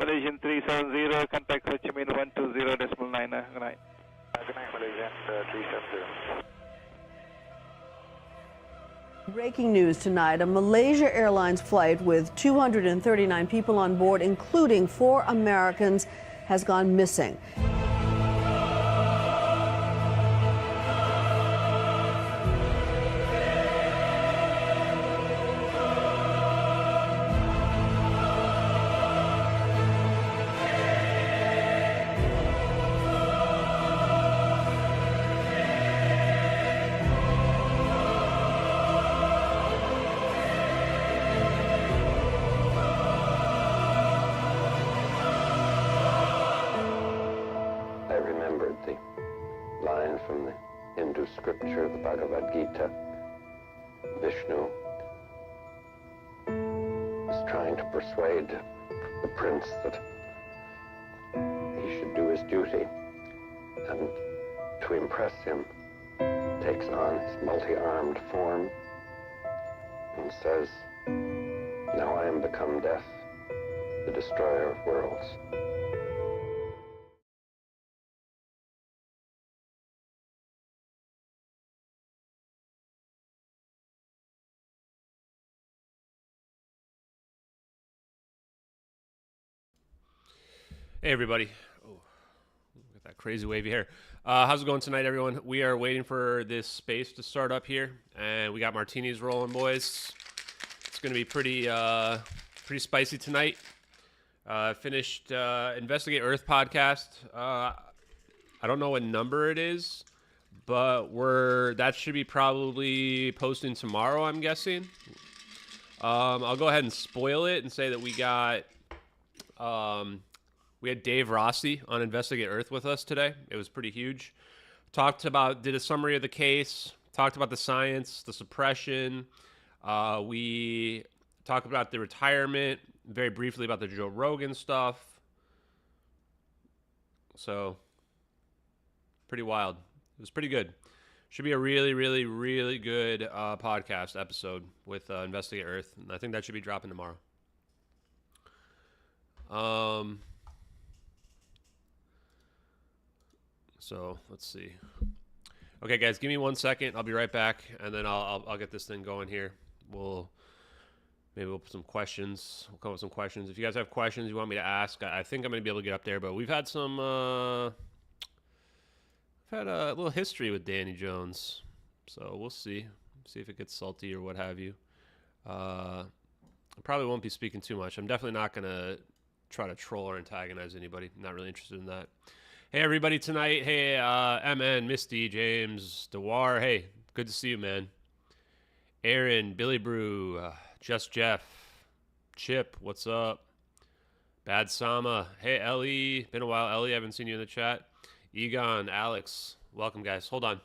Malaysian 370, contact Ho Chi Minh 120.9. Good night. Good night, Malaysian 370. Breaking news tonight, a Malaysia Airlines flight with 239 people on board, including 4 Americans, has gone missing. From the Hindu scripture, the Bhagavad Gita. Vishnu is trying to persuade the prince that he should do his duty, and to impress him takes on his multi-armed form and says, "Now I am become death, the destroyer of worlds." Hey everybody. Oh, got that crazy wavy hair. How's it going tonight, everyone? We are waiting for this space to start up here, and we got martinis rolling, boys. It's going to be pretty spicy tonight. Finished Investigate Earth podcast. I don't know what number it is, but that should be probably posting tomorrow, I'm guessing. I'll go ahead and spoil it and say that we got we had Dave Rossi on Investigate Earth with us today. It was pretty huge. Did a summary of the case, talked about the science, the suppression. We talked about the retirement, very briefly about the Joe Rogan stuff. So, pretty wild. It was pretty good. Should be a really, really, really good podcast episode with Investigate Earth. And I think that should be dropping tomorrow. So let's see. Okay, guys, give me 1 second. I'll be right back, and then I'll get this thing going here. We'll put some questions. We'll come up with some questions. If you guys have questions you want me to ask, I think I'm gonna be able to get up there. But we've had a little history with Danny Jones, so we'll see if it gets salty or what have you. I probably won't be speaking too much. I'm definitely not gonna try to troll or antagonize anybody. I'm not really interested in that. Hey, everybody, tonight. Hey, MN, Misty, James, Dewar. Hey, good to see you, man. Aaron, Billy Brew, Just Jeff, Chip, what's up? Bad Sama. Hey, Ellie. Been a while, Ellie. I haven't seen you in the chat. Egon, Alex. Welcome, guys. Hold on.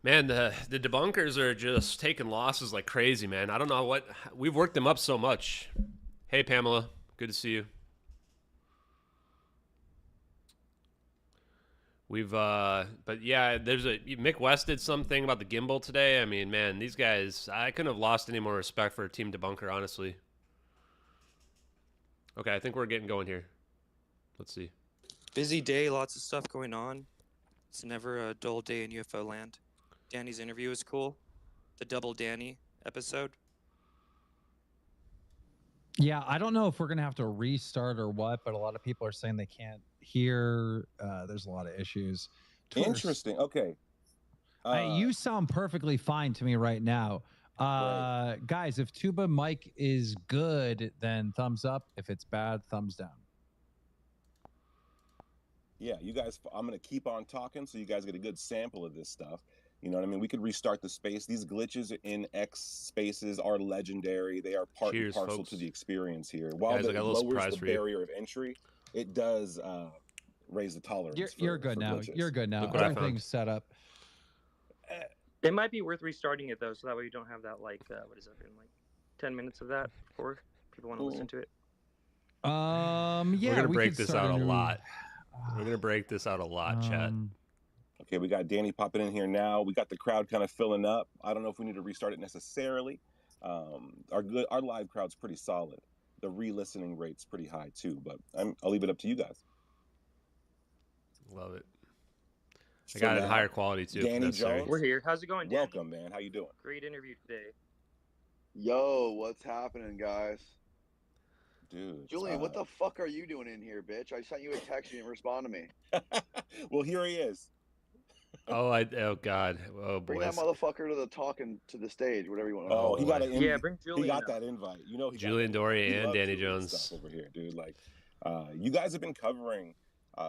Man, the debunkers are just taking losses like crazy, man. I don't know what... We've worked them up so much. Hey, Pamela. Good to see you. But yeah, Mick West did something about the gimbal today. I mean, man, these guys... I couldn't have lost any more respect for Team Debunker, honestly. Okay, I think we're getting going here. Let's see. Busy day, lots of stuff going on. It's never a dull day in UFO land. Danny's interview is cool. The Double Danny episode. Yeah, I don't know if we're going to have to restart or what, but a lot of people are saying they can't hear. There's a lot of issues. Interesting. Okay. You sound perfectly fine to me right now. Right. Guys, if tuba mic is good, then thumbs up. If it's bad, thumbs down. Yeah, you guys, I'm going to keep on talking so you guys get a good sample of this stuff. You know what I mean? We could restart the space. These glitches in X spaces are legendary. They are part and parcel folks. To the experience here. While Guys, it lowers the barrier of entry, it does raise the tolerance. You're good now. Glitches. You're good now. Look what I Everything's set up. It might be worth restarting it though, so that way you don't have that what is it, in like 10 minutes of that before people want to listen to it. Yeah, we're gonna break this out a new... lot. We're gonna break this out a lot, chat. Okay, we got Danny popping in here now. We got the crowd kind of filling up. I don't know if we need to restart it necessarily. Our live crowd's pretty solid. The re-listening rate's pretty high too, but I'll leave it up to you guys. Love it. I got it higher quality too. Danny Jones, we're here. How's it going, Danny? Welcome, man. How you doing? Great interview today. Yo, what's happening, guys? Dude, Julian, what the fuck are you doing in here, bitch? I sent you a text. You didn't respond to me. Well, here he is. Oh God. Oh boy. Bring that motherfucker to the stage, whatever you want. Oh, he got an invite. Yeah, bring Julian. He got that invite. You know, Julian Dory and Danny Jones over here, dude. Like, you guys have been covering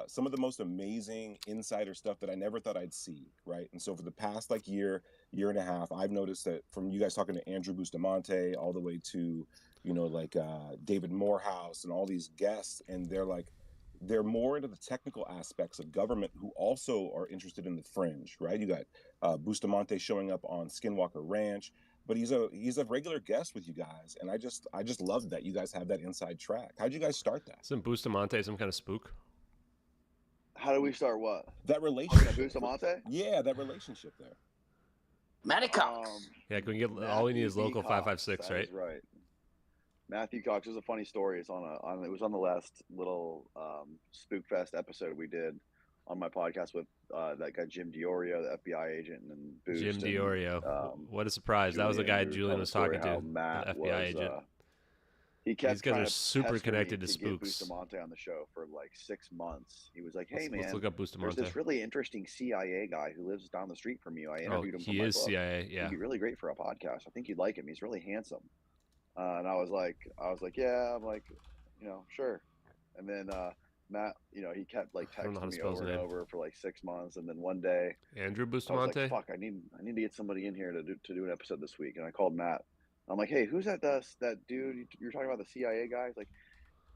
some of the most amazing insider stuff that I never thought I'd see, right? And so for the past year and a half, I've noticed that from you guys talking to Andrew Bustamante all the way to, David Morehouse and all these guests, and they're more into the technical aspects of government who also are interested in the fringe, right? You got Bustamante showing up on Skinwalker Ranch, but he's a regular guest with you guys, and I just love that you guys have that inside track. How'd you guys start that? Isn't Bustamante some kind of spook? How do we start what? That relationship. Bustamante? Yeah, that relationship there. Matty Cox. Yeah, can we get all we need is local 556, right? Right. Matthew Cox is a funny story. It's it was on the last little Spook Fest episode we did on my podcast with that guy Jim Diorio, the FBI agent, and Boost. Jim Diorio. What a surprise! That was the guy Julian was talking to, the FBI agent. He kept These guys are super connected to spooks. Get Bustamante on the show for 6 months. He was like, "Hey man, let's look up Bustamante. There's this really interesting CIA guy who lives down the street from you. I interviewed him for my book. He is CIA. Yeah, he'd be really great for a podcast. I think you'd like him. He's really handsome." And I was like, yeah, I'm like, sure. And then Matt, he kept texting me over and over for 6 months, and then one day, Andrew Bustamante. I was like, fuck, I need to get somebody in here to do an episode this week. And I called Matt. I'm like, hey, who's that dude you're talking about, the CIA guy? He's like,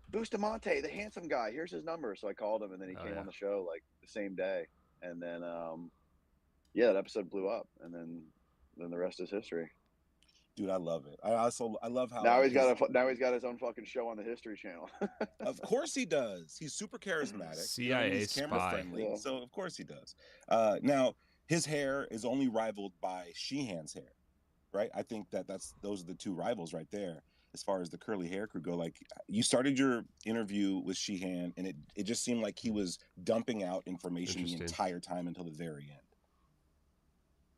Bustamante, the handsome guy. Here's his number. So I called him, and then he came on the show the same day. And then that episode blew up, and then the rest is history. Dude, I love it. I love how now he's got his own fucking show on the History Channel. Of course he does. He's super charismatic. CIA he's camera spy. friendly, so of course he does. Now his hair is only rivaled by Sheehan's hair, right? I think those are the two rivals right there as far as the curly hair crew go. You started your interview with Sheehan, and it just seemed like he was dumping out information the entire time until the very end.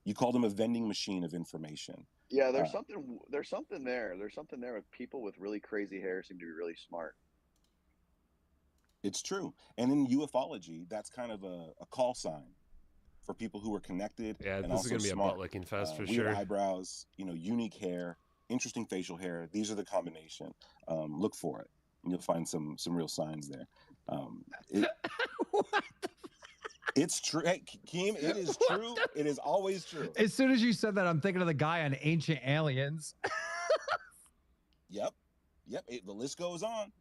You called him a vending machine of information. Yeah, there's something there. There's something there with people with really crazy hair seem to be really smart. It's true. And in ufology, that's kind of a call sign for people who are connected. Yeah, and this is going to be smart. a butt-licking fest for weird sure. Eyebrows, unique hair, interesting facial hair. These are the combination. Look for it, and you'll find some real signs there. What the It's true. Hey, Keem, it is true. It is always true. As soon as you said that, I'm thinking of the guy on Ancient Aliens. Yep. The list goes on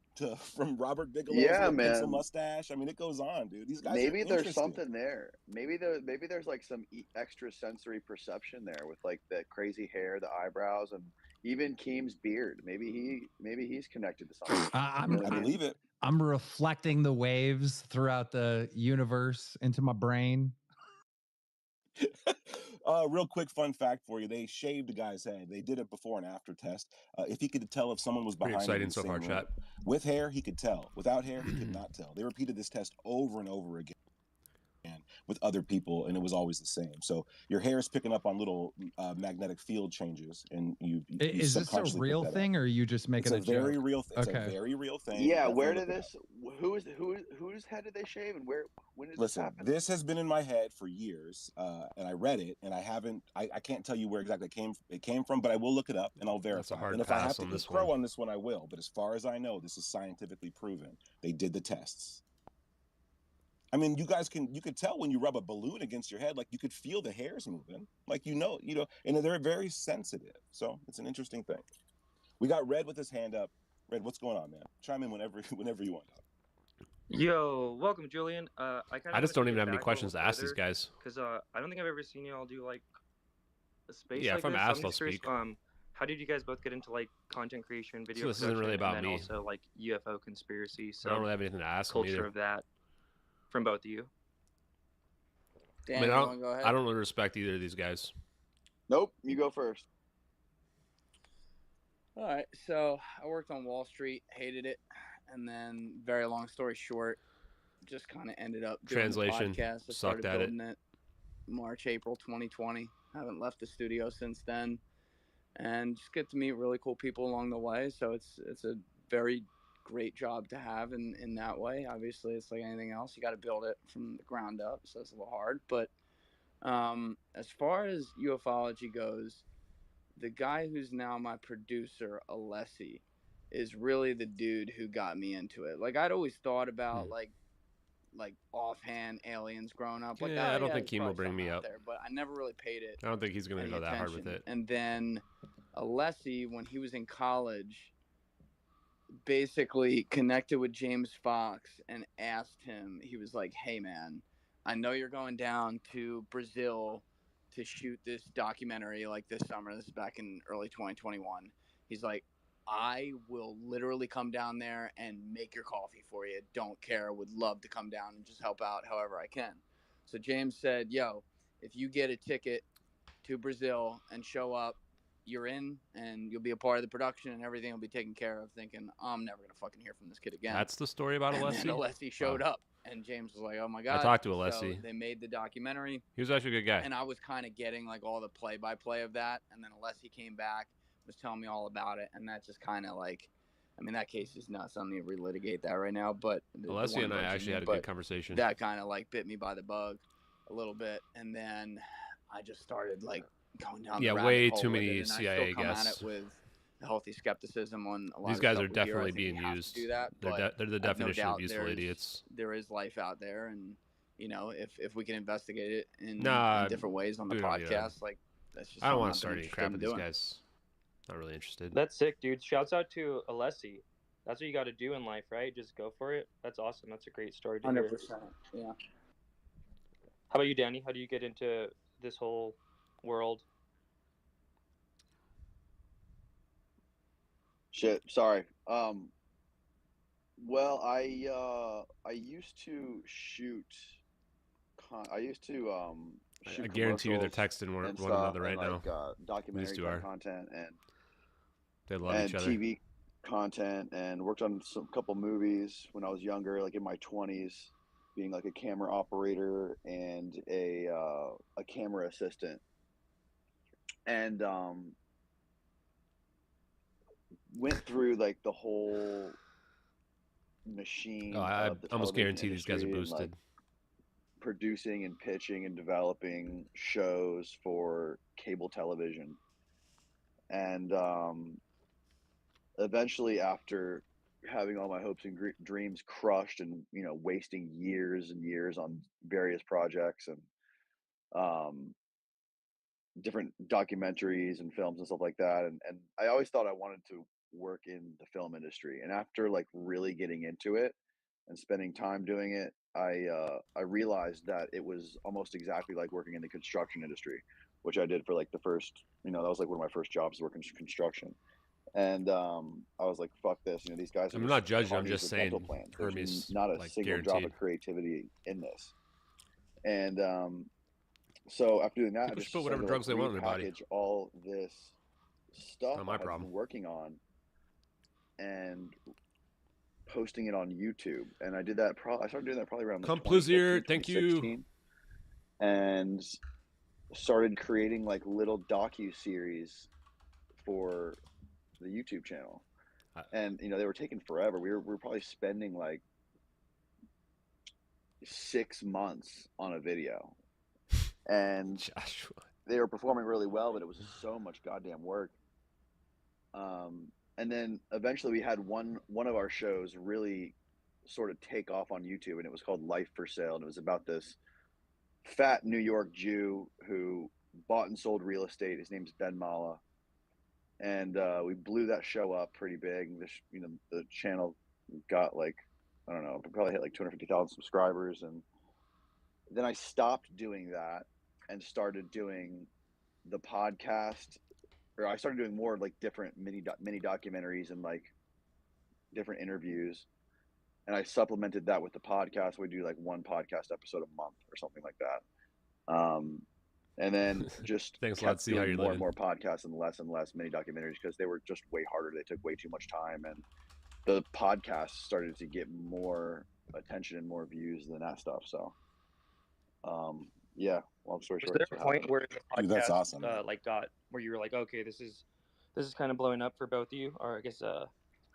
from Robert Bigelow to the man. pencil mustache. I mean, it goes on, dude. These guys. Maybe there's something there. Maybe there's some extra sensory perception there with the crazy hair, the eyebrows, and even Keem's beard. Maybe he's connected to something. I believe it. I'm reflecting the waves throughout the universe into my brain. Real quick fun fact for you: they shaved the guy's head. They did it before and after test. If he could tell if someone was behind him. Exciting so far, chat. With hair, he could tell. Without hair, he could not tell. They repeated this test over and over again with other people, and it was always the same. So your hair is picking up on little magnetic field changes, and you is this a real thing, or are you just making it's a very real thing? It's a very real thing. Yeah, where did this? Whose head did they shave, and when did this happen? This has been in my head for years, and I read it, and I can't tell you where exactly it came from, but I will look it up and I'll verify. And if I have to get crow on this one, I will. But as far as I know, this is scientifically proven. They did the tests. I mean, you could tell when you rub a balloon against your head, you could feel the hairs moving, and they're very sensitive. So it's an interesting thing. We got Red with his hand up. Red, what's going on, man? Chime in whenever you want. Yo, welcome, Julian. I just don't even have any questions to ask these guys. Because I don't think I've ever seen y'all do like a space Yeah, like if I'm this. asked, I'm I'll just curious, speak. how did you guys both get into like content creation, video So this production, isn't really about and then me. also like UFO conspiracy? I don't really have anything to ask them culture either. of that from both of you. I mean, I don't really respect either of these guys. Nope, you go first. All right, so I worked on Wall Street, hated it, and then very long story short, just kind of ended up doing Translation, the podcast. I sucked started at building it March, April 2020. Haven't left the studio since then, and just get to meet really cool people along the way. So it's a very great job to have in that way. Obviously, it's like anything else. You got to build it from the ground up, so it's a little hard. But as far as ufology goes, the guy who's now my producer, Alessi, is really the dude who got me into it. Like I'd always thought about like offhand aliens growing up. Like, yeah, I don't think there's Keem will probably bring me something out up there, but I never really paid it. I don't think he's going to any go that hard with attention. it. And then Alessi, when he was in college, basically connected with James Fox and asked him, he was like, hey man, I know you're going down to Brazil to shoot this documentary like this summer. This is back in early 2021. He's like, I will literally come down there and make your coffee for you. Don't care. Would love to come down and just help out however I can. So James said, yo, if you get a ticket to Brazil and show up, you're in and you'll be a part of the production and everything will be taken care of. Thinking, I'm never going to fucking hear from this kid again. That's the story about Alessi? And Alessi showed up and James was like, oh my God. I talked to Alessi. So they made the documentary. He was actually a good guy. And I was kind of getting like all the play-by-play of that. And then Alessi came back, was telling me all about it. And that just kind of like, I mean, that case is nuts. I don't need to relitigate that right now. But Alessi and I actually had a good conversation. That kind of like bit me by the bug a little bit. And then I just started like going down the rabbit way hole too with many it, and CIA I still come guests. at it with a healthy skepticism on a lot These of guys stuff are we hear. I definitely think being we have to used. do that, They're the I have no definition of doubt useful idiots. there is life out there, and you know, if we can investigate it in different ways on the dude, podcast, like that's just I don't want want to start any crap with these guys. Not really interested. That's sick, dude. Shouts out to Alessi. That's what you got to do in life, right? Just go for it. That's awesome. That's a great story to 100%. hear. Yeah. How about you, Danny? How do you get into this whole world? Shit, sorry. Well, I used to shoot. I used to shoot. I guarantee you they're commercials texting one and another right and, now. Documentary These two are. content and They love each other. TV content, and worked on couple movies when I was younger, like in my 20s, being like a camera operator and a camera assistant, and went through like the whole machine. I of the almost television guarantee these guys are industry, and, boosted. like, producing and pitching and developing shows for cable television, and eventually, after having all my hopes and dreams crushed, and wasting years and years on various projects and different documentaries and films and stuff like that, and I always thought I wanted to work in the film industry. And after like really getting into it and spending time doing it, I realized that it was almost exactly like working in the construction industry, which I did for like the first, that was like one of my first jobs, working construction. And I was like, fuck this, these guys are I'm not judging, I'm just saying There's not a like single guaranteed. drop of creativity in this. And so after doing that, People I just should put whatever started drugs to, they want in their body. repackage all this stuff Not my I've problem. been working on and posting it on YouTube. And I did that. I started doing that probably around Come Blizzard, 2015, thank you. 2016, and started creating like little docu-series for the YouTube channel. And they were taking forever. We were probably spending like 6 months on a video, and Joshua, they were performing really well, but it was so much goddamn work. And then eventually we had one of our shows really sort of take off on YouTube, and it was called Life for Sale, and it was about this fat New York Jew who bought and sold real estate. His name's Ben Mala. And we blew that show up pretty big. The channel got like I don't know, probably hit like 250,000 subscribers. And then I stopped doing that and started doing the podcast, or I started doing more like different mini documentaries and like different interviews. And I supplemented that with the podcast. We do like one podcast episode a month or something like that. And then just Thanks a lot. kept See how doing you're more living. and more podcasts and less mini documentaries because they were just way harder. They took way too much time, and the podcast started to get more attention and more views than that stuff. So, yeah. Long story Was short, there a point where the podcast Dude, that's awesome. like got where you were like, okay, this is kind of blowing up for both of you, or I guess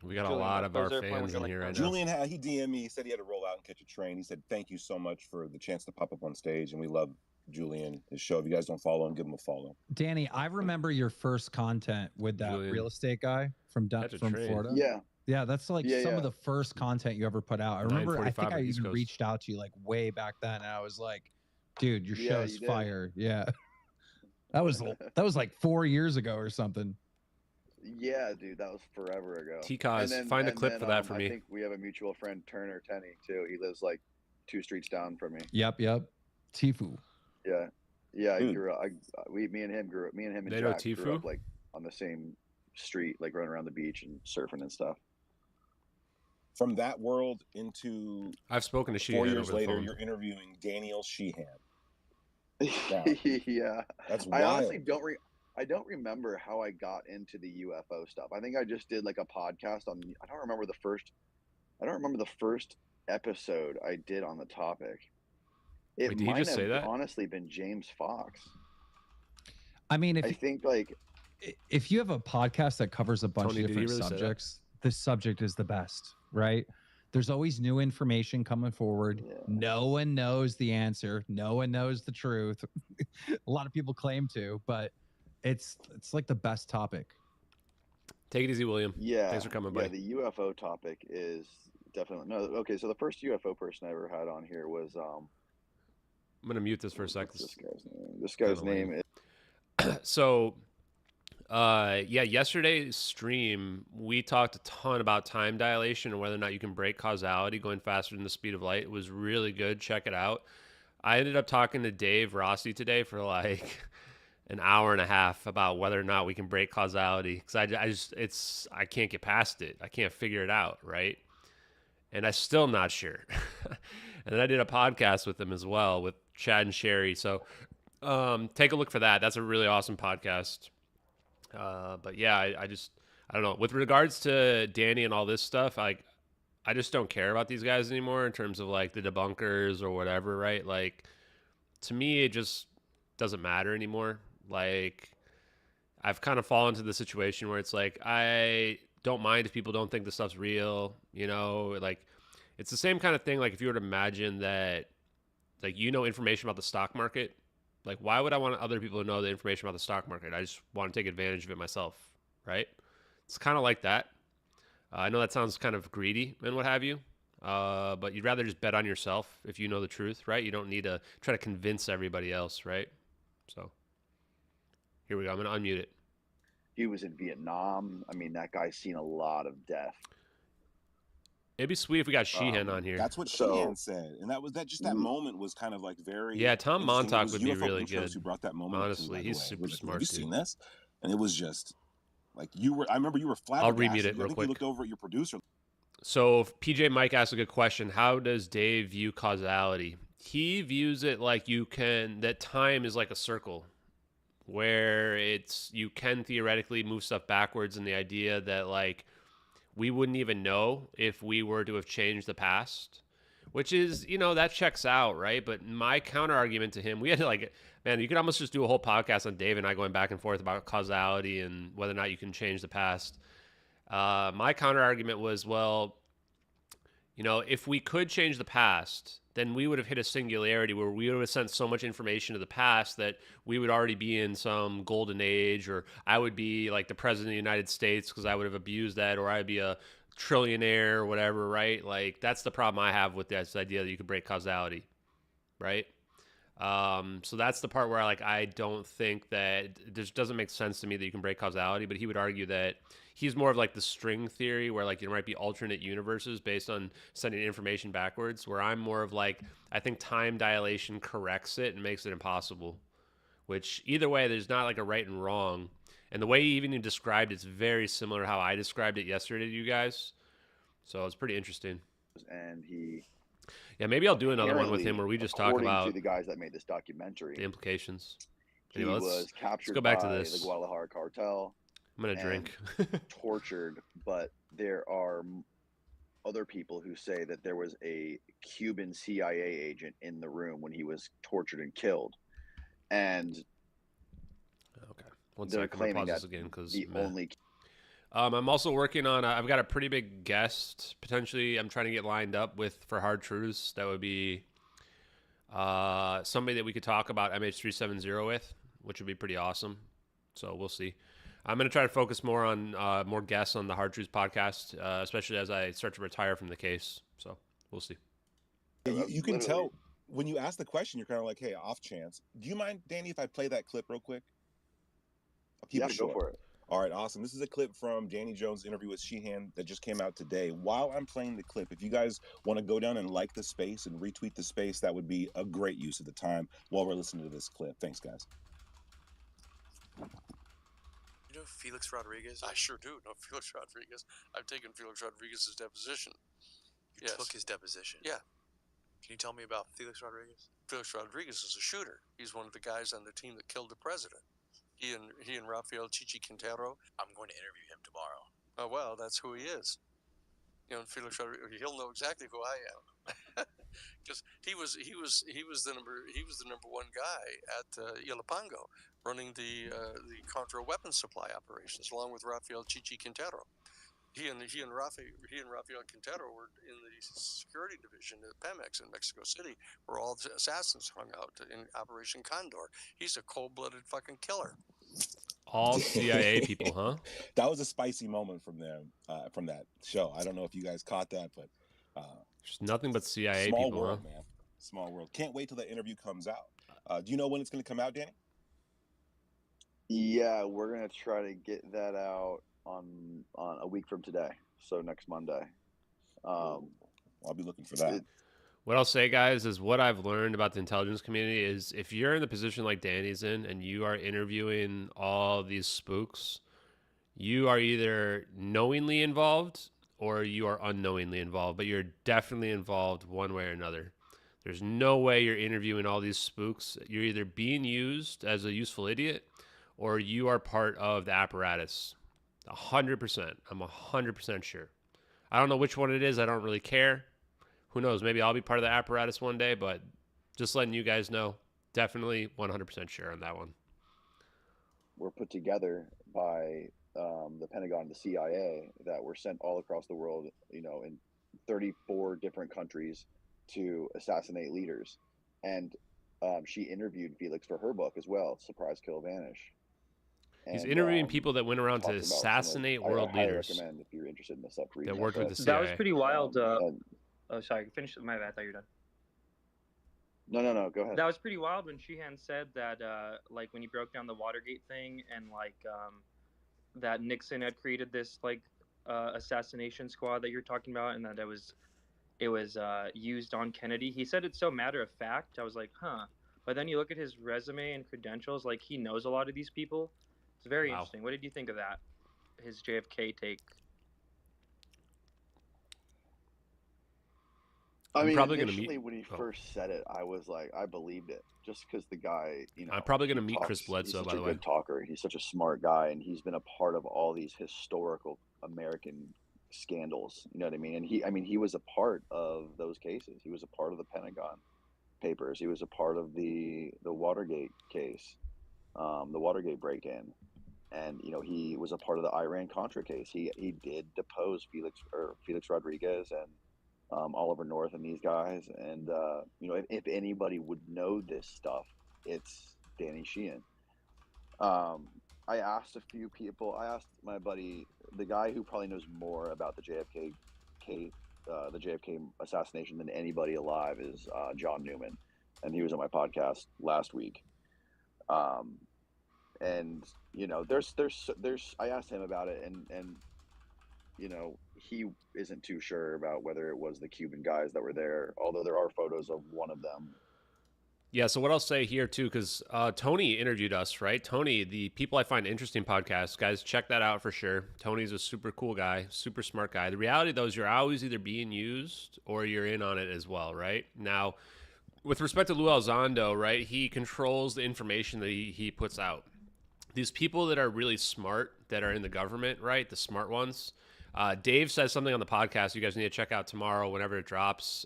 We got a Julian, lot of was our there a point where fans you're in like, here oh, right now. Julian, he DM'd me. He said he had to roll out and catch a train. He said, thank you so much for the chance to pop up on stage. And we love Julian, his show. If you guys don't follow him, give him a follow. Danny, I remember your first content with that Julian. real estate guy from Catch a from train. Florida. Yeah. Yeah, that's like Yeah, some yeah. of the first content you ever put out. I remember, I 9:45 think I on the East even Coast. reached out to you like way back then, and I was like, dude, your Yeah, show's you did. fire. Yeah. That was like 4 years ago or something. Yeah, dude, that was forever ago. T-Cause, And then- find a and clip then, for that for I me. think we have a mutual friend, Turner Tenney, too. He lives like 2 streets down from me. Yep. Tifu. Yeah, yeah. Dude. Me and him grew up. Me and him and They know Jack grew Tifu? up like on the same street, like running around the beach and surfing and stuff. From that world into I've spoken to 4 Sheehan years over the later, phone. you're interviewing Daniel Sheehan. Yeah, That's I wild. honestly don't remember how I got into the UFO stuff. I think I just did like a podcast on. I don't remember the first episode I did on the topic. It Wait, did he might just have say that? honestly been James Fox. I mean, I think like if you have a podcast that covers a bunch Tony, of did he different really say that? subjects, this subject is the best, right? There's always new information coming forward. Yeah. No one knows the answer. No one knows the truth. A lot of people claim to, but it's like the best topic. Take it easy, William. yeah, Thanks for coming yeah, by. the UFO topic is definitely no. Okay, so the first UFO person I ever had on here was I'm gonna mute this for a second. what's this guy's name? This guy's Kinda lame. name is So, yeah, yesterday's stream, we talked a ton about time dilation and whether or not you can break causality going faster than the speed of light. It was really good. Check it out. I ended up talking to Dave Rossi today for like an hour and a half about whether or not we can break causality because I can't get past it. I can't figure it out, right? And I'm still not sure. And then I did a podcast with him as well with Chad and Sherry. So take a look for that. That's a really awesome podcast. But yeah, I don't know. With regards to Danny and all this stuff, I just don't care about these guys anymore in terms of like the debunkers or whatever, right? Like to me, it just doesn't matter anymore. Like I've kind of fallen into the situation where it's like, I don't mind if people don't think this stuff's real, you know, like it's the same kind of thing. Like if you were to imagine that, like, you know, information about the stock market, like, why would I want other people to know the information about the stock market? I just want to take advantage of it myself, right? It's kind of like that. I know that sounds kind of greedy and what have you, but you'd rather just bet on yourself if you know the truth, right? You don't need to try to convince everybody else, right? So here we go. I'm going to unmute it. he was in Vietnam. I mean, that guy's seen a lot of death. It'd be sweet if we got Sheehan on here. That's what Sheehan said, and that moment was kind of like very. Yeah, Tom interesting. It Montauk was would be UFO really Intros good. Who brought that moment? Honestly, by the he's way. super He was like, smart. Have you dude. seen this? And it was just like you were. I remember you were I'll flabbergasted. remute it I real think quick. you looked over at your producer. So PJ Mike asked a good question. How does Dave view causality? He views it like that time is like a circle where you can theoretically move stuff backwards, and the idea that like we wouldn't even know if we were to have changed the past, which is, that checks out, right? But my counter argument to him, we had to man, you could almost just do a whole podcast on Dave and I going back and forth about causality and whether or not you can change the past. My counter argument was, well, if we could change the past, then we would have hit a singularity where we would have sent so much information to the past that we would already be in some golden age, or I would be like the president of the United States because I would have abused that, or I'd be a trillionaire or whatever, right? Like, that's the problem I have with this idea that you could break causality, right? So that's the part where I don't think that it just doesn't make sense to me that you can break causality, but he would argue that he's more of the string theory where there might be alternate universes based on sending information backwards, where I'm more of I think time dilation corrects it and makes it impossible, which either way, there's not a right and wrong. And the way he even described it's very similar to how I described it yesterday to you guys. So it's pretty interesting. And he... Yeah, maybe I'll do another one with him where we just talk according about to the guys that made this documentary, the implications. He Anyway, was captured let's go back by to this. the Guadalajara cartel. I'm gonna drink. Tortured, but there are other people who say that there was a Cuban CIA agent in the room when he was tortured and killed. And okay, one they're second. claiming I'll pause that this again because the only... I'm also working on. I've got a pretty big guest potentially. I'm trying to get lined up for Hard Truths. That would be somebody that we could talk about MH370 with, which would be pretty awesome. So we'll see. I'm going to try to focus more on more guests on the Hard Truths podcast, especially as I start to retire from the case. So we'll see. Yeah, you can tell when you ask the question, you're kind of like, hey, off chance. Do you mind, Danny, if I play that clip real quick? I'll keep it short. Go for it. All right, awesome. This is a clip from Danny Jones' interview with Sheehan that just came out today. While I'm playing the clip, if you guys want to go down and like the space and retweet the space, that would be a great use of the time while we're listening to this clip. Thanks, guys. You know Felix Rodriguez? I sure do know Felix Rodriguez. I've taken Felix Rodriguez's deposition. You took his deposition? Yeah. Can you tell me about Felix Rodriguez? Felix Rodriguez is a shooter. He's one of the guys on the team that killed the president. He and Rafael Chichi Quintero. I'm going to interview him tomorrow. Oh well, that's who he is. You know, Felix Rodriguez, he'll know exactly who I am. Because he was the number one guy at Ilapango, running the Contra weapons supply operations, along with Rafael Chichi Quintero. He and Rafael Quintero were in the security division at Pemex in Mexico City, where all the assassins hung out in Operation Condor. He's a cold-blooded fucking killer. All CIA people, huh? That was a spicy moment from them, from that show. I don't know if you guys caught that, but there's nothing but CIA small people, world, huh? man. Small world. Can't wait till the interview comes out. Do you know when it's going to come out, Danny? Yeah, we're gonna try to get that out on a week from today, so next Monday. I'll be looking for that. What I'll say, guys, is what I've learned about the intelligence community is if you're in the position like Danny's in and you are interviewing all these spooks, you are either knowingly involved or you are unknowingly involved, but you're definitely involved one way or another. There's no way you're interviewing all these spooks. You're either being used as a useful idiot or you are part of the apparatus. 100%. I'm 100% sure. I don't know which one it is. I don't really care. Who knows? Maybe I'll be part of the apparatus one day, but just letting you guys know, definitely 100% sure on that one. We're put together by the Pentagon and the CIA that were sent all across the world, you know, in 34 different countries to assassinate leaders. And she interviewed Felix for her book as well, Surprise, Kill, Vanish. He's interviewing people that went around to assassinate world leaders. I recommend if you're interested in this stuff. That worked with the CIA. That was pretty wild. Oh, sorry. Finish. My bad. I thought you were done. No. Go ahead. That was pretty wild when Sheehan said that, like, when he broke down the Watergate thing and, like, that Nixon had created this, like, assassination squad that you're talking about and that it was used on Kennedy. He said it's so matter of fact. I was like, huh. But then you look at his resume and credentials, like, he knows a lot of these people. It's very interesting. What did you think of that? His JFK take? I mean, initially when he first said it, I was like, I believed it, just because the guy, you know. I'm probably going to meet Chris Bledsoe, by the way. He's such a good talker. He's such a smart guy, and he's been a part of all these historical American scandals. You know what I mean? And he was a part of those cases. He was a part of the Pentagon Papers. He was a part of the Watergate case, the Watergate break-in, and you know he was a part of the Iran-Contra case. He did depose Felix Rodriguez and Oliver North and these guys. And you know, if anybody would know this stuff, it's Danny Sheehan. I asked a few people. I asked my buddy, the guy who probably knows more about the JFK assassination than anybody alive is John Newman. and he was on my podcast last week. And you know, there's I asked him about it, and you know, he isn't too sure about whether it was the Cuban guys that were there, although there are photos of one of them. Yeah, so what I'll say here too, because Tony interviewed us, right? Tony, the People I Find Interesting podcast, guys, check that out for sure. Tony's a super cool guy, super smart guy. The reality, though, is you're always either being used or you're in on it as well, right? Now, with respect to Lou Elizondo, right, he controls the information that he puts out. These people that are really smart, that are in the government, right, the smart ones. Dave says something on the podcast you guys need to check out tomorrow whenever it drops,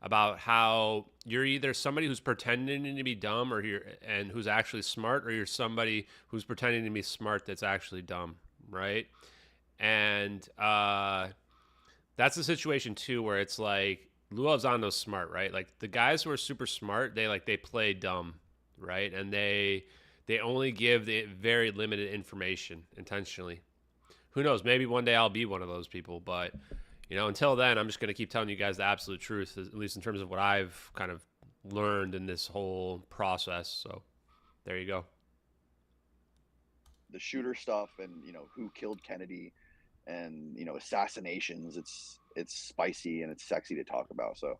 about how you're either somebody who's pretending to be dumb and who's actually smart, or you're somebody who's pretending to be smart that's actually dumb, right? And that's the situation too, where it's like Lou Elizondo's smart, right? Like the guys who are super smart, they play dumb, right? And they only give the very limited information intentionally. Who knows? Maybe one day I'll be one of those people, but you know, until then, I'm just going to keep telling you guys the absolute truth, at least in terms of what I've kind of learned in this whole process. So there you go. The shooter stuff and, you know, who killed Kennedy and, you know, assassinations, it's spicy and it's sexy to talk about. So,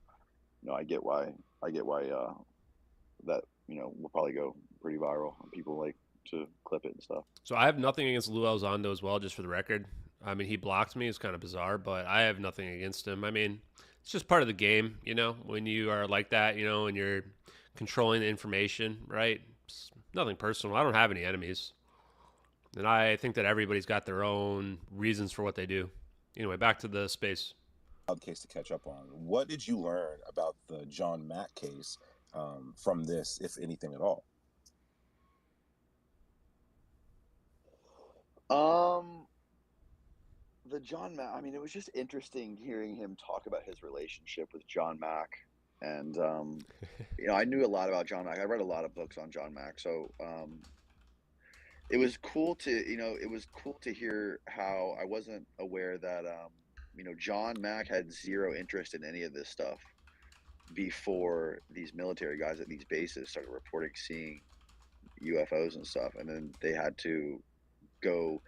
you know, I get why that, you know, will probably go pretty viral and people like to clip it and stuff. So I have nothing against Lou Elizondo as well, just for the record. I mean, he blocked me. It's kind of bizarre, but I have nothing against him. I mean, it's just part of the game, you know, when you are like that, you know, and you're controlling the information, right? It's nothing personal. I don't have any enemies. And I think that everybody's got their own reasons for what they do. Anyway, back to the space. Case to catch up on. What did you learn about the John Mack case from this, if anything at all? The John Mack, I mean, it was just interesting hearing him talk about his relationship with John Mack. And, you know, I knew a lot about John Mack. I read a lot of books on John Mack. So it was cool to hear how I wasn't aware that, you know, John Mack had zero interest in any of this stuff before these military guys at these bases started reporting seeing UFOs and stuff. And then they had to go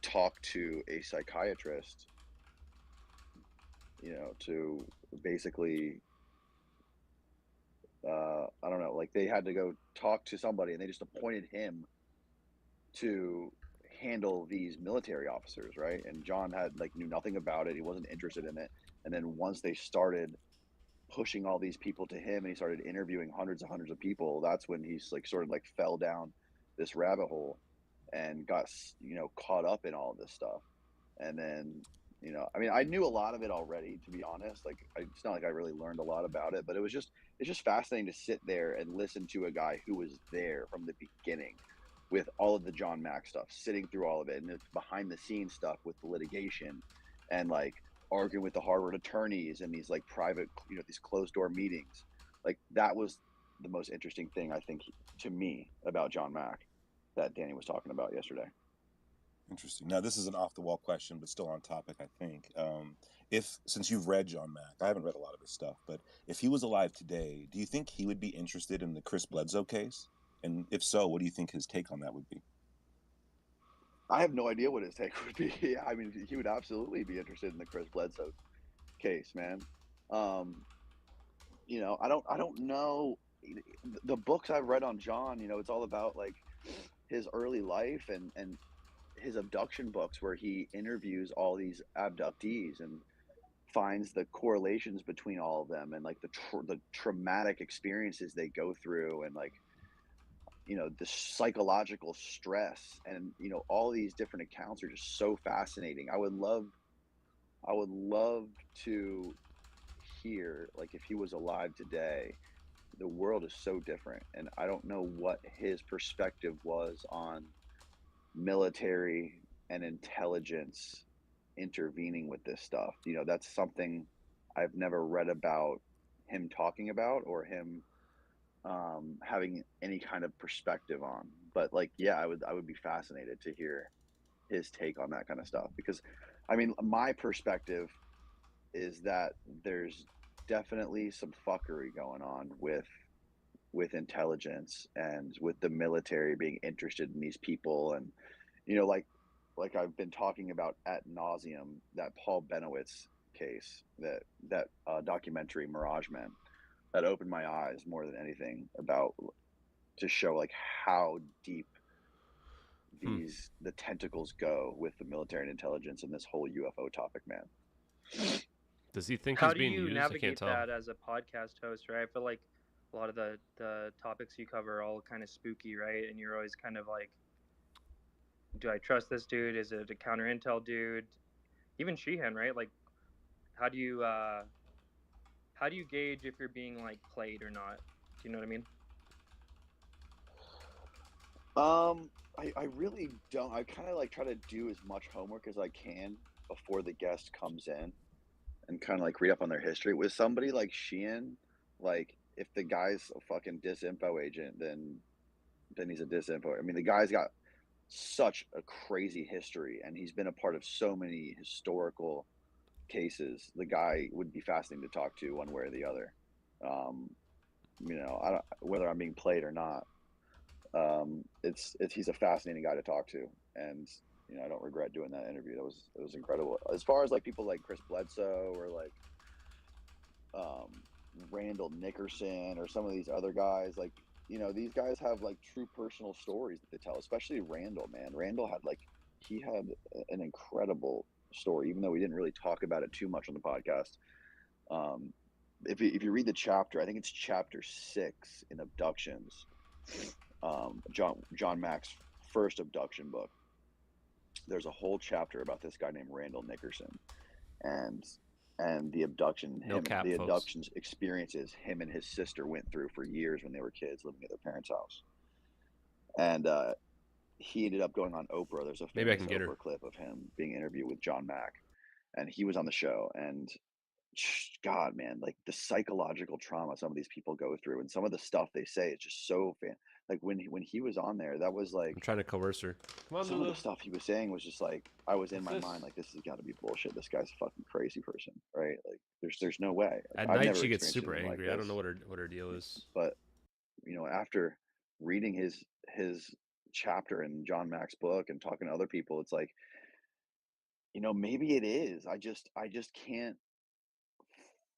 talk to a psychiatrist, you know, to basically, I don't know, like they had to go talk to somebody and they just appointed him to handle these military officers, right? And John knew nothing about it. He wasn't interested in it. And then once they started pushing all these people to him and he started interviewing hundreds of people, that's when he's fell down this rabbit hole and got, you know, caught up in all of this stuff. And then, you know, I mean, I knew a lot of it already, to be honest. Like, it's not like I really learned a lot about it, but it's just fascinating to sit there and listen to a guy who was there from the beginning with all of the John Mack stuff, sitting through all of it, and it's behind the scenes stuff with the litigation and like arguing with the Harvard attorneys and these like private, you know, these closed door meetings. Like that was the most interesting thing, I think, to me about John Mack that Danny was talking about yesterday. Interesting. Now, this is an off-the-wall question, but still on topic, I think. Since you've read John Mack, I haven't read a lot of his stuff, but if he was alive today, do you think he would be interested in the Chris Bledsoe case? And if so, what do you think his take on that would be? I have no idea what his take would be. I mean, he would absolutely be interested in the Chris Bledsoe case, man. You know, I don't know. The books I've read on John, you know, it's all about like his early life and his abduction books where he interviews all these abductees and finds the correlations between all of them and like the traumatic experiences they go through and like, you know, the psychological stress and, you know, all these different accounts are just so fascinating. I would love to hear, like, if he was alive today, the world is so different. And I don't know what his perspective was on military and intelligence intervening with this stuff. You know, that's something I've never read about him talking about or him having any kind of perspective on. But like, yeah, I would be fascinated to hear his take on that kind of stuff, because I mean, my perspective is that there's definitely some fuckery going on with intelligence and with the military being interested in these people. And like I've been talking about ad nauseum, that Paul Benowitz case, that documentary Mirage Men, that opened my eyes more than anything about, to show like how deep the tentacles go with the military and intelligence and this whole UFO topic, man. Does he think How he's do being you used? I can't navigate tell. that as a podcast host, right? I feel like a lot of the topics you cover are all kind of spooky, right? And you're always kind of like, do I trust this dude? Is it a counter intel dude? Even Sheehan, right? Like, how do you gauge if you're being like played or not? Do you know what I mean? I really don't. I kind of like try to do as much homework as I can before the guest comes in, and kind of like read up on their history. With somebody like Sheehan, like if the guy's a fucking disinfo agent, then he's a disinfo. I mean, the guy's got such a crazy history, and he's been a part of so many historical cases. The guy would be fascinating to talk to, one way or the other. I don't, whether I'm being played or not. It's he's a fascinating guy to talk to, and I don't regret doing that interview. It was incredible. As far as like people like Chris Bledsoe or like Randall Nickerson or some of these other guys, like these guys have like true personal stories that they tell. Especially Randall, man. Randall had he had an incredible story, even though we didn't really talk about it too much on the podcast. If you read the chapter, I think it's chapter 6 in Abductions. John Mack's first abduction book. There's a whole chapter about this guy named Randall Nickerson, and the abduction, the abductions experiences him and his sister went through for years when they were kids, living at their parents' house. And he ended up going on Oprah. There's a famous Oprah clip of him being interviewed with John Mack, and he was on the show. And God, man, like the psychological trauma some of these people go through, and some of the stuff they say is just so like when he was on there, that was like, I'm trying to coerce her. Come on, some of the stuff he was saying was just like, I was in my mind like, this has got to be bullshit. This guy's a fucking crazy person, right? Like there's no way. Like, At night she gets super angry. I don't know what her deal is. But after reading his chapter in John Mack's book and talking to other people, it's like, maybe it is. I just can't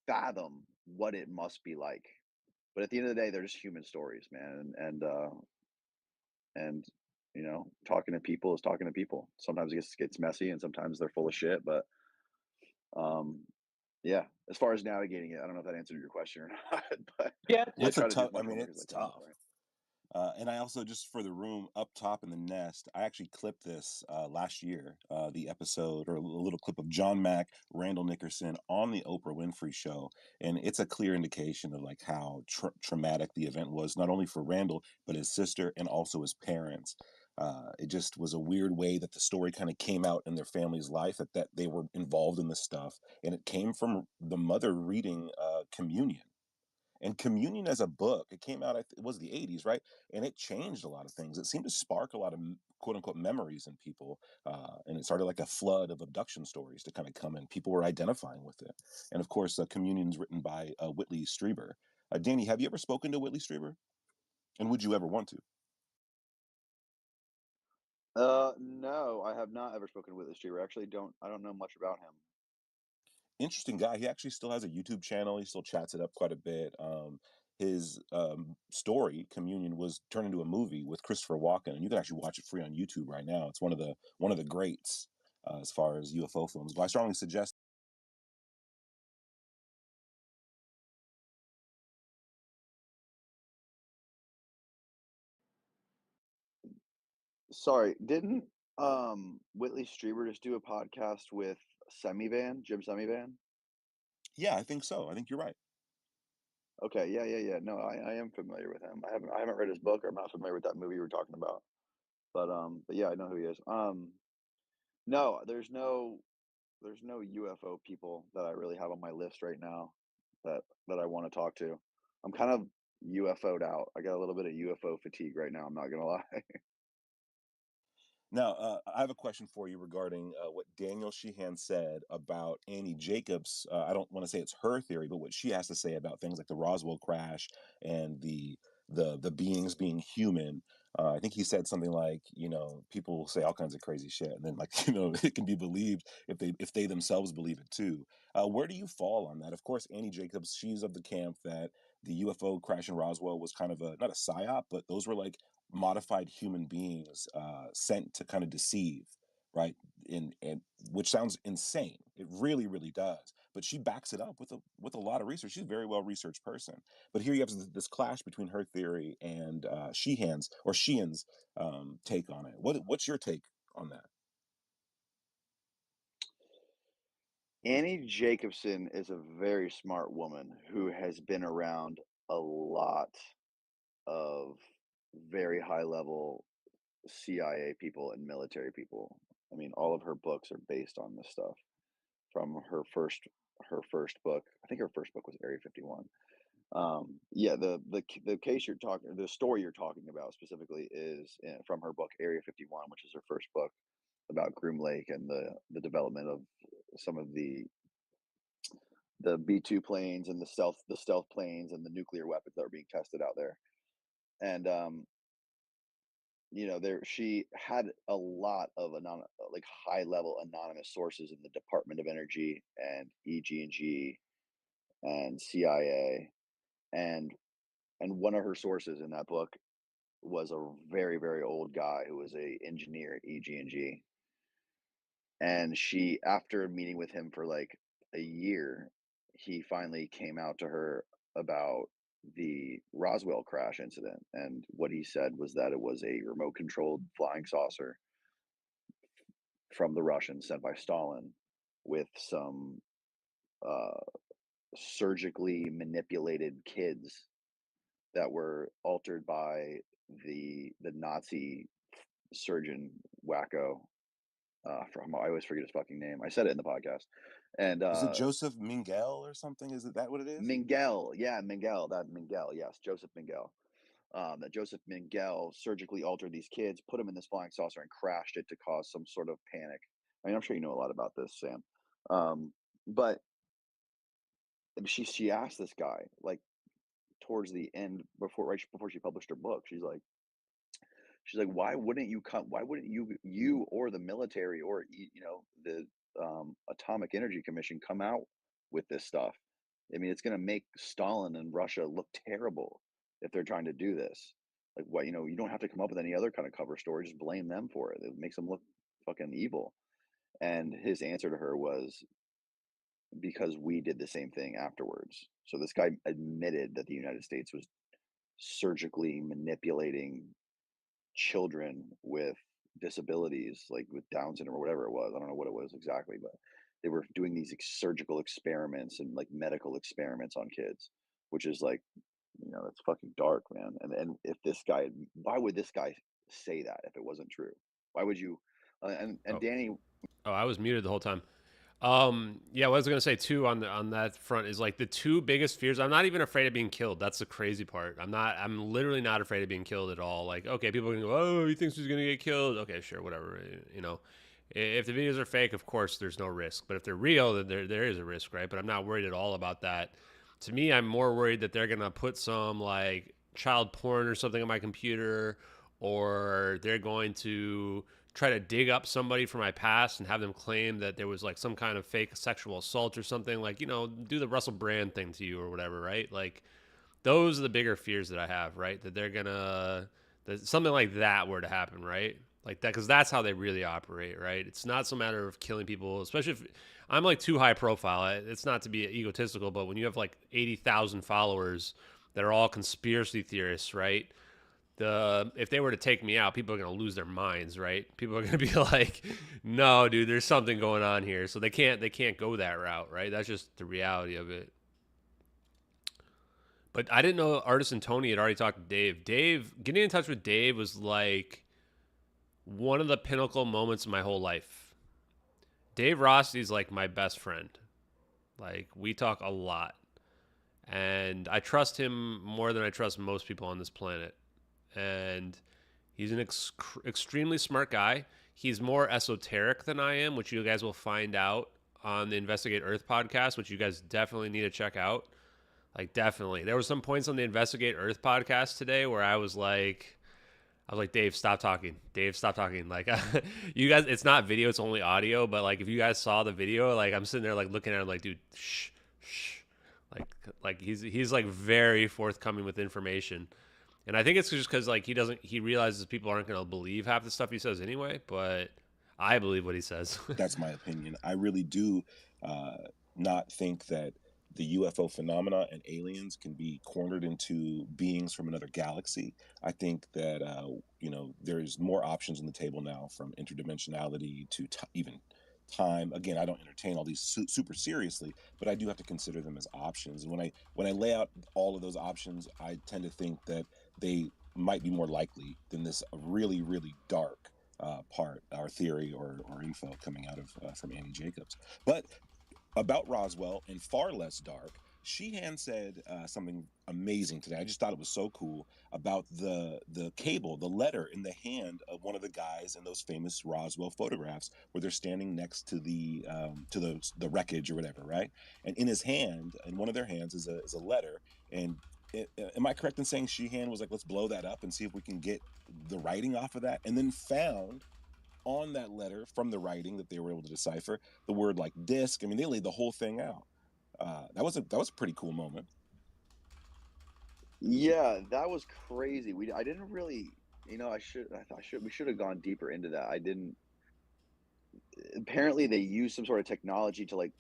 fathom what it must be like. But at the end of the day, they're just human stories, man. And talking to people is talking to people. Sometimes it gets messy, and sometimes they're full of shit. But yeah, as far as navigating it, I don't know if that answered your question or not. But yeah, it's tough. I mean, it's tough. And I also, just for the room up top in the nest, I actually clipped this last year, the episode or a little clip of John Mack, Randall Nickerson on the Oprah Winfrey Show. And it's a clear indication of like how traumatic the event was, not only for Randall, but his sister and also his parents. It just was a weird way that the story kind of came out in their family's life, that they were involved in this stuff. And it came from the mother reading Communion. And Communion as a book, it came out, it was the 80s, right? And it changed a lot of things. It seemed to spark a lot of quote unquote memories in people. And it started like a flood of abduction stories to kind of come in. People were identifying with it. And of course, Communion's written by Whitley Strieber. Danny, have you ever spoken to Whitley Strieber? And would you ever want to? No, I have not ever spoken to Whitley Strieber. I don't know much about him. Interesting guy. He actually still has a YouTube channel. He still chats it up quite a bit. His story, Communion, was turned into a movie with Christopher Walken, and you can actually watch it free on YouTube right now. It's one of the greats as far as UFO films. But I strongly suggest. Sorry, didn't Whitley Strieber just do a podcast with Jim Semivan? Yeah, I think so. I think you're right. Okay, yeah. No, I am familiar with him. I haven't read his book, or I'm not familiar with that movie you were talking about. But yeah, I know who he is. No, there's no UFO people that I really have on my list right now that I want to talk to. I'm kind of UFO'd out. I got a little bit of UFO fatigue right now. I'm not gonna lie. Now, I have a question for you regarding what Daniel Sheehan said about Annie Jacobs. I don't want to say it's her theory, but what she has to say about things like the Roswell crash and the beings being human. I think he said something like, people will say all kinds of crazy shit, and then it can be believed if they themselves believe it too. Where do you fall on that? Of course, Annie Jacobs, she's of the camp that the UFO crash in Roswell was kind of not a psyop, but those were like modified human beings sent to kind of deceive, right? And which sounds insane. It really, really does. But she backs it up with a lot of research. She's a very well researched person. But here you have this clash between her theory and Sheehan's take on it. What's your take on that? Annie Jacobson is a very smart woman who has been around a lot of very high level CIA people and military people. I mean, all of her books are based on this stuff. From her first book, I think her first book was Area 51. Yeah, the case you're talking, the story you're talking about specifically is from her book Area 51, which is her first book about Groom Lake and the development of some of the B-2 planes and the stealth planes and the nuclear weapons that are being tested out there. And she had a lot of high level anonymous sources in the Department of Energy and EG&G and CIA, and one of her sources in that book was a very, very old guy who was a engineer at EG&G. And she, after meeting with him for like a year, he finally came out to her about the Roswell crash incident. And what he said was that it was a remote controlled flying saucer from the Russians sent by Stalin with some surgically manipulated kids that were altered by the Nazi surgeon wacko. I always forget his fucking name. I said it in the podcast. And is it Joseph Mengele or something? Is that what it is? Mengele, yeah, Mengele. Yes, Joseph Mengele. That Joseph Mengele surgically altered these kids, put them in this flying saucer, and crashed it to cause some sort of panic. I mean, I'm sure you know a lot about this, Sam. But she asked this guy like towards the end, right before she published her book, she's like, why wouldn't you or the military or the Atomic Energy Commission come out with this stuff? I mean, it's going to make Stalin and Russia look terrible if they're trying to do this. Like, what, you don't have to come up with any other kind of cover story. Just blame them for it. It makes them look fucking evil. And his answer to her was, because we did the same thing afterwards. So this guy admitted that the United States was surgically manipulating children with disabilities, like with Down syndrome or whatever it was. I don't know what it was exactly, but they were doing these surgical experiments and like medical experiments on kids, which is like, that's fucking dark, man. And if this guy, why would this guy say that if it wasn't true? Why would you? Danny. Oh, I was muted the whole time. Yeah, what I was gonna say too on that front is like the two biggest fears. I'm not even afraid of being killed. That's the crazy part. I'm literally not afraid of being killed at all. Like, okay, people are gonna go, oh, he thinks he's gonna get killed. Okay, sure, whatever. If the videos are fake, of course, there's no risk. But if they're real, then there is a risk, right? But I'm not worried at all about that. To me, I'm more worried that they're gonna put some like child porn or something on my computer, or they're going to try to dig up somebody from my past and have them claim that there was like some kind of fake sexual assault or something, like, do the Russell Brand thing to you or whatever, right? Like, those are the bigger fears that I have, right? That they're that something like that were to happen, right? Like that, because that's how they really operate, right? It's not some matter of killing people, especially if I'm like too high profile. It's not to be egotistical, but when you have like 80,000 followers that are all conspiracy theorists, right? If they were to take me out, people are going to lose their minds, right? People are going to be like, no, dude, there's something going on here. So they can't go that route, right? That's just the reality of it. But I didn't know Artisan Tony had already talked to Dave. Getting in touch with Dave was like one of the pinnacle moments of my whole life. Dave Rossi's like my best friend. Like, we talk a lot. And I trust him more than I trust most people on this planet. And he's an extremely smart guy. he's more esoteric than I am, which you guys will find out on the Investigate Earth podcast, which you guys definitely need to check out. Like, definitely. There were some points on the Investigate Earth podcast today where I was like, Dave, stop talking. Dave, stop talking. Like, you guys, it's not video, it's only audio. But like, if you guys saw the video, like, I'm sitting there like looking at him like, dude, shh, shh. Like he's like very forthcoming with information. And I think it's just because like he realizes people aren't going to believe half the stuff he says anyway. But I believe what he says. That's my opinion. I really do not think that the UFO phenomena and aliens can be cornered into beings from another galaxy. I think that there's more options on the table now, from interdimensionality to even time. Again, I don't entertain all these super seriously, but I do have to consider them as options. And when I lay out all of those options, I tend to think that they might be more likely than this really, really dark part, our theory or info coming out of from Annie Jacobs. But about Roswell, and far less dark, Sheehan said something amazing today. I just thought it was so cool about the cable, the letter in the hand of one of the guys in those famous Roswell photographs where they're standing next to the wreckage or whatever, right? And in his hand, in one of their hands, is a letter. And am I correct in saying Sheehan was like, let's blow that up and see if we can get the writing off of that? And then found on that letter, from the writing that they were able to decipher, the word like disc. I mean, they laid the whole thing out. That was a pretty cool moment. Yeah, that was crazy. I didn't really, we should have gone deeper into that. I didn't. Apparently, they used some sort of technology to like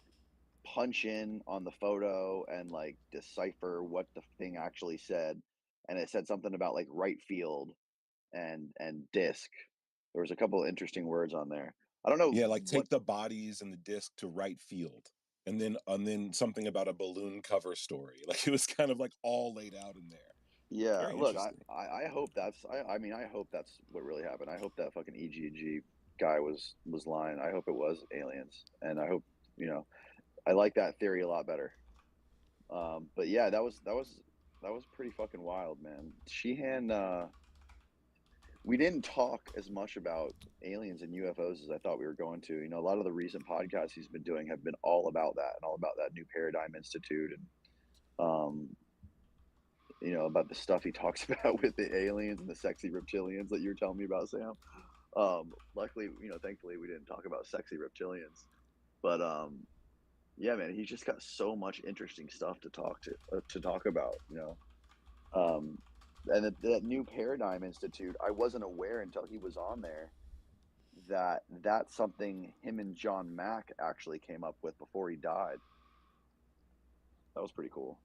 punch in on the photo and like decipher what the thing actually said, and it said something about like right field and disc. There was a couple of interesting words on there. I don't know. Yeah, like take the bodies and the disc to right field, and then something about a balloon cover story. Like, it was kind of like all laid out in there. Yeah, Very look, interesting. I hope that's I mean I hope that's what really happened. I hope that fucking EGG guy was lying. I hope it was aliens, and I hope I like that theory a lot better. But yeah, that was pretty fucking wild, man. Sheehan, we didn't talk as much about aliens and UFOs as I thought we were going to. A lot of the recent podcasts he's been doing have been all about that and all about that New Paradigm Institute and about the stuff he talks about with the aliens and the sexy reptilians that you were telling me about, Sam. Luckily, thankfully we didn't talk about sexy reptilians, but yeah, man, he's just got so much interesting stuff to talk about, and that New Paradigm Institute, I wasn't aware until he was on there that that's something him and John Mack actually came up with before he died. That was pretty cool.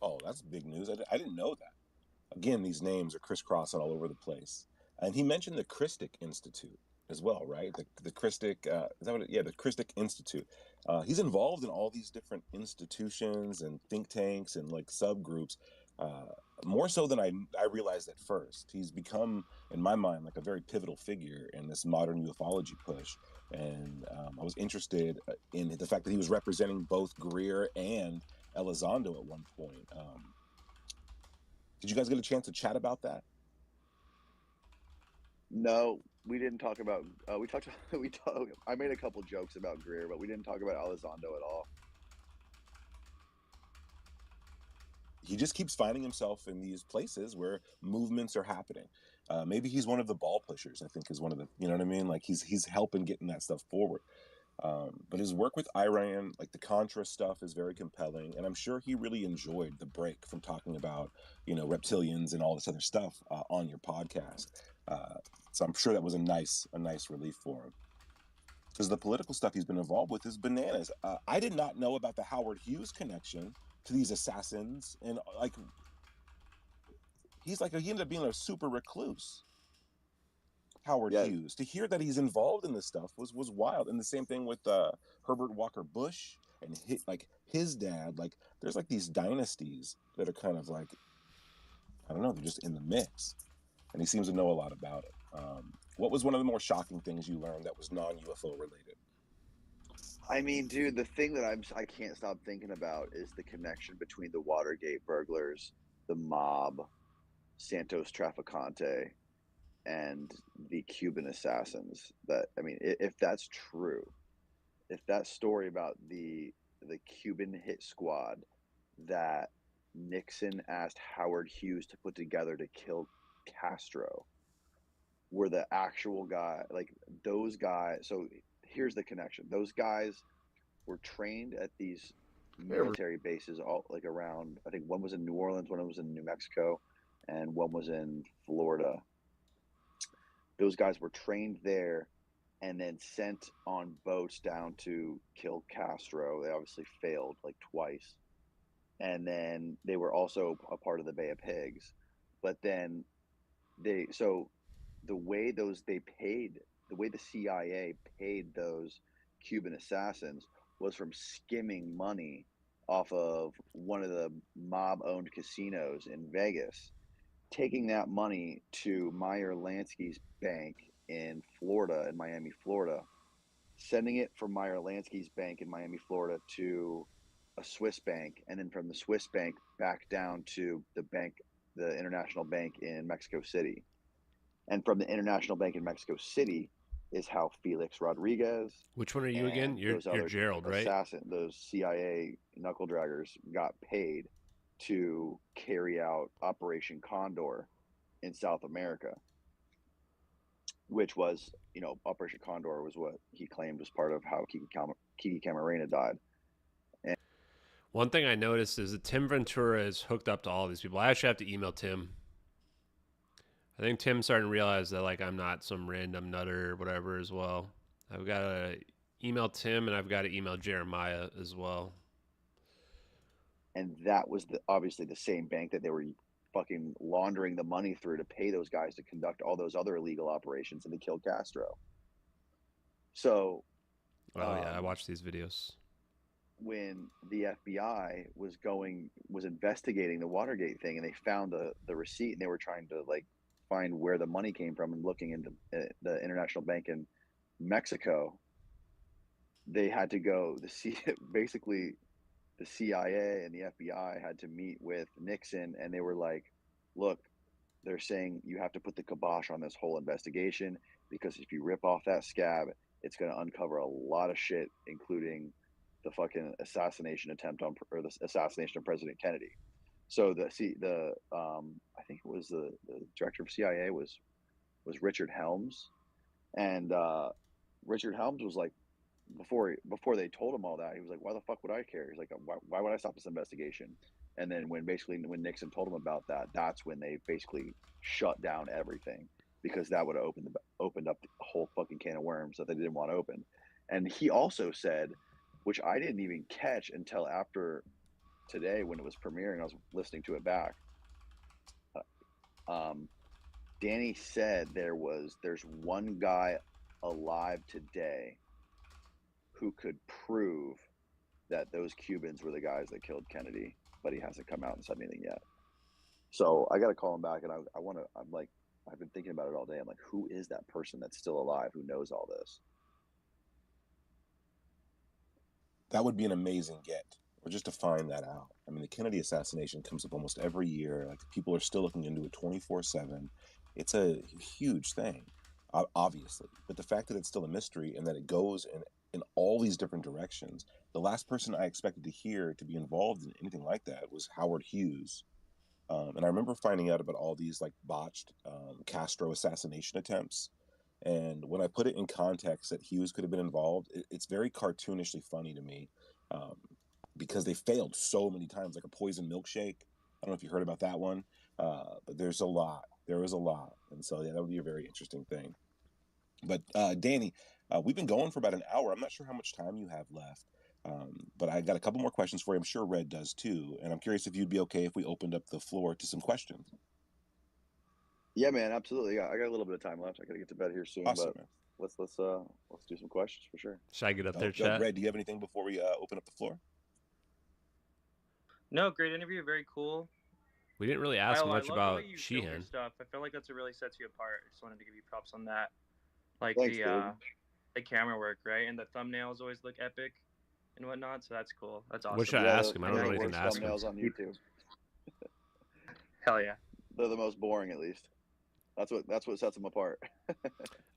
Oh, that's big news. I didn't know that. Again, these names are crisscrossing all over the place. And he mentioned the Christic Institute as well, right? The Christic, is that what the Christic Institute. He's involved in all these different institutions and think tanks and like subgroups, more so than I realized at first. He's become, in my mind, like a very pivotal figure in this modern ufology push. And I was interested in the fact that he was representing both Greer and Elizondo at one point. Did you guys get a chance to chat about that? No, we didn't talk about. I made a couple jokes about Greer, but we didn't talk about Elizondo at all. He just keeps finding himself in these places where movements are happening. Maybe he's one of the ball pushers, I think, is one of the, you know what I mean? Like, he's helping getting that stuff forward. But his work with Iran, like the Contra stuff, is very compelling, and I'm sure he really enjoyed the break from talking about, reptilians and all this other stuff on your podcast. So I'm sure that was a nice relief for him, because the political stuff he's been involved with is bananas. I did not know about the Howard Hughes connection to these assassins, and like he ended up being a super recluse. Howard Hughes. To hear that he's involved in this stuff was wild. And the same thing with Herbert Walker Bush and his dad. Like, there's like these dynasties that are kind of like, I don't know, they're just in the mix. And he seems to know a lot about it. What was one of the more shocking things you learned that was non-UFO related? I mean, dude, the thing that I can't stop thinking about is the connection between the Watergate burglars, the mob, Santos Traficante, and the Cuban assassins. That, I mean, if that's true, if that story about the Cuban hit squad that Nixon asked Howard Hughes to put together to kill Castro were the actual guy, like those guys. So here's the connection. Those guys were trained at these military bases all like around, I think one was in New Orleans, one was in New Mexico, and one was in Florida. Those guys were trained there and then sent on boats down to kill Castro. They obviously failed like twice. And then they were also a part of the Bay of Pigs. But then the way the CIA paid those Cuban assassins was from skimming money off of one of the mob-owned casinos in Vegas, taking that money to Meyer Lansky's bank in Florida, in Miami, Florida, sending it from Meyer Lansky's bank in Miami, Florida to a Swiss bank, and then from the Swiss bank back down to the International Bank in Mexico City. And from the International Bank in Mexico City is how Felix Rodriguez. Which one are you again? You're Gerald, right? Those CIA knuckle draggers got paid to carry out Operation Condor in South America, which was, Operation Condor was what he claimed was part of how Kiki Camarena died. And one thing I noticed is that Tim Ventura is hooked up to all these people. I actually have to email Tim. I think Tim's starting to realize that I'm not some random nutter or whatever as well. I've got to email Tim and I've got to email Jeremiah as well. And that was obviously the same bank that they were fucking laundering the money through to pay those guys to conduct all those other illegal operations and to kill Castro. So, I watched these videos. When the FBI was investigating the Watergate thing, and they found the receipt, and they were trying to find where the money came from, and looking into the International Bank in Mexico, they had to go basically the CIA and the FBI had to meet with Nixon, and they were like, look, they're saying you have to put the kibosh on this whole investigation, because if you rip off that scab, it's going to uncover a lot of shit, including the fucking assassination attempt or the assassination of President Kennedy. So I think it was the director of CIA was Richard Helms, and Richard Helms was like, before they told him all that, he was like, why the fuck would I care? He's like, why would I stop this investigation? And then when Nixon told him about that, that's when they basically shut down everything, because that would have opened up the whole fucking can of worms that they didn't want to open. And he also said, which I didn't even catch until after today when it was premiering, I was listening to it back. Danny said there's one guy alive today who could prove that those Cubans were the guys that killed Kennedy, but he hasn't come out and said anything yet. So I got to call him back, and I've been thinking about it all day. I'm like, who is that person that's still alive who knows all this? That would be an amazing get, or just to find that out. I mean, the Kennedy assassination comes up almost every year. People are still looking into it 24/7. It's a huge thing, obviously. But the fact that it's still a mystery and that it goes in all these different directions. The last person I expected to hear to be involved in anything like that was Howard Hughes. And I remember finding out about all these botched Castro assassination attempts. And when I put it in context that Hughes could have been involved, it's very cartoonishly funny to me, because they failed so many times, like a poison milkshake. I don't know if you heard about that one, but there's a lot. There is a lot. And so, yeah, that would be a very interesting thing. But Danny, we've been going for about an hour. I'm not sure how much time you have left, but I got a couple more questions for you. I'm sure Red does too. And I'm curious if you'd be okay if we opened up the floor to some questions. Yeah, man, absolutely. I got a little bit of time left. I got to get to bed here soon. Awesome, but man. let's do some questions for sure. Should I get up there, chat? Red, do you have anything before we open up the floor? No, great interview. Very cool. We didn't really ask much I love about the way you film your Sheehan. stuff. I feel like that's what really sets you apart. I just wanted to give you props on that. Thanks, the camera work, right? And the thumbnails always look epic and whatnot. So that's cool. That's awesome. What should I ask him? I don't know anything to ask him. Thumbnails on YouTube. Hell yeah. They're the most boring, at least. That's what sets them apart.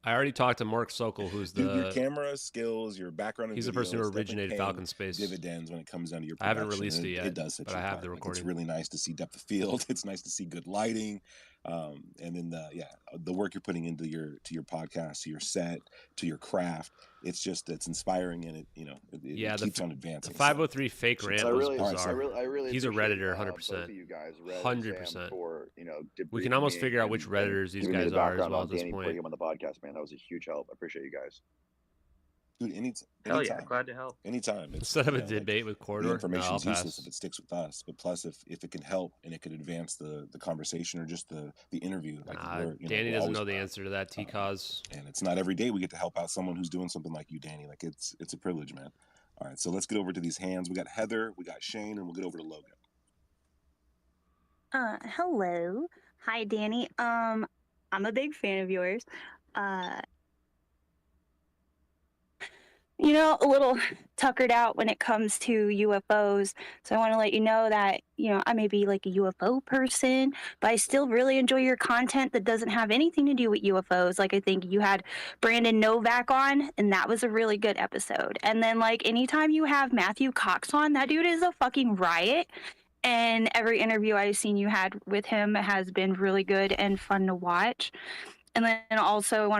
I already talked to Mark Sokol, who's the... Dude, your camera skills, your background in He's the video, person who it's definitely originated paying Falcon Space. dividends when it comes down to your I production. haven't released it yet, It does set but you I have apart. the Like, recording. it's really nice to see depth of field. It's nice to see good lighting. And then the work you're putting into your podcast, to your set, to your craft, it's inspiring, and it keeps on advancing. The 503 fake rant was bizarre. I really He's a Redditor, 100%. Both of you guys, 100%. for We can almost figure out which Redditors these guys are as well at this Danny point. bringing him on the podcast, man. That was a huge help. I appreciate you guys. Dude, Hell anytime. yeah, glad to help. Anytime. Instead of a debate with Corridor, the information's I'll useless pass. if it sticks with us. But plus, if it can help and it could advance the conversation or just the interview. Danny doesn't know the answer to that, T-Cause. And it's not every day we get to help out someone who's doing something like you, Danny. Like, it's a privilege, man. All right, so let's get over to these hands. We got Heather, we got Shane, and we'll get over to Logan. Hello. Hi, Danny. I'm a big fan of yours. A little tuckered out when it comes to UFOs. So I want to let you know that, I may be like a UFO person, but I still really enjoy your content that doesn't have anything to do with UFOs. Like, I think you had Brandon Novak on, and that was a really good episode. And then, like, anytime you have Matthew Cox on, that dude is a fucking riot. And every interview I've seen you had with him has been really good and fun to watch. And then also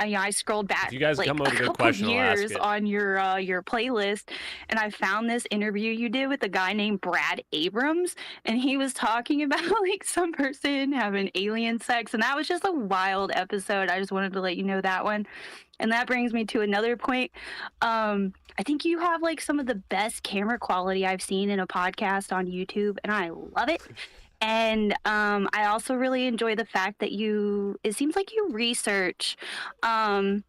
I scrolled back If you guys like come up a with a good couple question, I'll ask years it. on your playlist, and I found this interview you did with a guy named Brad Abrams, and he was talking about like some person having alien sex, and that was just a wild episode. I just wanted to let you know that one. And that brings me to another point. I think you have like some of the best camera quality I've seen in a podcast on YouTube, and I love it. And I also really enjoy the fact that it seems like you research, a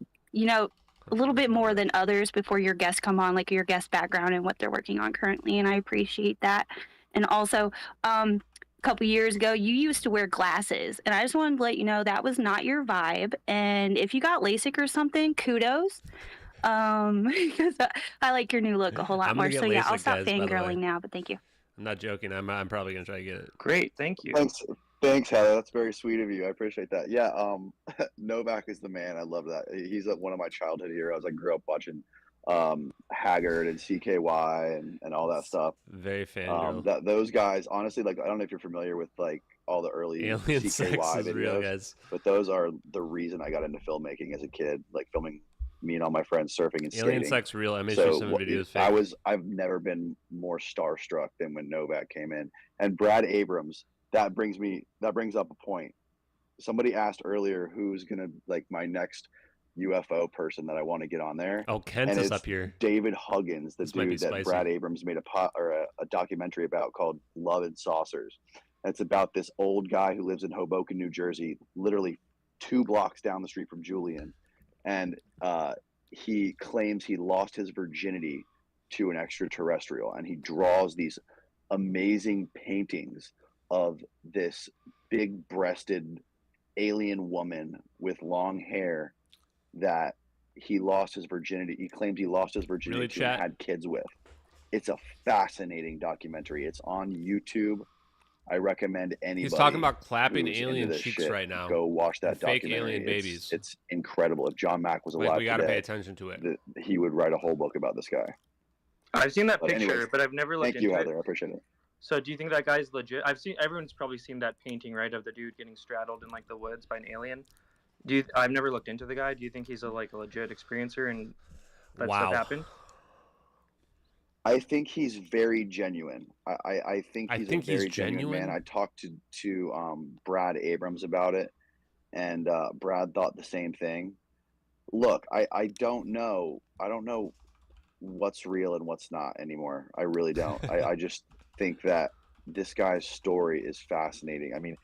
little bit more than others before your guests come on, like your guest background and what they're working on currently. And I appreciate that. And also, a couple years ago, you used to wear glasses. And I just wanted to let you know that was not your vibe. And if you got LASIK or something, kudos. Because I like your new look a whole lot more. So yeah, I'll stop fangirling now, but thank you. I'm not joking. I'm probably gonna try to get it. Great, thank you. Thanks, Heather. That's very sweet of you. I appreciate that. Yeah, Novak is the man. I love that. He's one of my childhood heroes. I grew up watching Haggard and CKY and all that stuff. Very fan. Those guys, honestly, like, I don't know if you're familiar with like all the early Alien CKY sex is videos, real, guys. but those are the reason I got into filmmaking as a kid, like filming me and all my friends surfing and skating. Alien sex real. I made you some videos. Fake. I've never been more starstruck than when Novak came in. And Brad Abrams, that brings up a point. Somebody asked earlier who's gonna like my next UFO person that I want to get on there. Oh, Kent is up here. David Huggins, the dude that Brad Abrams made a documentary about called Love and Saucers. And it's about this old guy who lives in Hoboken, New Jersey, literally 2 blocks down the street from Julian. And he claims he lost his virginity to an extraterrestrial, and he draws these amazing paintings of this big-breasted alien woman with long hair that he lost his virginity. He claims he lost his virginity to and had kids with. It's a fascinating documentary. It's on YouTube. I recommend anybody. He's talking about clapping alien cheeks right now. Go watch that fake documentary. Alien babies. It's incredible. If John Mack was alive, we got to today, pay attention to it. He would write a whole book about this guy. I've seen that picture, anyways, but I've never looked into it. Thank you, Heather. I appreciate it. So do you think that guy's legit? Everyone's probably seen that painting, right, of the dude getting straddled in like the woods by an alien. I've never looked into the guy. Do you think he's a legit experiencer and that stuff happened? I think he's very genuine. I think he's a very genuine man. I talked to Brad Abrams about it, and Brad thought the same thing. Look, I don't know. I don't know what's real and what's not anymore. I really don't. I just think that this guy's story is fascinating. I mean,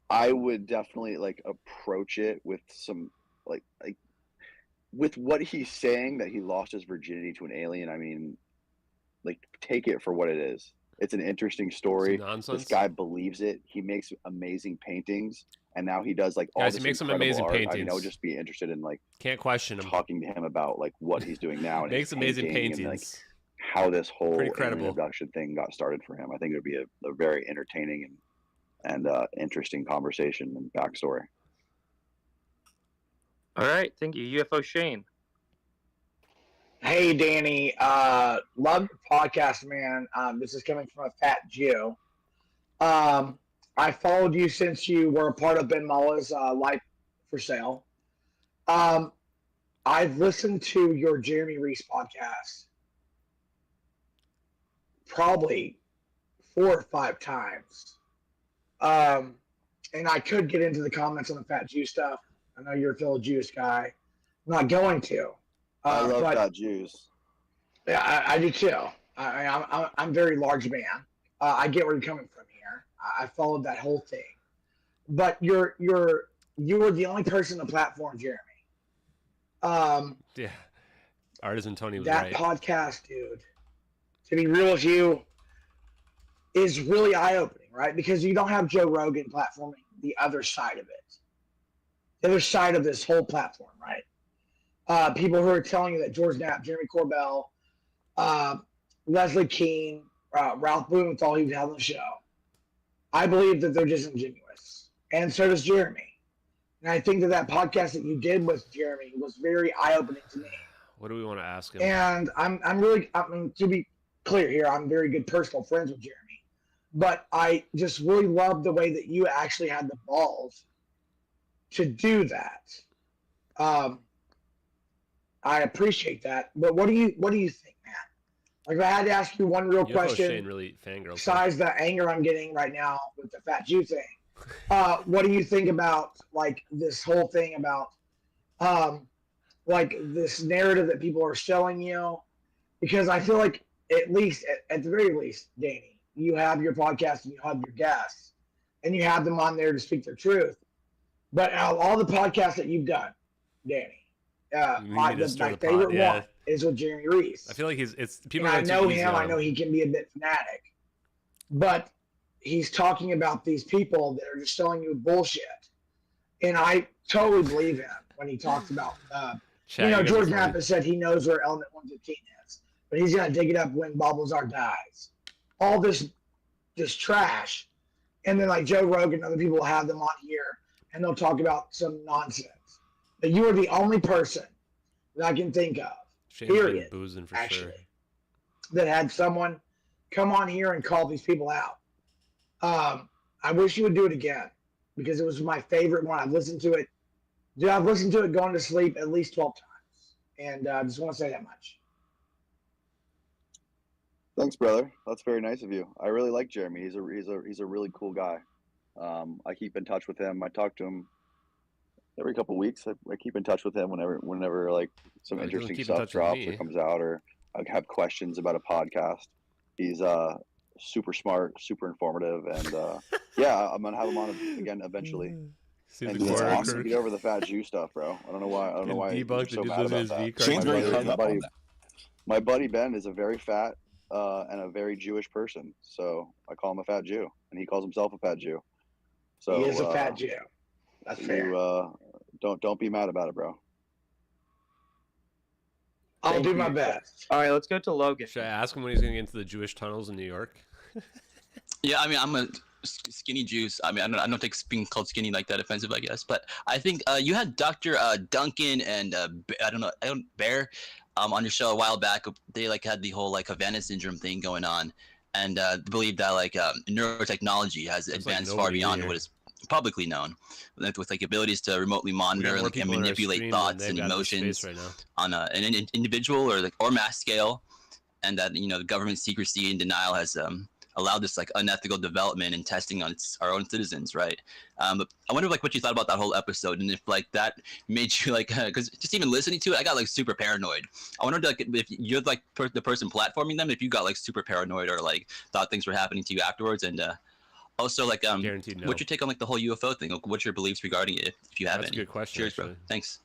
I would definitely approach it with some with what he's saying, that he lost his virginity to an alien. I mean, take it for what it is. It's an interesting story. This guy believes it. He makes amazing paintings, and now he does all Guys, this he makes some incredible amazing art. paintings. I mean, I would just be interested in can't question him. Talking to him about what he's doing now. And makes amazing paintings. And, how this whole incredible abduction thing got started for him. I think it would be a very entertaining and interesting conversation and backstory. All right, thank you. UFO Shane. Hey, Danny. Love your podcast, man. This is coming from a fat Jew. I followed you since you were a part of Ben Mullah's Life for Sale. I've listened to your Jeremy Reese podcast probably 4 or 5 times. And I could get into the comments on the fat Jew stuff. I know you're a fellow Jewish guy. I'm not going to. I love fat Jews. Yeah, I do too. I'm very large man. I get where you're coming from here. I followed that whole thing, but you were the only person on the platform, Jeremy. Yeah, Artisan Tony was that right. podcast, dude. To be real with you, is really eye-opening, right? Because you don't have Joe Rogan platforming the other side of it, the other side of this whole platform, right? People who are telling you that George Knapp, Jeremy Corbell, Leslie Keene, Ralph Blumenthal, he was on the show. I believe that they're disingenuous, and so does Jeremy. And I think that podcast that you did with Jeremy was very eye-opening to me. What do we want to ask him? And I'm really, to be clear here, I'm very good personal friends with Jeremy, but I just really love the way that you actually had the balls to do that. I appreciate that, but what do you think, Matt? Like, if I had to ask you one real question, Shane really fangirls. besides the anger I'm getting right now with the fat Jew thing, what do you think about like this whole thing about like this narrative that people are selling you? Because I feel like at least, at the very least, Danny, you have your podcast and you have your guests, and you have them on there to speak their truth. But out of all the podcasts that you've done, Danny, my favorite one is with Jeremy Reese. I feel like it's people. And I know him. I know he can be a bit fanatic, but he's talking about these people that are just selling you bullshit, and I totally believe him when he talks about. George Knapp has said he knows where Element 115 is, but he's gonna dig it up when Balbazar dies. All this trash, and then like Joe Rogan and other people will have them on here, and they'll talk about some nonsense. But you are the only person that I can think of, period, actually, that had someone come on here and call these people out. I wish you would do it again, because it was my favorite one. I've listened to it. Dude, I've listened to it going to sleep at least 12 times, and I just want to say that much. Thanks, brother. That's very nice of you. I really like Jeremy. He's a really cool guy. I keep in touch with him. I talk to him every couple of weeks. I keep in touch with him whenever like some interesting stuff drops or comes out, or I have questions about a podcast. He's super smart, super informative, and yeah, I'm gonna have him on again eventually. And it's awesome. Get over the fat Jew stuff, bro. I don't know why you're so mad about that. My buddy Ben is a very fat and a very Jewish person, so I call him a fat Jew, and he calls himself a fat Jew. So he is a fat Jew. That's fair. Don't be mad about it, bro. I'll do my best. All right, let's go to Logan. Should I ask him when he's going to get into the Jewish tunnels in New York? Yeah, I mean, I'm a skinny Jew. I mean, I don't think being called skinny like that offensive, I guess. But I think you had Dr. Duncan and Bear on your show a while back. They like had the whole like Havana syndrome thing going on, and believe that like neurotechnology has advanced far beyond what is publicly known, with like abilities to remotely monitor and manipulate thoughts and emotions on an individual or mass scale, and that the government secrecy and denial has allowed this like unethical development and testing on our own citizens, right? But I wonder like what you thought about that whole episode, and if like that made you like, because just even listening to it, I got like super paranoid. I wondered like if you're like the person platforming them, if you got like super paranoid or like thought things were happening to you afterwards, and also like guaranteed no. What's your take on like the whole UFO thing? Like, what's your beliefs regarding it, if you have any? That's a good question. Cheers, bro. Thanks.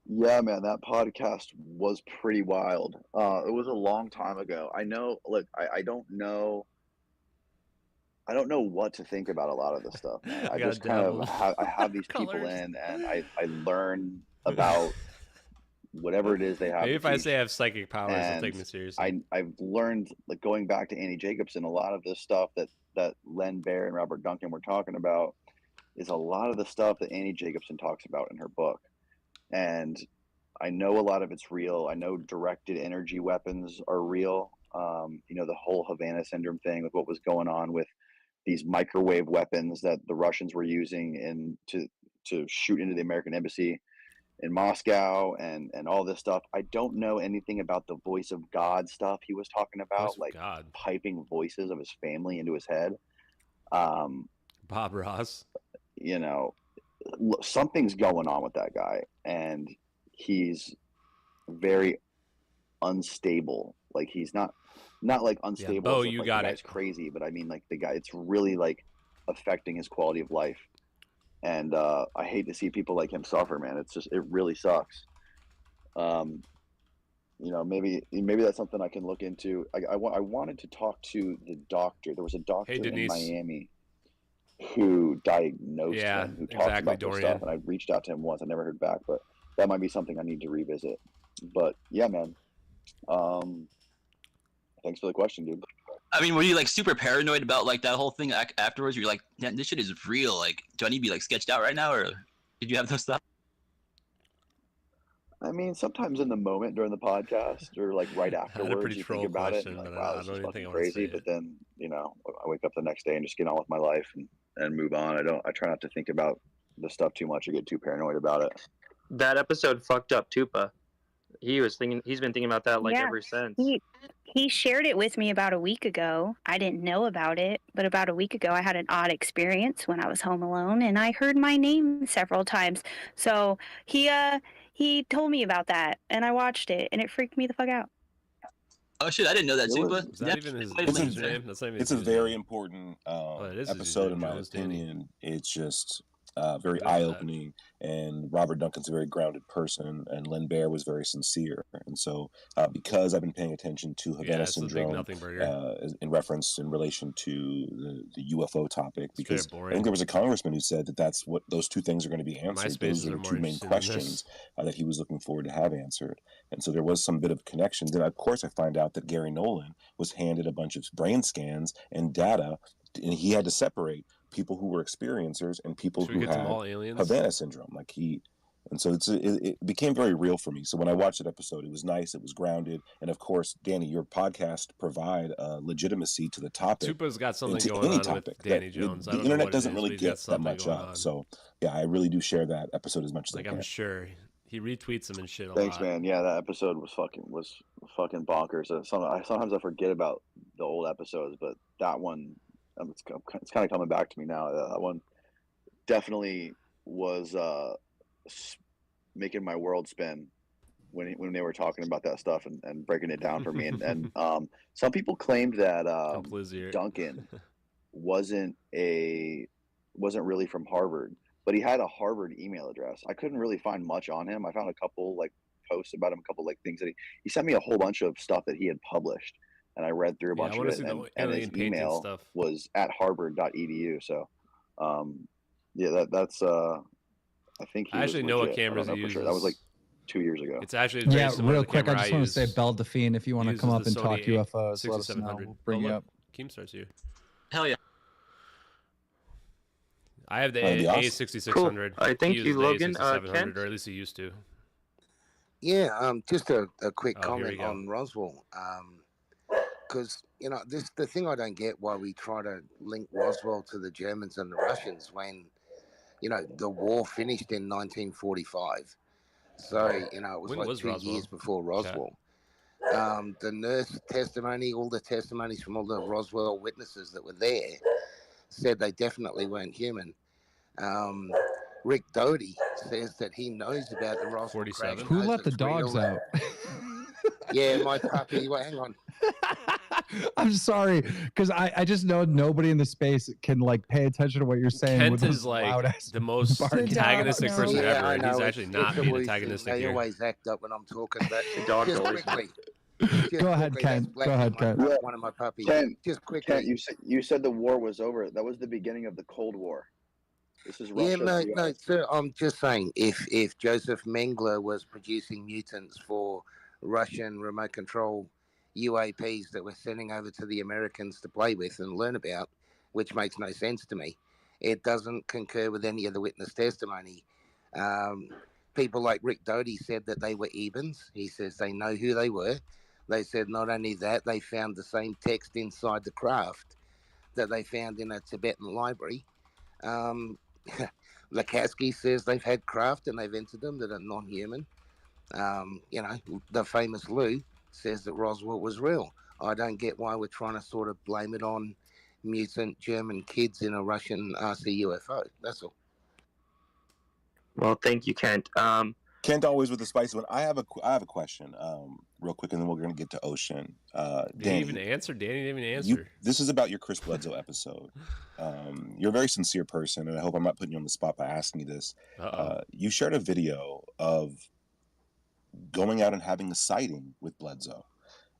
Yeah, man, that podcast was pretty wild. It was a long time ago. I know. Look, I don't know. I don't know what to think about a lot of this stuff, man. I just kind of I have these people in, and I learn about whatever it is they have. Maybe to if I teach. say I have psychic powers, they'll take And me seriously. I've learned, like going back to Annie Jacobson, a lot of this stuff that Len Baer and Robert Duncan were talking about is a lot of the stuff that Annie Jacobson talks about in her book. And I know a lot of it's real. I know directed energy weapons are real. You know, the whole Havana syndrome thing with what was going on with these microwave weapons that the Russians were using to shoot into the American embassy in Moscow and all this stuff. I don't know anything about the voice of God stuff he was talking about, like piping voices of his family into his head. Bob Ross. You know, something's going on with that guy, and he's very unstable. Like he's not like unstable. Oh, as if, you like, got the it. guy's crazy, but I mean, like the guy, it's really like affecting his quality of life. And I hate to see people like him suffer, man. It really sucks. You know, maybe that's something I can look into. I wanted to talk to the doctor. There was a doctor in Miami who diagnosed him, who talked about this stuff, and I reached out to him once. I never heard back, but that might be something I need to revisit. But yeah, man. Thanks for the question, dude. I mean, were you like super paranoid about like that whole thing afterwards? You're like, man, this shit is real. Like, do I need to be like sketched out right now, or did you have those thoughts? I mean, sometimes in the moment during the podcast or like right afterwards, you think about it and you're like, wow, this is fucking crazy. But then, you know, I wake up the next day and just get on with my life and move on. I try not to think about the stuff too much or get too paranoid about it. That episode fucked up Tupa. He's been thinking about that ever since. He shared it with me about a week ago. I didn't know about it, but about a week ago I had an odd experience when I was home alone and I heard my name several times. So he told me about that and I watched it and it freaked me the fuck out. Oh shit, I didn't know that too. Is that even his name? It's a very important episode in my opinion. It's just very eye-opening, and Robert Duncan's a very grounded person, and Len Baer was very sincere. And so because I've been paying attention to Havana syndrome in relation to the UFO topic, because I think there was a congressman who said that's what those two things are going to be answered. Those are the two main questions that he was looking forward to have answered. And so there was some bit of connection. Then of course I find out that Gary Nolan was handed a bunch of brain scans and data, and he had to separate people who were experiencers and people who had Havana syndrome. And so it became very real for me. So when I watched that episode, it was nice, it was grounded, and of course, Danny, your podcast provide legitimacy to the topic. Tupa's got something going on with Danny Jones. The internet doesn't really get that much up. So yeah, I really do share that episode as much as I can. I'm sure he retweets them and shit a lot. Thanks, man. Yeah, that episode was fucking bonkers. Sometimes I forget about the old episodes, but that one, it's kind of coming back to me now. That one definitely was making my world spin when they were talking about that stuff and breaking it down for me. And some people claimed that Duncan wasn't really from Harvard, but he had a Harvard email address. I couldn't really find much on him. I found a couple like posts about him, a couple like things that he sent me a whole bunch of stuff that he had published. And I read through a bunch of it, and his email was at harvard.edu. So, that's I think he actually know what cameras he uses. Sure. That was like 2 years ago. It's actually real quick. I just want to say, Belle Delphine, if you want to come up and talk UFOs, let us know. We'll bring you up. Keemstar's here. Hell yeah. I have the A6600. Cool. I thank you, Logan. Kent? Or at least he used to. Yeah, just a quick comment on Roswell. Because the thing I don't get why we try to link Roswell to the Germans and the Russians when the war finished in 1945. So it was 2 years before Roswell. The nurse testimony, all the testimonies from all the Roswell witnesses that were there said they definitely weren't human. Rick Dodie says that he knows about the Roswell crash. Who let the dogs out? Yeah, my puppy. Well, hang on. I'm sorry, because I just know nobody in the space can like pay attention to what you're saying. Kent is like the most antagonistic person ever. He's actually not being antagonistic here. They always act up when I'm talking, but the dog just quickly. Go ahead, Kent. Go ahead, Kent. One of my puppies. Kent, just quickly. Kent, you said the war was over. That was the beginning of the Cold War. This is Yeah, Russia. no, sir. I'm just saying, if Joseph Mengele was producing mutants for Russian remote control UAPs that we're sending over to the Americans to play with and learn about, which makes no sense to me, it doesn't concur with any of the witness testimony. People like Rick Dodie said that they were Ebens. He says they know who they were. They said not only that, they found the same text inside the craft that they found in a Tibetan library. Lukaski says they've had craft and they've entered them that are non-human. The famous Lou says that Roswell was real. I don't get why we're trying to sort of blame it on mutant German kids in a Russian RC UFO. That's all. Well, thank you, Kent. Kent always with the spicy one. I have a question, real quick, and then we're gonna get to Ocean. Did Danny, he even answer? Danny didn't even answer. This is about your Chris Bledsoe episode. You're a very sincere person, and I hope I'm not putting you on the spot by asking you this. You shared a video of going out and having a sighting with Bledsoe,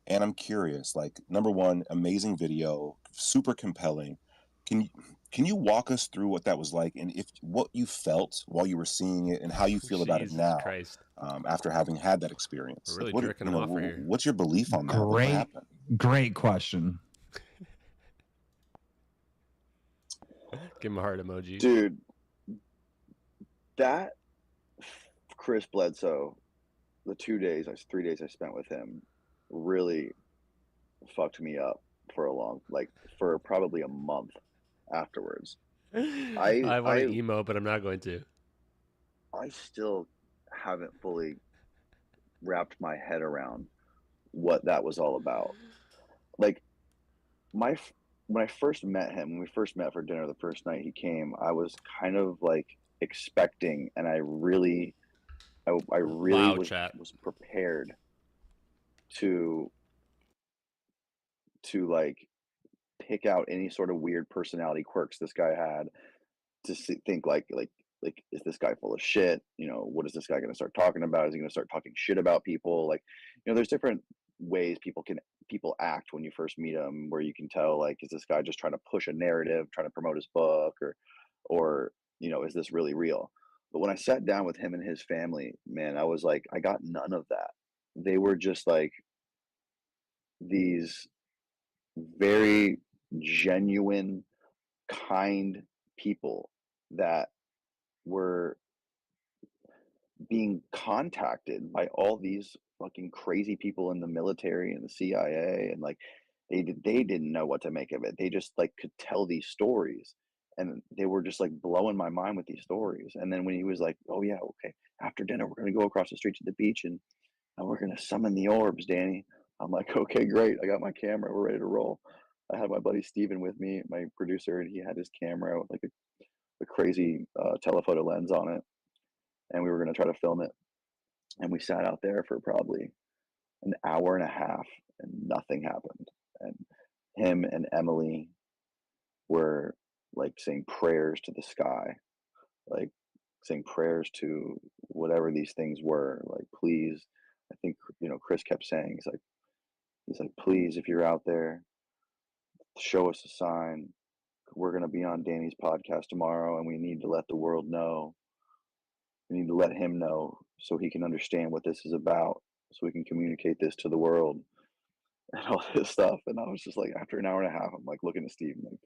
and I'm curious. Like, number one, amazing video, super compelling. Can you walk us through what that was like, and what you felt while you were seeing it, and how you feel about it now, after having had that experience? We're really Like, jerking him off right here. What's your belief on that? Like, what happened? Great question. Give him a heart emoji. Dude, that Chris Bledsoe, the 3 days I spent with him really fucked me up for probably a month afterwards. I want to emo, but I'm not going to. I still haven't fully wrapped my head around what that was all about. Like, when I first met him, when we first met for dinner the first night he came, I was kind of like expecting, and I really was prepared to like pick out any sort of weird personality quirks this guy had, to think like is this guy full of shit? What is this guy going to start talking about? Is he going to start talking shit about people? Like, there's different ways people act when you first meet them, where you can tell, like, is this guy just trying to push a narrative, trying to promote his book, or is this really real? But when I sat down with him and his family, man, I was like, I got none of that. They were just like these very genuine, kind people that were being contacted by all these fucking crazy people in the military and the CIA, and like they didn't know what to make of it. They just like could tell these stories, and they were just like blowing my mind with these stories. And then when he was like, "Oh yeah, okay, after dinner we're gonna go across the street to the beach and we're gonna summon the orbs, Danny." I'm like, "Okay, great. I got my camera. We're ready to roll." I had my buddy Steven with me, my producer, and he had his camera with like a crazy telephoto lens on it, and we were going to try to film it. And we sat out there for probably an hour and a half, and nothing happened. And him and Emily were like saying prayers to the sky, like saying prayers to whatever these things were. Like, please, I think Chris kept saying, he's like, please, if you're out there, show us a sign. We're going to be on Danny's podcast tomorrow, and we need to let the world know. We need to let him know so he can understand what this is about, so we can communicate this to the world and all this stuff. And I was just like, after an hour and a half, I'm like looking at Steve, like,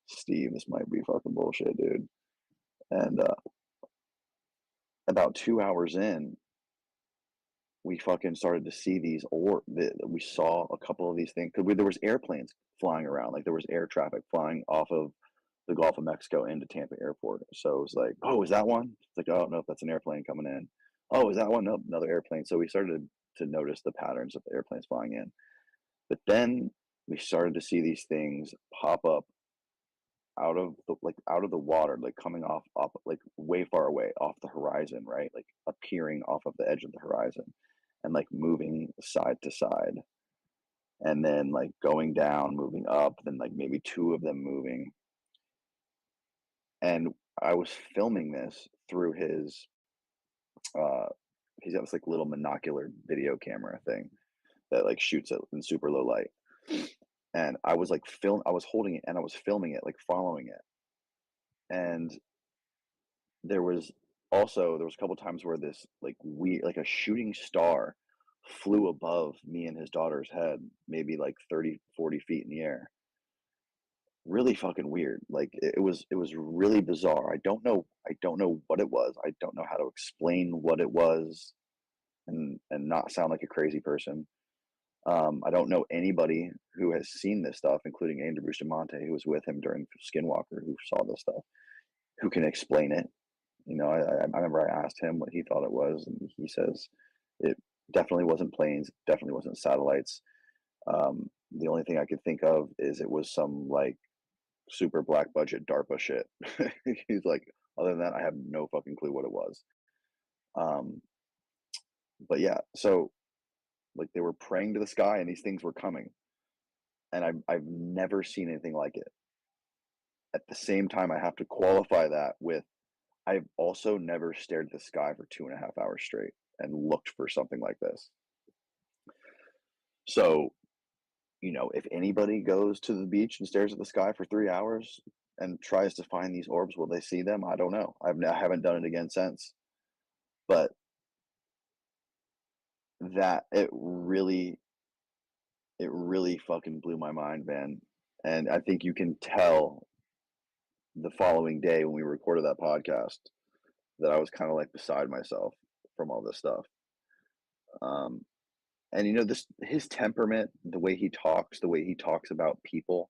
Steve, this might be fucking bullshit, dude. And about 2 hours in, we fucking started to see these, we saw a couple of these things, because there was airplanes flying around, like there was air traffic flying off of the Gulf of Mexico into Tampa Airport. So it was like, oh, is that one? It's like, oh no, that's an airplane coming in. Oh, is that one? Nope, another airplane. So we started to notice the patterns of the airplanes flying in. But then we started to see these things pop up out of the water, like coming off like way far away off the horizon, right? Like appearing off of the edge of the horizon and like moving side to side. And then like going down, moving up, then like maybe two of them moving. And I was filming this through his he's got this like little monocular video camera thing that like shoots it in super low light. And I was like I was holding it and I was filming it, like following it. And there was a couple times where this like a shooting star flew above me and his daughter's head, maybe like 30, 40 feet in the air. Really fucking weird. Like it was really bizarre. I don't know what it was. I don't know how to explain what it was and not sound like a crazy person. I don't know anybody who has seen this stuff, including Andrew Bustamante, who was with him during Skinwalker, who saw this stuff, who can explain it. You know, I remember I asked him what he thought it was, and he says it definitely wasn't planes, definitely wasn't satellites. The only thing I could think of is it was some like super black budget DARPA shit. He's like, other than that, I have no fucking clue what it was. But yeah, so like they were praying to the sky and these things were coming, and I've never seen anything like it. At the same time, I have to qualify that with I've also never stared at the sky for 2.5 hours straight and looked for something like this. So, you know, if anybody goes to the beach and stares at the sky for 3 hours and tries to find these orbs, will they see them? I don't know. I haven't done it again since. But that it really fucking blew my mind, man. And I think you can tell the following day when we recorded that podcast that I was kind of like beside myself from all this stuff. And you know, his temperament, the way he talks about people,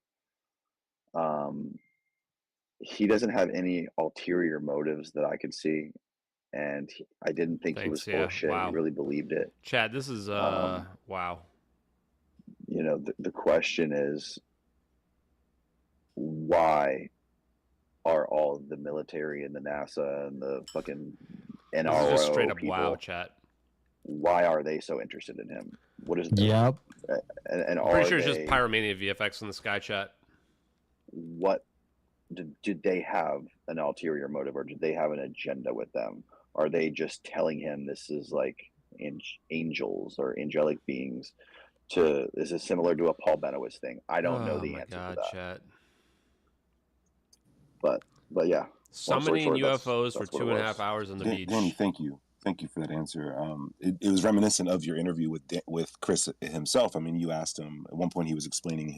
he doesn't have any ulterior motives that I could see. And I didn't think he was full of shit. Wow. He really believed it. Chad, this is wow. You know, the question is, why are all the military and the NASA and the fucking NRO This is just straight up people, wow, chat. why are they so interested in him? What is Yep. And I'm pretty sure it's just Pyromania VFX in the sky, chat. What did they have an ulterior motive, or did they have an agenda with them? Are they just telling him this is like angels or angelic beings? This is similar to a Paul Benoist thing. I don't know the answer to that. Chat. But yeah. Summoning UFOs for 2.5 hours on the beach. Danny, thank you for that answer. It was reminiscent of your interview with Chris himself. I mean, you asked him at one point. He was explaining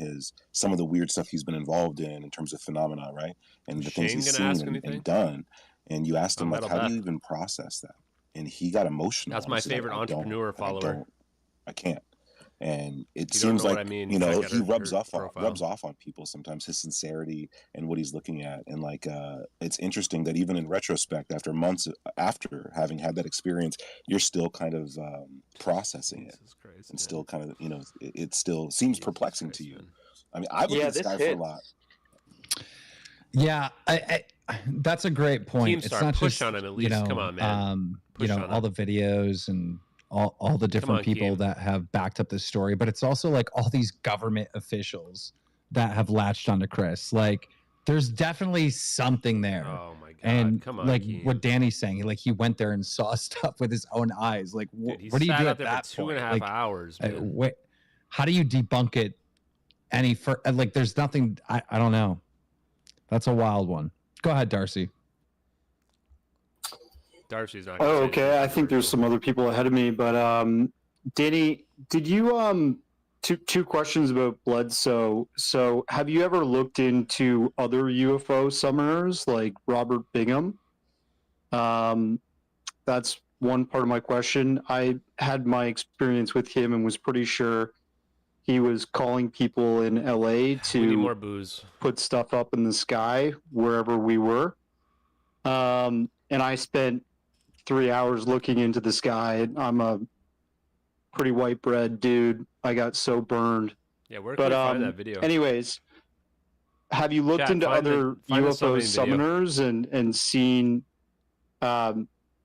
some of the weird stuff he's been involved in terms of phenomena, right? And the things he's seen and done. And you asked him like, how do you even process that? And he got emotional. That's my favorite entrepreneur follower. I can't. And it seems like, you know, he rubs off on people sometimes, his sincerity and what he's looking at. And like, it's interesting that even in retrospect, after months after having had that experience, you're still kind of processing it. And still kind of, you know, it still seems perplexing to you. I mean, I've looked at this guy for a lot. Yeah, I that's a great point. Keemstar, it's not push just, on him at least. Come on, man. You know, all the videos and all the different people that have backed up this story, but it's also like all these government officials that have latched onto Chris. Like, there's definitely something there. Oh my god! And come on, like Keem. what Danny's saying, like he went there and saw stuff with his own eyes. Like, what do you do at that for 2.5 point? hours? Man. Wait, how do you debunk it? Like, there's nothing. I don't know. That's a wild one. Go ahead, Darcy. Darcy's not. Oh, okay. I think there's some other people ahead of me, but Danny, did you two questions about Bledsoe? So, have you ever looked into other UFO summoners like Robert Bingham? That's one part of my question. I had my experience with him and was pretty sure he was calling people in LA to need more booze. Put stuff up in the sky wherever we were. And I spent 3 hours looking into the sky. I'm a pretty white bread dude. I got so burned. Yeah, where can you find that video? Anyways, have you looked into other UFO summoners and seen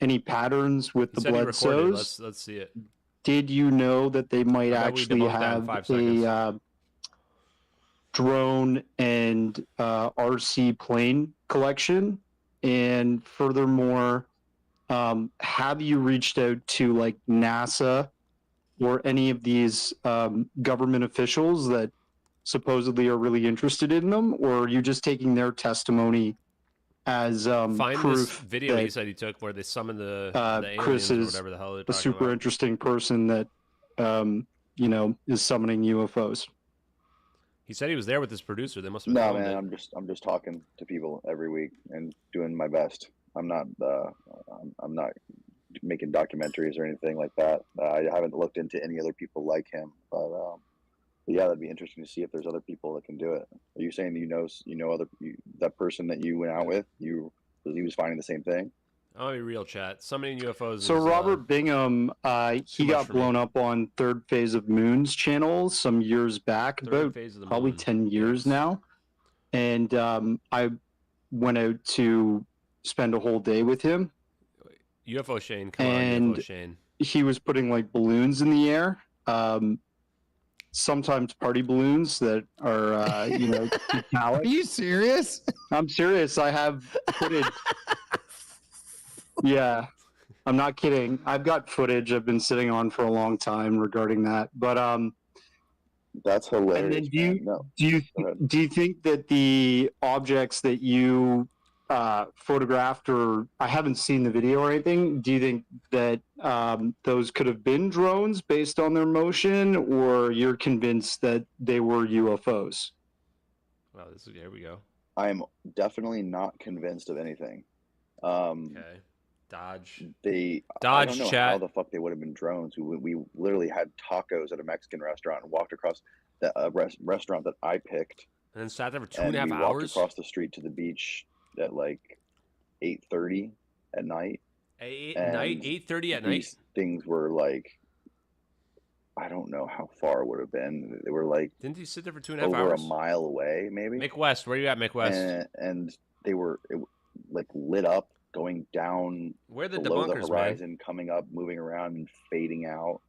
any patterns with the Bledsoes? Let's see it. Did you know that they might actually have a drone and RC plane collection? And furthermore, have you reached out to like NASA or any of these government officials that supposedly are really interested in them, or are you just taking their testimony as Find proof this video that he said he took where they summoned the Chris aliens or is whatever the hell they're a talking super about. interesting person that is summoning UFOs. He said he was there with his producer. They must have No, filmed man, it. I'm just talking to people every week and doing my best. I'm not making documentaries or anything like that. I haven't looked into any other people like him, but yeah, that'd be interesting to see if there's other people that can do it. Are you saying that person that you went out with, he was finding the same thing? I'll be real, chat. Summoning UFOs. So is, Robert Bingham, he got for blown up on Third Phase of Moon's channel some years back, about probably 10 years now. And I went out to spend a whole day with him. UFO Shane, come on, UFO Shane. He was putting like balloons in the air. Sometimes party balloons that are, metallic. Are you serious? I'm serious. I have footage. Yeah, I'm not kidding. I've got footage I've been sitting on for a long time regarding that. But that's hilarious. And then do you think that the objects that you photographed, or I haven't seen the video or anything, do you think that those could have been drones based on their motion, or you're convinced that they were UFOs? Wow, here we go. I'm definitely not convinced of anything. Okay. Dodge. I don't know how the fuck they would have been drones. We literally had tacos at a Mexican restaurant and walked across the restaurant that I picked. And then sat there for 2.5 hours. We walked hours? across the street to the beach at like 8:30 at night. 8:30 at night? These things were like, I don't know how far it would have been. They were like, didn't you sit there for 2.5 over hours? a mile away, maybe. Make West, where you at, Make West? And they were like lit up, going down Where the below the debunkers, horizon, coming up, moving around, and fading out.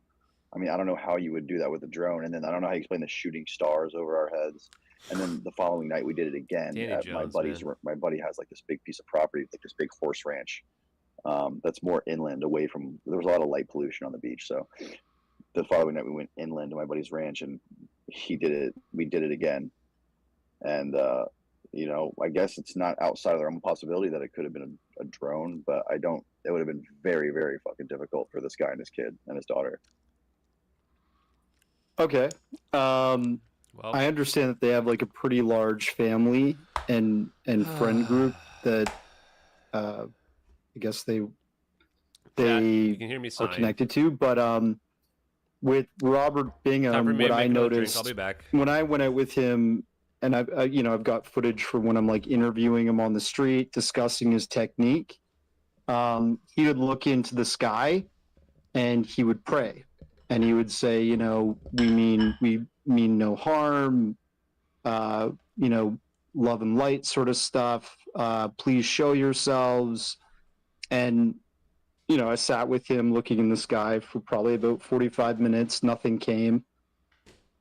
I mean, I don't know how you would do that with a drone. And then I don't know how you explain the shooting stars over our heads. And then the following night we did it again. My buddy has like this big piece of property, like this big horse ranch. That's more inland, away from. There was a lot of light pollution on the beach. So the following night we went inland to my buddy's ranch, and he did it. We did it again, and I guess it's not outside of the realm of possibility that it could have been a drone, but I don't. It would have been very, very fucking difficult for this guy and his kid and his daughter. Okay. I understand that they have like a pretty large family and friend group that I guess they you can hear me are sign. connected to. But with Robert Bingham, what I noticed I'll be back. when I went out with him, and I've got footage from when I'm like interviewing him on the street, discussing his technique. He would look into the sky and he would pray. And he would say, we mean no harm, love and light sort of stuff. Please show yourselves. And, I sat with him looking in the sky for probably about 45 minutes. Nothing came.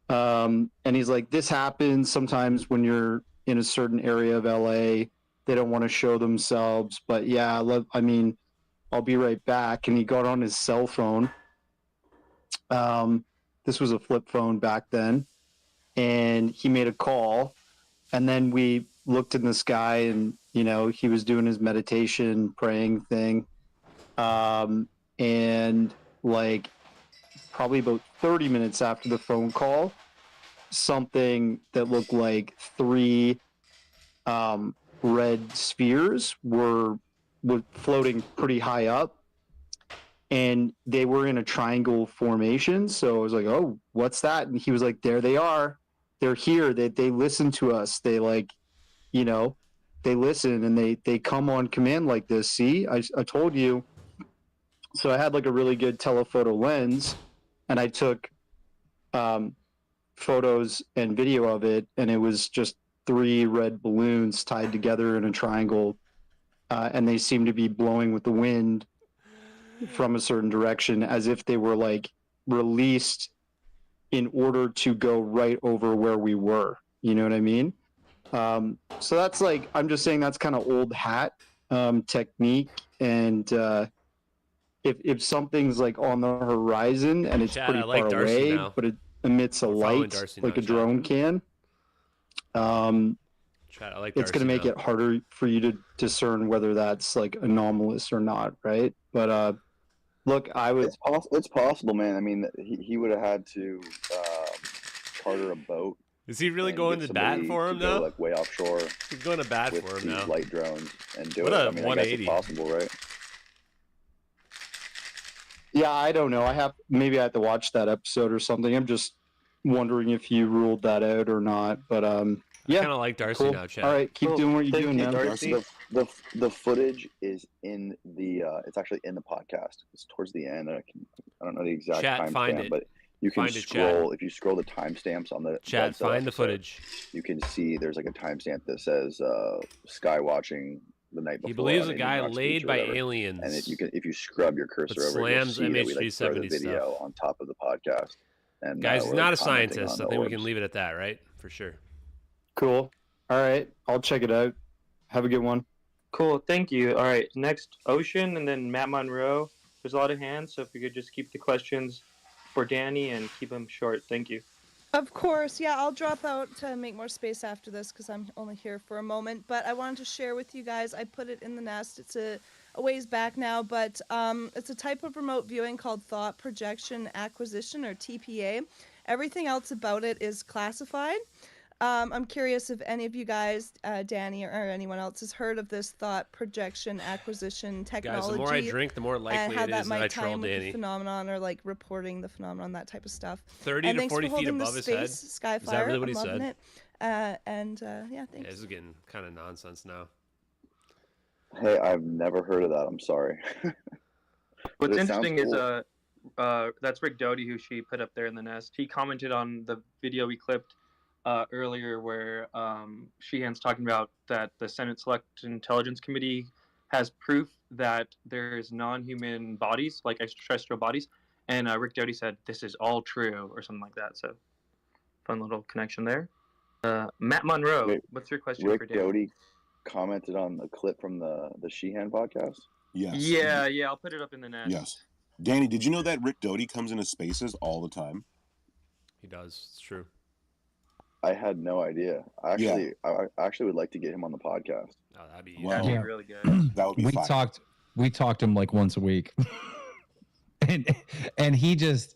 And he's like, this happens sometimes when you're in a certain area of LA. They don't want to show themselves. But yeah, I'll be right back. And he got on his cell phone. This was a flip phone back then, and he made a call, and then we looked in the sky, and he was doing his meditation praying thing, and like probably about 30 minutes after the phone call, something that looked like 3 red spheres were floating pretty high up. And they were in a triangle formation. So I was like, oh, what's that? And he was like, there they are. They're here. They listen to us. They they listen, and they come on command like this. See, I told you. So I had like a really good telephoto lens, and I took photos and video of it. And it was just 3 red balloons tied together in a triangle. And they seemed to be blowing with the wind from a certain direction, as if they were like released in order to go right over where we were. You know what I mean? So that's like, I'm just saying that's kind of old hat technique. And if something's like on the horizon and it's Chad, pretty I like far Darcy away, now. but it emits a light Darcy like now, a drone can. Chat, I like it's going to make it harder for you to discern whether that's like anomalous or not, right? But look, It's possible, man. I mean, he would have had to charter a boat. Is he really going to bat for him now? Like way offshore. He's going to bat for him now. Light drones and do what it. A I mean, 180. I guess it's possible, right? Yeah, I don't know. Maybe I have to watch that episode or something. I'm just wondering if you ruled that out or not. But yeah, kind of like Darcy now, Chad. All right, keep doing what you're doing, man. The footage is in the. It's actually in the podcast. It's towards the end. I don't know the exact timestamp, but you can scroll. If you scroll the timestamps on the chat, find the footage. You can see there's like a timestamp that says "Sky watching." The night before, he believes a guy laid by aliens, and if you scrub your cursor over, you'll see that we like throw the video stuff on top of the podcast. And guys, he's not a scientist. I think we can leave it at that, right? For sure. Cool. All right, I'll check it out. Have a good one. Cool. Thank you. All right, next Ocean, and then Matt Monroe. There's a lot of hands, so if you could just keep the questions for Danny and keep them short. Thank you. Of course, yeah, I'll drop out to make more space after this because I'm only here for a moment. But I wanted to share with you guys, I put it in the nest. It's a ways back now, but it's a type of remote viewing called Thought Projection Acquisition, or TPA. Everything else about it is classified. I'm curious if any of you guys, Danny or anyone else, has heard of this thought projection acquisition technology. Guys, the more I drink, the more likely it is that I troll Danny. Phenomenon, or like reporting the phenomenon, that type of stuff. 30 to 40 feet above his head. Skyfire, is that really what he I'm loving said? It. Yeah, thanks. Yeah, this is getting kind of nonsense now. Hey, I've never heard of that. I'm sorry. What's interesting is that's Rick Dodie, who she put up there in the nest. He commented on the video we clipped earlier where Sheehan's talking about that the Senate Select Intelligence Committee has proof that there's non-human bodies, like extraterrestrial bodies, and Rick Dodie said this is all true or something like that. So fun little connection there. Matt Monroe, what's your question for Danny? Rick Dodie commented on the clip from the Sheehan podcast? Yes. Yeah, I'll put it up in the net. Yes. Danny, did you know that Rick Dodie comes into spaces all the time? He does. It's true. I had no idea. I actually would like to get him on the podcast. Oh, that'd be really good. That would be fine. We talked to him like once a week. and he just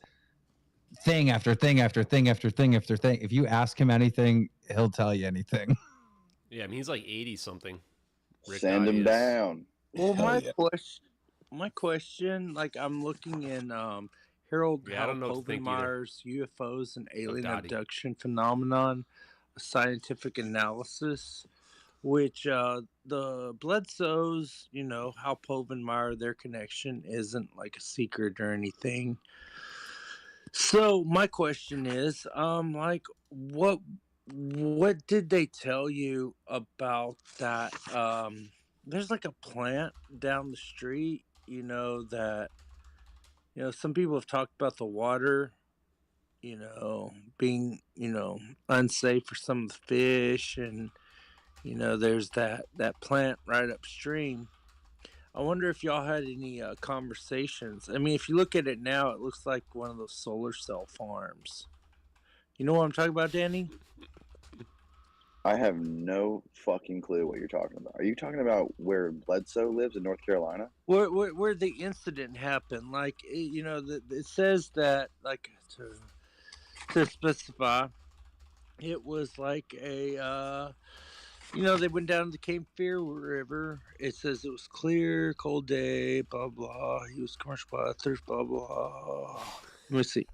thing after thing after thing after thing after thing. If you ask him anything, he'll tell you anything. Yeah, I mean, he's like 80 something. Send him down. Well, my question, like I'm looking in Harold Hovenmeyer's UFOs and Alien Abduction Phenomenon, a scientific analysis, which the Bledsoes, Hal Povenmire, their connection isn't like a secret or anything. So my question is, like, what did they tell you about that? There's like a plant down the street, that, some people have talked about the water, being, unsafe for some of the fish. And, there's that plant right upstream. I wonder if y'all had any conversations. I mean, if you look at it now, it looks like one of those solar cell farms. You know what I'm talking about, Danny? I have no fucking clue what you're talking about. Are you talking about where Bledsoe lives in North Carolina? Where the incident happened? Like, it says that, like, to specify, it was like a, they went down to the Cape Fear River. It says it was clear, cold day, blah, blah. He was commercial thirst, blah, blah. Let me see.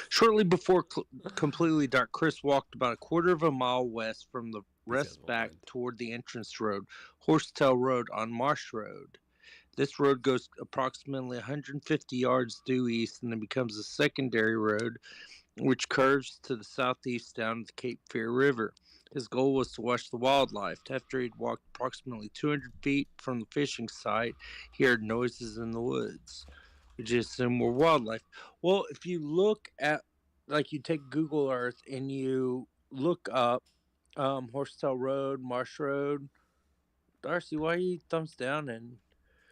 Shortly before completely dark, Chris walked about a quarter of a mile west from the rest back toward the entrance road, Horsetail Road on Marsh Road. This road goes approximately 150 yards due east and then becomes a secondary road, which curves to the southeast down the Cape Fear River. His goal was to watch the wildlife. After he'd walked approximately 200 feet from the fishing site, he heard noises in the woods, which is some more wildlife. Well, if you look at, like, you take Google Earth and you look up Horsetail Road, Marsh Road. Darcy, why are you thumbs down? And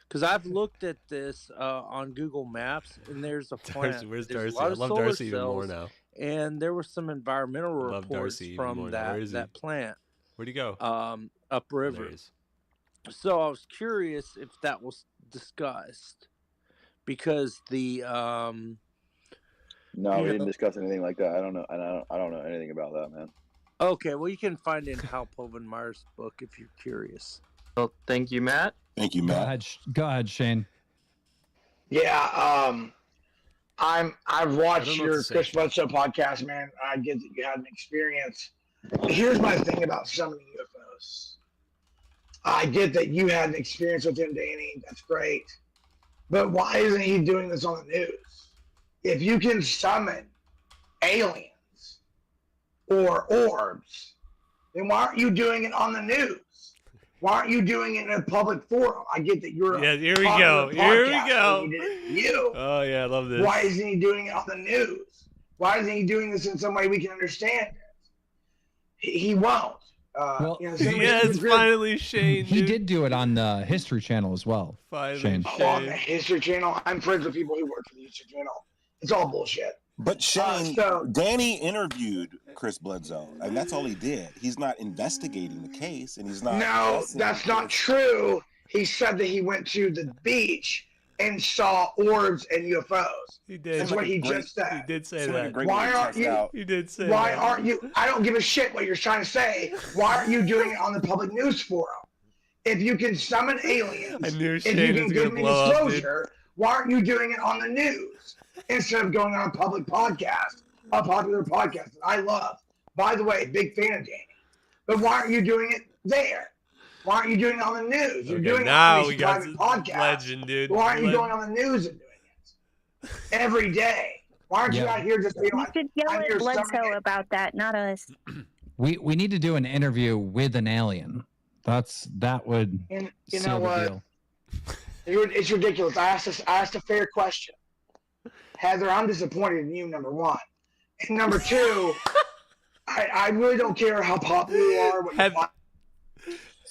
because I've looked at this on Google Maps, and there's a plant. Darcy, where's There's Darcy? I love Darcy even more now. And there were some environmental reports from that plant. Where'd he go? Upriver. There he is. So I was curious if that was discussed because the No, we didn't discuss anything like that. I don't know. I don't know anything about that, man. Okay, well, you can find it in Hal Povenmire's book if you're curious. Well, thank you, Matt. Thank you, Matt. Go ahead, Shane. Yeah, I've watched your Chris Sean. Bledsoe podcast, man. I get that you had an experience. Here's my thing about summoning UFOs. I get that you had an experience with him, Danny. That's great. But why isn't he doing this on the news? If you can summon aliens or orbs, then why aren't you doing it on the news? Why aren't you doing it in a public forum? I get that you're Here we go. Here we go. You. Oh yeah, I love this. Why isn't he doing it on the news? Why isn't he doing this in some way we can understand it? He won't. Yes, finally, Shane. He did do it on the History Channel as well. Finally, Shane. On the History Channel, I'm friends with people who work for the History Channel. It's all bullshit. But Shane, Danny interviewed Chris Bledsoe, and that's all he did. He's not investigating the case, and he's not. No, that's not true. He said that he went to the beach and saw orbs and UFOs. He did. That's what he just said. He did say that. Why aren't you? He did say Why that. aren't you? I don't give a shit what you're trying to say. Why aren't you doing it on the public news forum? If you can summon aliens, I knew if Shane you can was give gonna me blow up, dude. disclosure, why aren't you doing it on the news instead of going on a public podcast, a popular podcast that I love? By the way, big fan of Danny. But why aren't you doing it there? Why aren't you doing it on the news? You're doing it now on we these got private podcasts. legend, dude. Why aren't you going on the news and doing it every day? Why aren't you out here just being You like, should yell I'm at here Bledsoe summoning about that, not us. We need to do an interview with an alien. That would And you seal know the what? deal. It's ridiculous. I asked a fair question. Heather, I'm disappointed in you, number one. And number two, I really don't care how popular you are. What you want.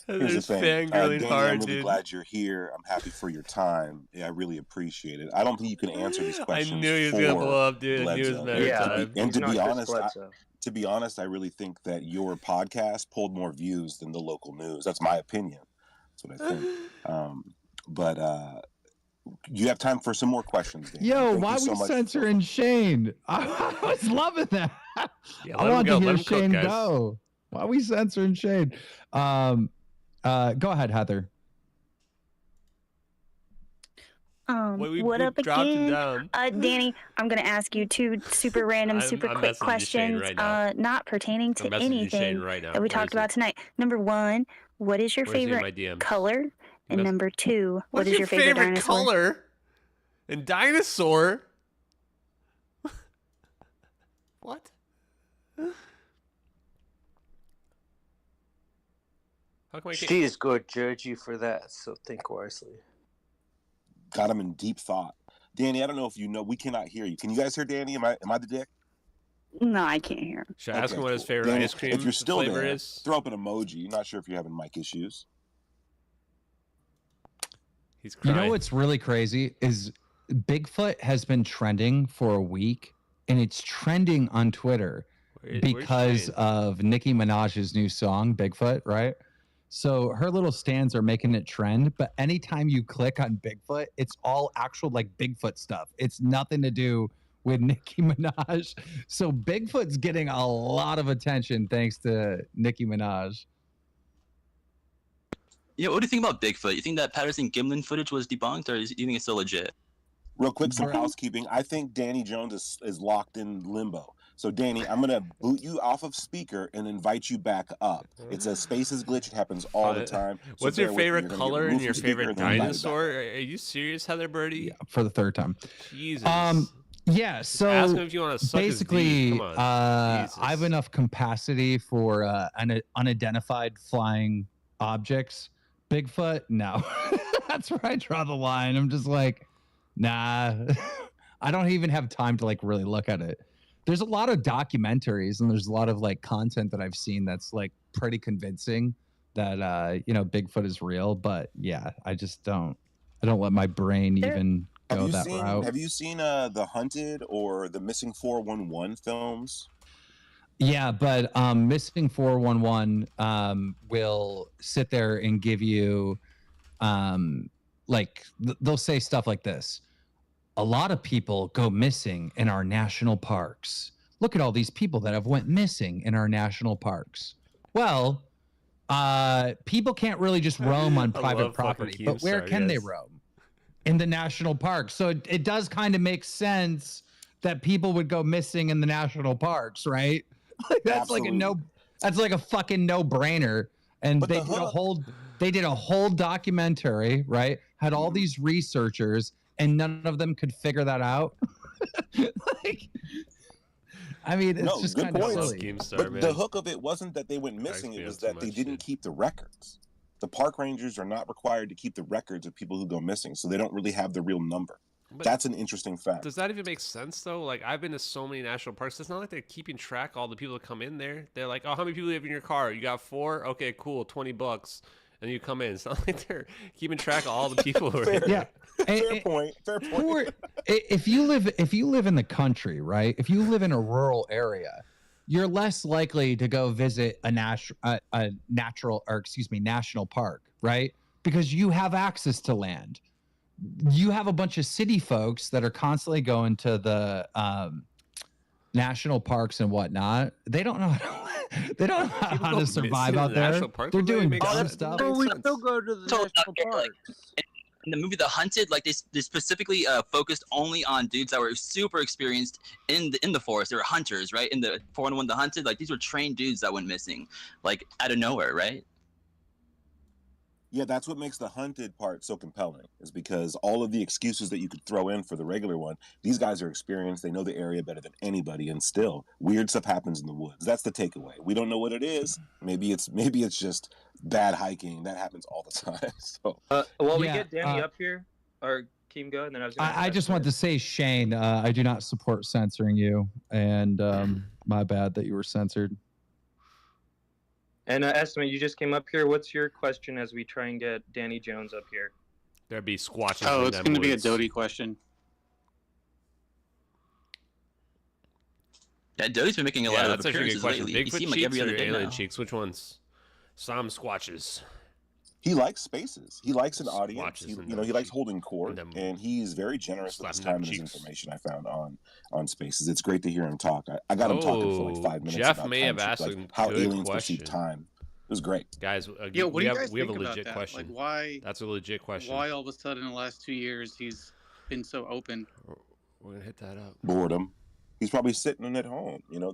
Here's the thing, fangirling Danny, hard, I'm really dude. glad you're here. I'm happy for your time. Yeah, I really appreciate it. I don't think you can answer these questions. I knew he was gonna blow up, dude. I knew it was Bledsoe. matter time. And to He's be not Chris honest, Bledsoe. to be honest, I really think that your podcast pulled more views than the local news. That's my opinion. That's what I think. But you have time for some more questions, Danny. Yo, Thank why you so we much. censoring Shane? I was loving that. Yeah, I let him want go. to hear Let him cook, Shane guys. go. Why are we censoring Shane? Go ahead, Heather. we What up dropped him again? down. Danny, I'm going to ask you two super random, super I'm quick messaging Shane questions, right now. not pertaining to I'm messaging anything Shane right now. that we Where talked is he? about tonight. Number one, what is your Where's he in my favorite DMs? color? And number two, what is your favorite dinosaur? color? And dinosaur? What? How come I can't? She is going to judge you for that, so think wisely. Got him in deep thought. Danny, I don't know if you know. We cannot hear you. Can you guys hear Danny? Am I the dick? No, I can't hear him. Should I ask him what his favorite Danny, ice cream if you're still flavor there, is? throw up an emoji. Not sure if you're having mic issues. He's You crying. know what's really crazy is Bigfoot has been trending for a week, and it's trending on Twitter Where's because Shane? of Nicki Minaj's new song, Bigfoot, right? So her little stands are making it trend, but anytime you click on Bigfoot, it's all actual like Bigfoot stuff. It's nothing to do with Nicki Minaj. So Bigfoot's getting a lot of attention thanks to Nicki Minaj. Yeah, what do you think about Bigfoot? You think that Patterson Gimlin footage was debunked, or do you think it's still legit? Real quick, some housekeeping. I think Danny Jones is locked in limbo. So, Danny, I'm going to boot you off of speaker and invite you back up. It's a spaces glitch. It happens all the time. So What's your bear with me. favorite You're gonna get color and removed your from speaker favorite and then invited back. dinosaur? Are you serious, Heather Birdie? Yeah, for the third time. Jesus. Yeah, so ask him if you wanna suck his basically, D. Come on. I have enough capacity for unidentified flying objects. Bigfoot, no. That's where I draw the line. I'm just like, nah. I don't even have time to like really look at it. There's a lot of documentaries and there's a lot of like content that I've seen that's like pretty convincing that Bigfoot is real. But yeah, I don't let my brain even go that route. Have you seen the Hunted or the Missing 411 films? Yeah, but missing 411 will sit there and give you they'll say stuff like this. A lot of people go missing in our national parks. Look at all these people that have went missing in our national parks. Well, people can't really just roam on private property, but where can they roam? In the national park. So it does kind of make sense that people would go missing in the national parks, right? Like that's like a fucking no-brainer. And they did a whole documentary, right? Had all these researchers, and none of them could figure that out. I mean, it's just kind of silly. But the hook of it wasn't that they went missing; it was that they didn't keep the records. The park rangers are not required to keep the records of people who go missing, so they don't really have the real number. But that's an interesting fact. Does that even make sense, though? Like, I've been to so many national parks. It's not like they're keeping track of all the people that come in there. They're like, oh, how many people you have in your car? You got 4? Okay, cool, $20. And you come in. It's not like they're keeping track of all the people who are in there. Fair point. If you live in the country, right? If you live in a rural area, you're less likely to go visit a national park, right? Because you have access to land. You have a bunch of city folks that are constantly going to the national parks and whatnot. They don't know how to survive out there. They're doing dumb stuff. But we still go to the national parks. In the movie The Hunted, like they specifically focused only on dudes that were super experienced in the forest. They were hunters, right? In the 411 The Hunted, like these were trained dudes that went missing, like out of nowhere, right? Yeah, that's what makes the Hunted part so compelling, is because all of the excuses that you could throw in for the regular one, these guys are experienced, they know the area better than anybody, and still weird stuff happens in the woods. That's the takeaway. We don't know what it is. Maybe it's just bad hiking. That happens all the time. So while we get Danny up here, or Keem go, and then I just want to say, Shane, I do not support censoring you, and my bad that you were censored. And Estimate, you just came up here. What's your question as we try and get Danny Jones up here? There'd be squatching. Oh, it's going to be a Dodie question. Yeah, Dodie's been making a lot of appearances lately. Bigfoot cheeks like or alien cheeks? Which ones? Some squatches. He likes spaces. He likes an audience. He likes holding court, and he's very generous with his time and his information. I found on spaces. It's great to hear him talk. I got him talking for like 5 minutes. Jeff about may have asked how aliens perceive time. It was great, guys. What do you guys think about legit that? question. Like, why? That's a legit question. Why all of a sudden in the last 2 years he's been so open? We're gonna hit that up. Boredom. He's probably sitting at home. You know,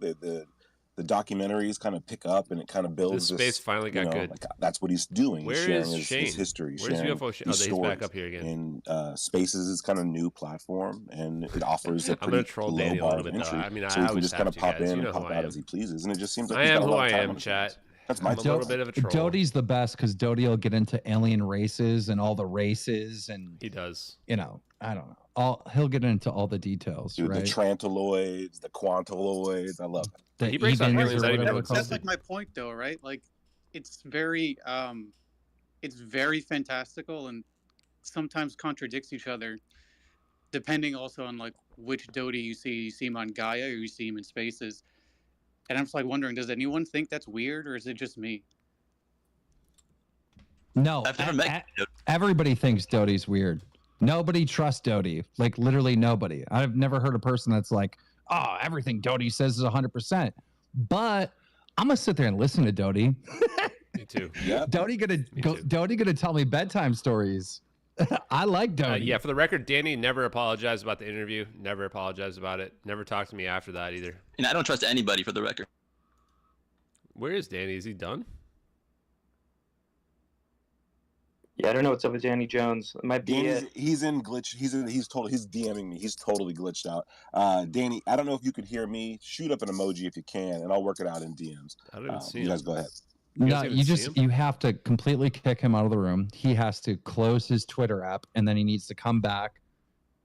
the documentaries kind of pick up and it kind of builds. The space finally got good. Like, that's what he's doing. Where he's is Shane? His history. Where's UFO Shane? Oh, he's back up here again. And Spaces is kind of new platform, and it offers a I'm gonna pretty troll low Danny a bar little of bit, though. entry. I mean, so I he can always just kind of pop guys. in You know and pop I out am. as he pleases, and it just seems like I he's am got a who lot I of time am, on his chat. hands. That's my I'm a little bit of a troll. Dodie's the best because Dodie will get into alien races and all the races, and he does. You know, I don't know. He'll get into all the details, Dude, right? the trantiloids, the quantiloids. I love it. He breaks down aliens. That's like my point, though, right? Like, it's very fantastical and sometimes contradicts each other, depending also on like which Dodie you see. You see him on Gaia, or you see him in Spaces. And I'm just like wondering, does anyone think that's weird, or is it just me? No, everybody thinks Dodie's weird. Nobody trusts Dodie. Like, literally nobody. I've never heard a person that's like, oh, everything Dodie says is 100%. But I'm going to sit there and listen to Dodie. Me too. Yeah. Dodie gonna tell me bedtime stories. I like Dodie. Yeah, for the record, Danny never apologized about the interview. Never apologized about it. Never talked to me after that either. And I don't trust anybody, for the record. Where is Danny? Is he done? Yeah, I don't know what's up with Danny Jones. It might be he's in glitch. He's DMing me. He's totally glitched out. Danny, I don't know if you could hear me. Shoot up an emoji if you can, and I'll work it out in DMs. I don't even see you him. guys go ahead. No, you have to completely kick him out of the room. He has to close his Twitter app, and then he needs to come back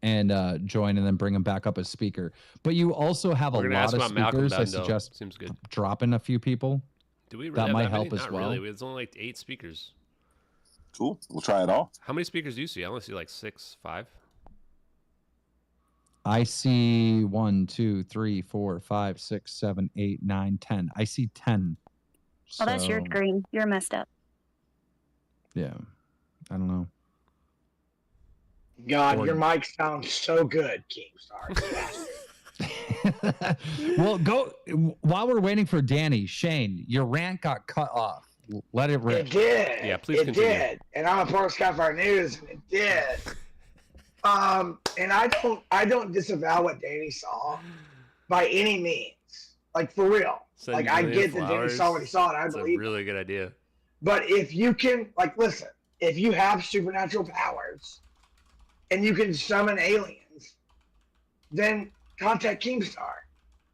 and join, and then bring him back up as speaker. But you also have a lot of speakers. I suggest seems good. Dropping a few people. Do we really that have might that help many? as Not well. Really. There's only like 8 speakers. Cool. We'll try it all. How many speakers do you see? I only see like 6, 5. I see 1, 2, 3, 4, 5, 6, 7, 8, 9, 10. I see 10. Oh, that's your So, screen. You're messed up. Yeah. I don't know. God, Or- your mic sounds so good, Keemstar. Well, go while we're waiting for Danny. Shane, your rant got cut off. Let it rip. It did. Yeah, please it continue. did. And I'm a part of Skyfire News, and it did. And I don't disavow what Danny saw by any means. Like, for real. Send Like, I Julian get that Danny saw what he saw, and I That's believe a really good idea. But if you can, like, listen, if you have supernatural powers and you can summon aliens, then contact Keemstar,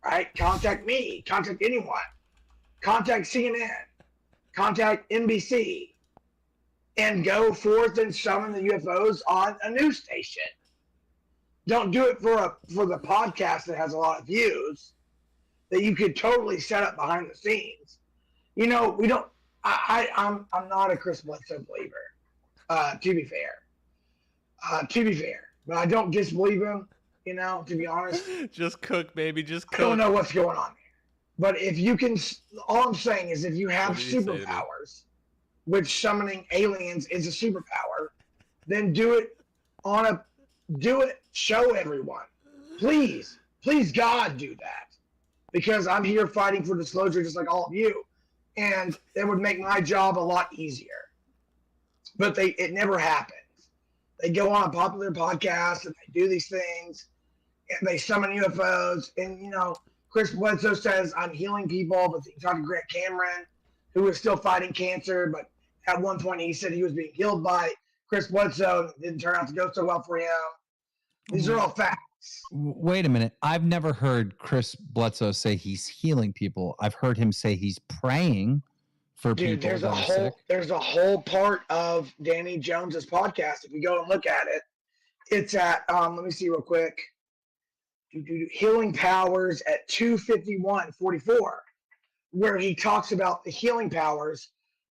right? Contact me, contact anyone, contact CNN, contact NBC, and go forth and summon the UFOs on a news station. Don't do it for the podcast that has a lot of views that you could totally set up behind the scenes. You know, we don't. I'm not a Chris Bledsoe believer. To be fair, but I don't disbelieve him. You know, to be honest, Just cook, baby. Just cook. I don't know what's going on there. But if you can, all I'm saying is, if you have What did he say to me? superpowers, which summoning aliens is a superpower, then do it show everyone. Please, God, do that. Because I'm here fighting for disclosure just like all of you. And it would make my job a lot easier. But it never happens. They go on a popular podcast and they do these things and they summon UFOs. And, you know, Chris Bledsoe says, I'm healing people, but he talked to Grant Cameron, who was still fighting cancer. But at one point he said he was being healed by Chris Bledsoe. It didn't turn out to go so well for him. These are all facts. Wait a minute. I've never heard Chris Bledsoe say he's healing people. I've heard him say he's praying for Dude, people that are sick. there's a whole part of Danny Jones's podcast. If you go and look at it, it's at let me see real quick. Healing Powers at 251:44, where he talks about the healing powers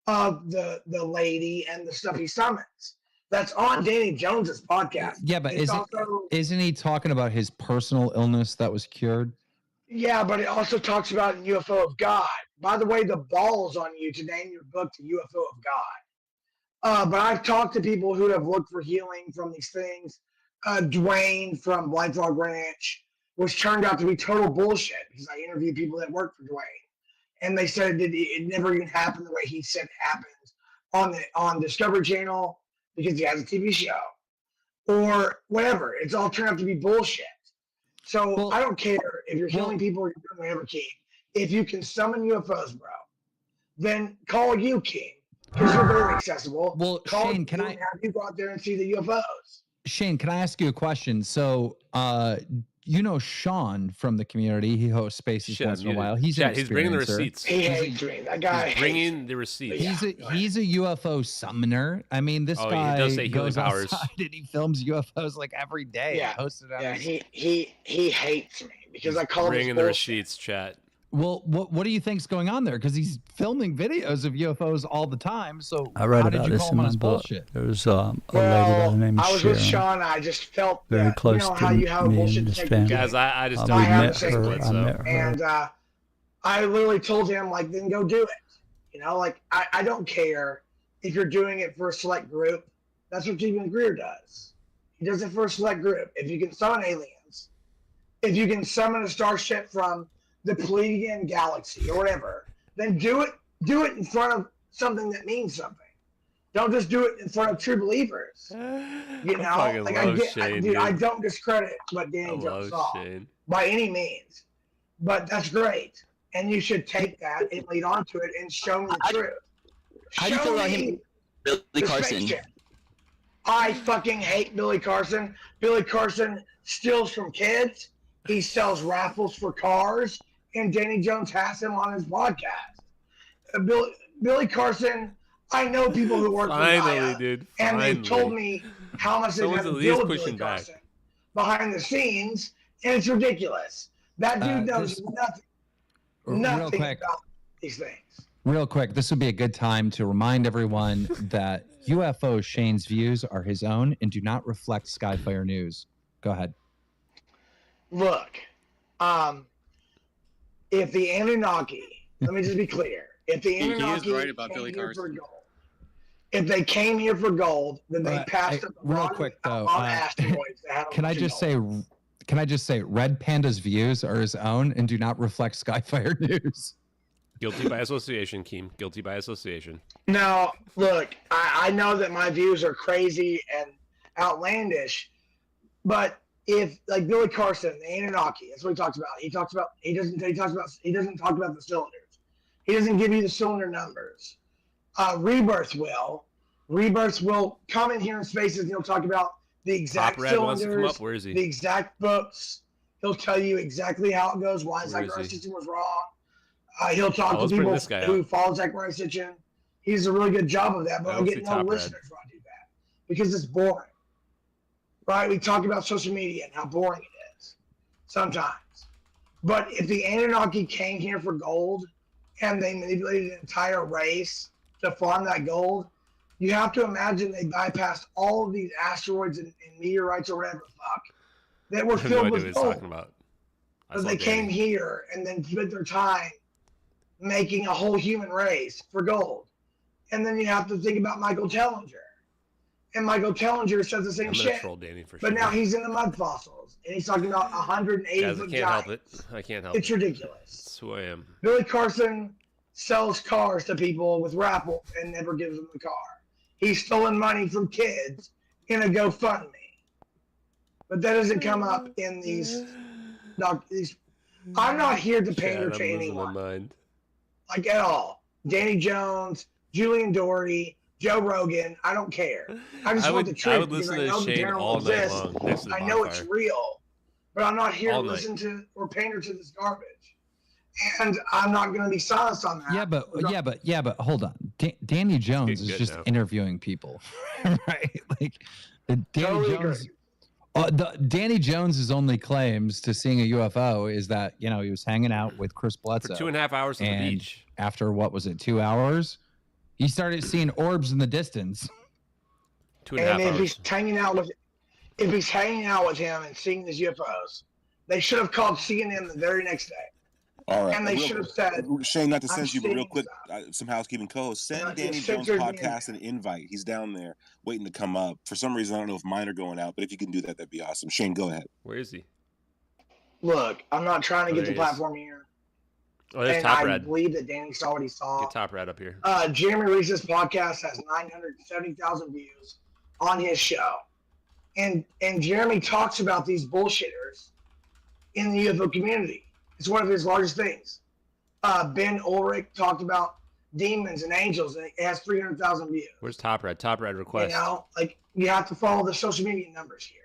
of the lady and the stuff he summons. That's on Danny Jones's podcast. Yeah, but isn't he talking about his personal illness that was cured? Yeah, but it also talks about in UFO of God. By the way, the ball's on you to name your book the UFO of God. But I've talked to people who have looked for healing from these things. Dwayne from Blind Frog Ranch, which turned out to be total bullshit because I interviewed people that worked for Dwayne, and they said that it never even happened the way he said it happened on Discovery Channel because he has a TV show or whatever. It's all turned out to be bullshit. So I don't care if you're healing people or you're doing whatever, King. If you can summon UFOs, bro, then call you King because you're very accessible. Well, call Shane, have you go out there and see the UFOs? Shane, can I ask you a question? So, you know Sean from the community. He hosts spaces once in a while. He's bringing the experiencer. receipts. He hates me. That guy He's bringing the receipts. He's a UFO summoner. I mean, this guy he does say healing goes powers. outside and he films UFOs like every day. Yeah, Posted on his... he hates me because I call him Bringing the receipts, chat. Well, what do you think's going on there? Because he's filming videos of UFOs all the time. So I read how did about you this call in him on my his book. bullshit? There was a lady by the name of I was Sheehan, with Sean. I just felt very that, close you know, to how you have a me bullshit and this detector. family. Guys, I just we don't met get her. Bledsoe. I met her. And I literally told him, like, then go do it. You know, like, I don't care if you're doing it for a select group. That's what Stephen Greer does. He does it for a select group. If you can summon aliens, if you can summon a starship from the Pleiadian galaxy or whatever, then do it in front of something that means something. Don't just do it in front of true believers. You know, like I don't discredit what Danny Jones saw by any means, but that's great, and you should take that and lead on to it and show me the truth. How do you feel about him, Billy Carson? I fucking hate Billy Carson. Billy Carson steals from kids. He sells raffles for cars, and Danny Jones has him on his podcast. Billy Carson, I know people who work for Gaia, and they told me how much they have to deal with Billy Carson behind the scenes, and it's ridiculous. That dude knows nothing about these things. Real quick, this would be a good time to remind everyone that UFO Shane's views are his own and do not reflect Skyfire News. Go ahead. Look, if the Anunnaki, let me just be clear, if the He Anunnaki is right about came Billy here for Carson. gold, if they came here for gold, then they passed up a real lot quick of, though. a lot of asteroids that had a Can I bunch of just gold. say? Can I just say, Red Panda's views are his own and do not reflect Skyfire News. Guilty by association, Keem. Guilty by association. Now, look, I know that my views are crazy and outlandish, but if like Billy Carson, the Anunnaki, that's what he talks about. He talks about he doesn't talk about the cylinders. He doesn't give you the cylinder numbers. Rebirth will come in here in spaces and he'll talk about the exact Top Red cylinders, wants to come up. Where is he? the exact books. He'll tell you exactly how it goes, why Where is Zachariah he? Sitchin was wrong. He'll talk to let's bring people this guy who up. follow Zachariah Sitchin. He does a really good job of that, but I don't get see no Top Red. listeners when I do that because it's boring. Right? We talk about social media and how boring it is sometimes. But if the Anunnaki came here for gold and they manipulated an entire race to farm that gold, you have to imagine they bypassed all of these asteroids and meteorites or whatever the fuck that were I have no filled idea what with he's gold. talking about. But they came here and then spent their time making a whole human race for gold. And then you have to think about Michael Tellinger. And Michael Tellinger says the same I'm gonna shit. troll Danny for But sure. now he's in the mud fossils. And he's talking about 180 Guys, I foot can't help it. giants. I can't help It's it. ridiculous. That's who I am. Billy Carson sells cars to people with raffle and never gives them the car. He's stolen money from kids in a GoFundMe. But that doesn't come up in these. I'm not here to pander Chad, to I'm losing anyone. my mind. Like at all. Danny Jones, Julian Doherty, Joe Rogan. I don't care. I just want the truth. I would because listen I to know the Shane paranormal all night exists. long next to the I know it's bonfire. real, but I'm not here All to night. listen to or pander to this garbage. And I'm not going to be silenced on that. Yeah, but hold on. Danny Jones is good just now. interviewing people, right? Like Danny Totally Jones. agree. Danny Jones's only claims to seeing a UFO is that he was hanging out with Chris Bledsoe For 2.5 hours on the and beach. after what was it, 2 hours? He started seeing orbs in the distance. 2.5 And if hours. he's hanging out with him and seeing these UFOs, they should have called CNN the very next day. All right. And they should have said, Shane, not to I'm censor you, but real seeing quick, some housekeeping co-hosts. Send No, Danny just Jones' censor me in podcast an invite. He's down there waiting to come up. For some reason, I don't know if mine are going out, but if you can do that, that'd be awesome. Shane, go ahead. Where is he? look, I'm not trying to Oh, get there the he is. platform here. Oh, there's And Top I Red. believe that Danny saw what he saw. Get Top Red up here. Jeremy Reese's podcast has 970,000 views on his show. And Jeremy talks about these bullshitters in the UFO community. It's one of his largest things. Ben Ulrich talked about demons and angels, and it has 300,000 views. Where's Top Red? Top Red request. You know, like you have to follow the social media numbers here.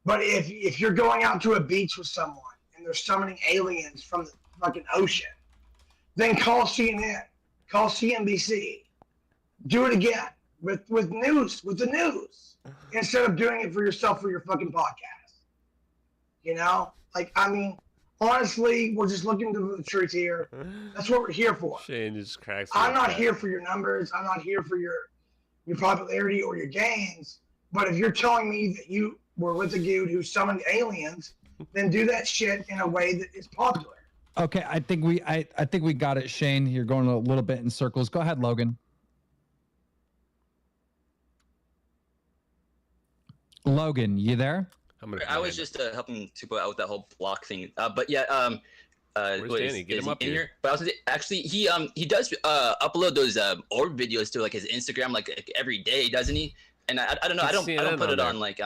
But if you're going out to a beach with someone and they're summoning aliens from the fucking ocean, then call CNN, call CNBC, do it again with news, with the news, instead of doing it for yourself for your fucking podcast. You know, like I mean, honestly, we're just looking for the truth here. That's what we're here for. Shane just cracks. I'm not up. here for your numbers. I'm not here for your popularity or your gains. But if you're telling me that you were with a dude who summoned aliens, then do that shit in a way that is popular. Okay, I think we got it, Shane. You're going a little bit in circles. Go ahead, Logan. Logan, you there? I was just helping to put out that whole block thing. But yeah, Where's Danny? Get him he up in here. But I was actually he does upload those orb videos to like his Instagram like every day, doesn't he? And I don't know, I don't put it on like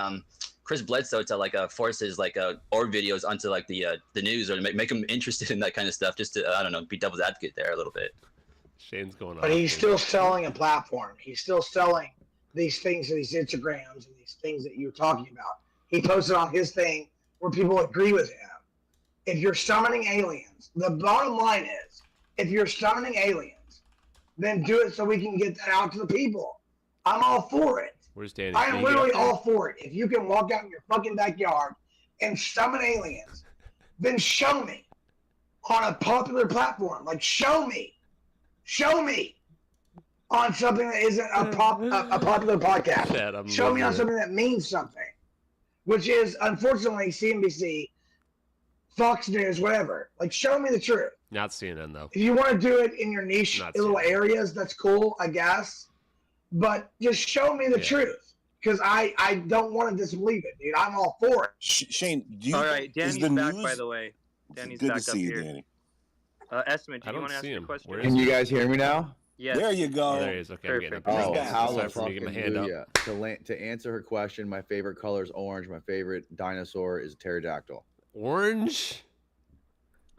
Chris Bledsoe to like force his like orb videos onto like the news or make him interested in that kind of stuff, just to I don't know, be devil's advocate there a little bit. Shane's going on. But he's still selling a platform. He's still selling these things to these Instagrams and these things that you're talking about. He posted on his thing where people agree with him. If you're summoning aliens, the bottom line is, if you're summoning aliens, then do it so we can get that out to the people. I'm all for it. Where's Danny? I Can am you get literally up there? all for it. If you can walk out in your fucking backyard and summon aliens, then show me on a popular platform. Like, show me on something that isn't a popular podcast. Chad, I'm Show me on losing it. something that means something, which is, unfortunately, CNBC Fox News, whatever. Like, show me the truth. Not CNN though. If you want to do it in your niche little areas, that's cool, I guess. But just show me the truth, because I don't want to disbelieve it, dude. I'm all for it. Shane, do you? All right, Danny's is the back, news... by the way. Danny's Good back to see up you, here. Danny. Estimate, do I you don't want to ask see a him. question? Where Can you guys hear me now? Yes. There you go. Oh, there he is. Okay, I'm getting up. Oh, It's how time the for me to get my fucking hand up. booyah. To answer her question, my favorite color is orange. My favorite dinosaur is pterodactyl. Orange.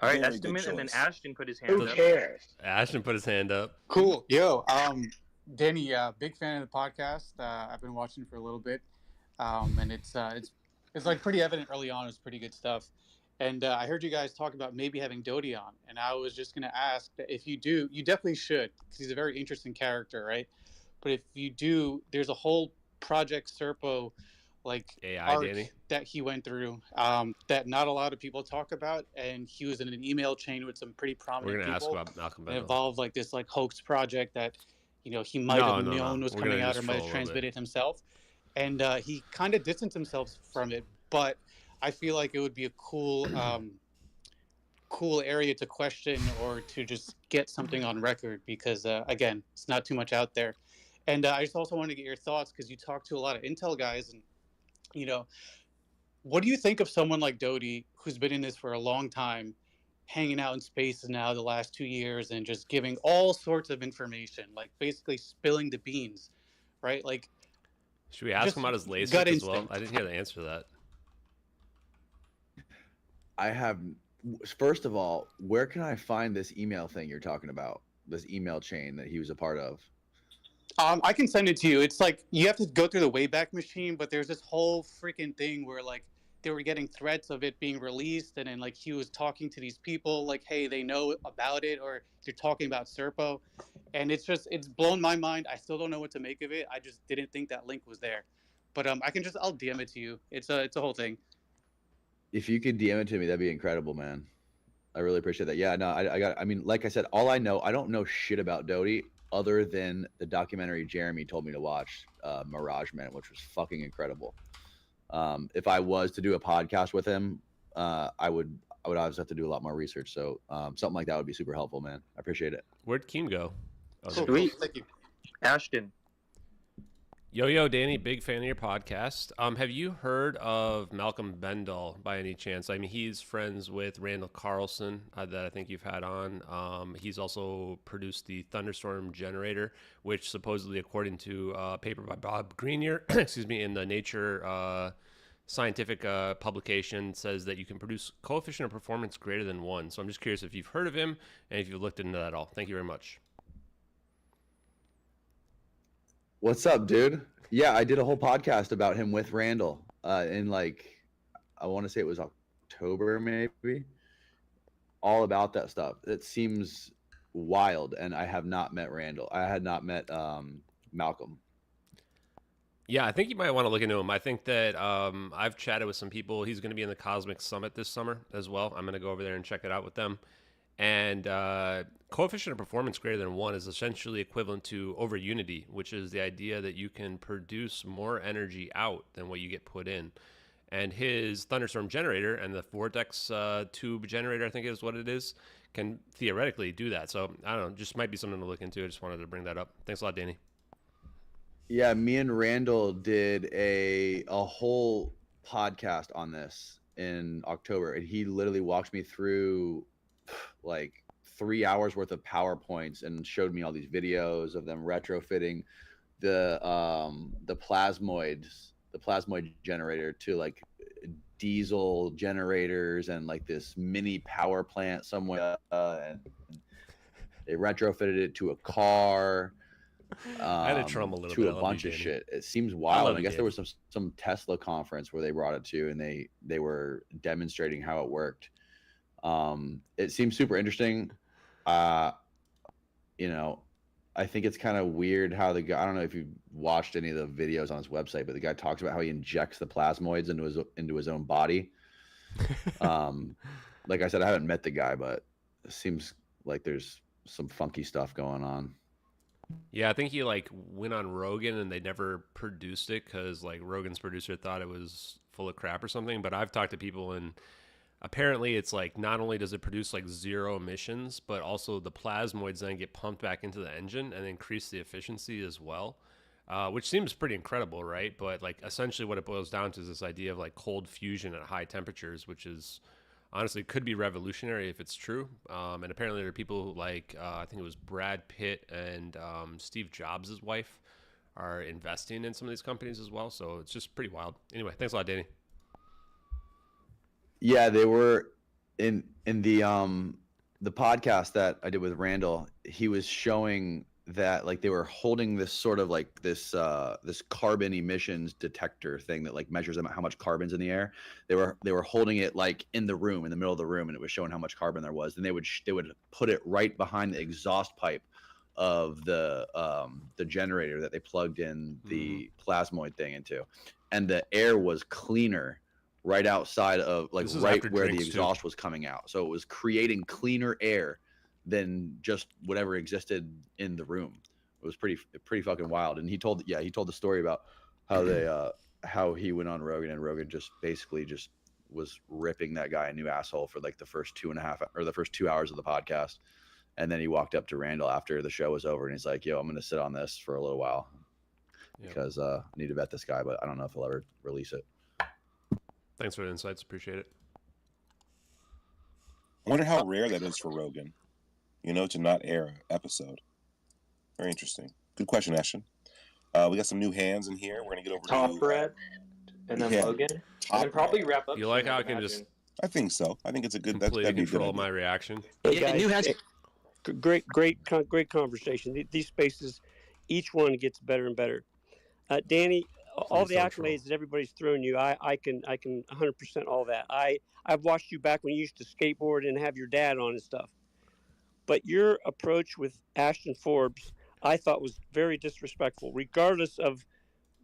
All right, Very Estimate, good and then choice. Ashton put his hand up. Who cares? Ashton put his hand up. Cool. Yo, Danny, big fan of the podcast. I've been watching for a little bit, and it's like pretty evident early on. It's pretty good stuff. And I heard you guys talk about maybe having Dodie on, and I was just gonna ask that if you do, you definitely should, because he's a very interesting character, right? But if you do, there's a whole Project Serpo like AI, arc Danny? that he went through that not a lot of people talk about, and he was in an email chain with some pretty prominent We're gonna ask people. about Malcolm It Bendel. involved like this like hoax project that he might have known was We're coming gonna out just or might have troll a little bit. transmitted himself, and he kind of distanced himself from it. But I feel like it would be a cool cool area to question or to just get something on record, because again, it's not too much out there. And I just also wanted to get your thoughts, because you talk to a lot of intel guys, and what do you think of someone like Dodie, who's been in this for a long time, hanging out in spaces now the last 2 years and just giving all sorts of information, like basically spilling the beans, right? Like, should we ask just him about his LASIK gut as well? instinct. I didn't hear the answer to that. I have. First of all, where can I find this email thing you're talking about? This email chain that he was a part of? I can send it to you. It's like you have to go through the Wayback Machine, but there's this whole freaking thing where like they were getting threats of it being released, and then like he was talking to these people like, hey, they know about it, or they're talking about Serpo, and it's blown my mind. I still don't know what to make of it. I just didn't think that link was there, but I'll DM it to you. It's a whole thing. If you could DM it to me, that'd be incredible, man. I really appreciate that. Yeah, no, I mean, like I said, all I don't know shit about Dodie other than the documentary Jeremy told me to watch, Mirage Man, which was fucking incredible. If I was to do a podcast with him, I would obviously have to do a lot more research. So something like that would be super helpful, man. I appreciate it. Where'd Keem go? Oh, there he Sweet. is. Thank you. Ashton. Yo, Danny, big fan of your podcast. Have you heard of Malcolm Bendel by any chance? I mean, he's friends with Randall Carlson that I think you've had on. He's also produced the Thunderstorm Generator, which supposedly, according to a paper by Bob Grenier, excuse me, in the Nature scientific publication, says that you can produce coefficient of performance greater than 1. So I'm just curious if you've heard of him and if you've looked into that at all. Thank you very much. What's up, dude? Yeah, I did a whole podcast about him with Randall in like, I want to say it was October, maybe. All about that stuff. It seems wild, and I have not met Randall. I had not met Malcolm. Yeah, I think you might want to look into him. I think that I've chatted with some people. He's going to be in the Cosmic Summit this summer as well. I'm going to go over there and check it out with them. And coefficient of performance greater than 1 is essentially equivalent to over unity, which is the idea that you can produce more energy out than what you get put in. And his Thunderstorm Generator and the Vortex tube generator, I think is what it is, can theoretically do that. So, I don't know, just might be something to look into. I just wanted to bring that up. Thanks a lot, Danny. Yeah, me and Randall did a whole podcast on this in October, and he literally walked me through like 3 hours worth of PowerPoints and showed me all these videos of them retrofitting the plasmoid generator to like diesel generators and like this mini power plant somewhere, and they retrofitted it to a car. I had to trum a little to bit. a bunch of shit. It seems wild. I guess there was some Tesla conference where they brought it to, and they were demonstrating how it worked. It seems super interesting. I think it's kind of weird how the guy, I don't know if you watched any of the videos on his website, but the guy talks about how he injects the plasmoids into his own body. Like I said, I haven't met the guy, but it seems like there's some funky stuff going on. Yeah, I think he like went on Rogan and they never produced it because like Rogan's producer thought it was full of crap or something. But I've talked to people and apparently it's like not only does it produce like 0 emissions, but also the plasmoids then get pumped back into the engine and increase the efficiency as well, which seems pretty incredible, right? But like essentially what it boils down to is this idea of like cold fusion at high temperatures, which is honestly could be revolutionary if it's true. And apparently there are people who like, I think it was Brad Pitt and Steve Jobs' wife are investing in some of these companies as well. So it's just pretty wild. Anyway, thanks a lot, Danny. Yeah, they were in the podcast that I did with Randall. He was showing that like they were holding this sort of like this carbon emissions detector thing that like measures how much carbon's in the air. They were holding it like in the room, in the middle of the room, and it was showing how much carbon there was. And they would put it right behind the exhaust pipe of the generator that they plugged in the plasmoid thing into, and the air was cleaner right outside of like right where the exhaust was coming out. So it was creating cleaner air than just whatever existed in the room. It was pretty fucking wild. And he told the story about how they how he went on Rogan, and Rogan just basically just was ripping that guy a new asshole for like the first 2 hours of the podcast. And then he walked up to Randall after the show was over and he's like, yo, I'm going to sit on this for a little while because I need to vet this guy, but I don't know if he'll ever release it. Thanks for the insights. Appreciate it. I wonder how rare that is for Rogan, to not air an episode. Very interesting. Good question, Ashton. We got some new hands in here. We're going to get over Top to Brad, and then Logan, and then probably wrap up. You like how I can just... I think so. I think it's a good... Completely control my reaction. Hey guys, great conversation. These spaces, each one gets better and better. Danny, all the accolades that everybody's thrown you, I can 100% all that. I've watched you back when you used to skateboard and have your dad on and stuff. But your approach with Ashton Forbes, I thought was very disrespectful, regardless of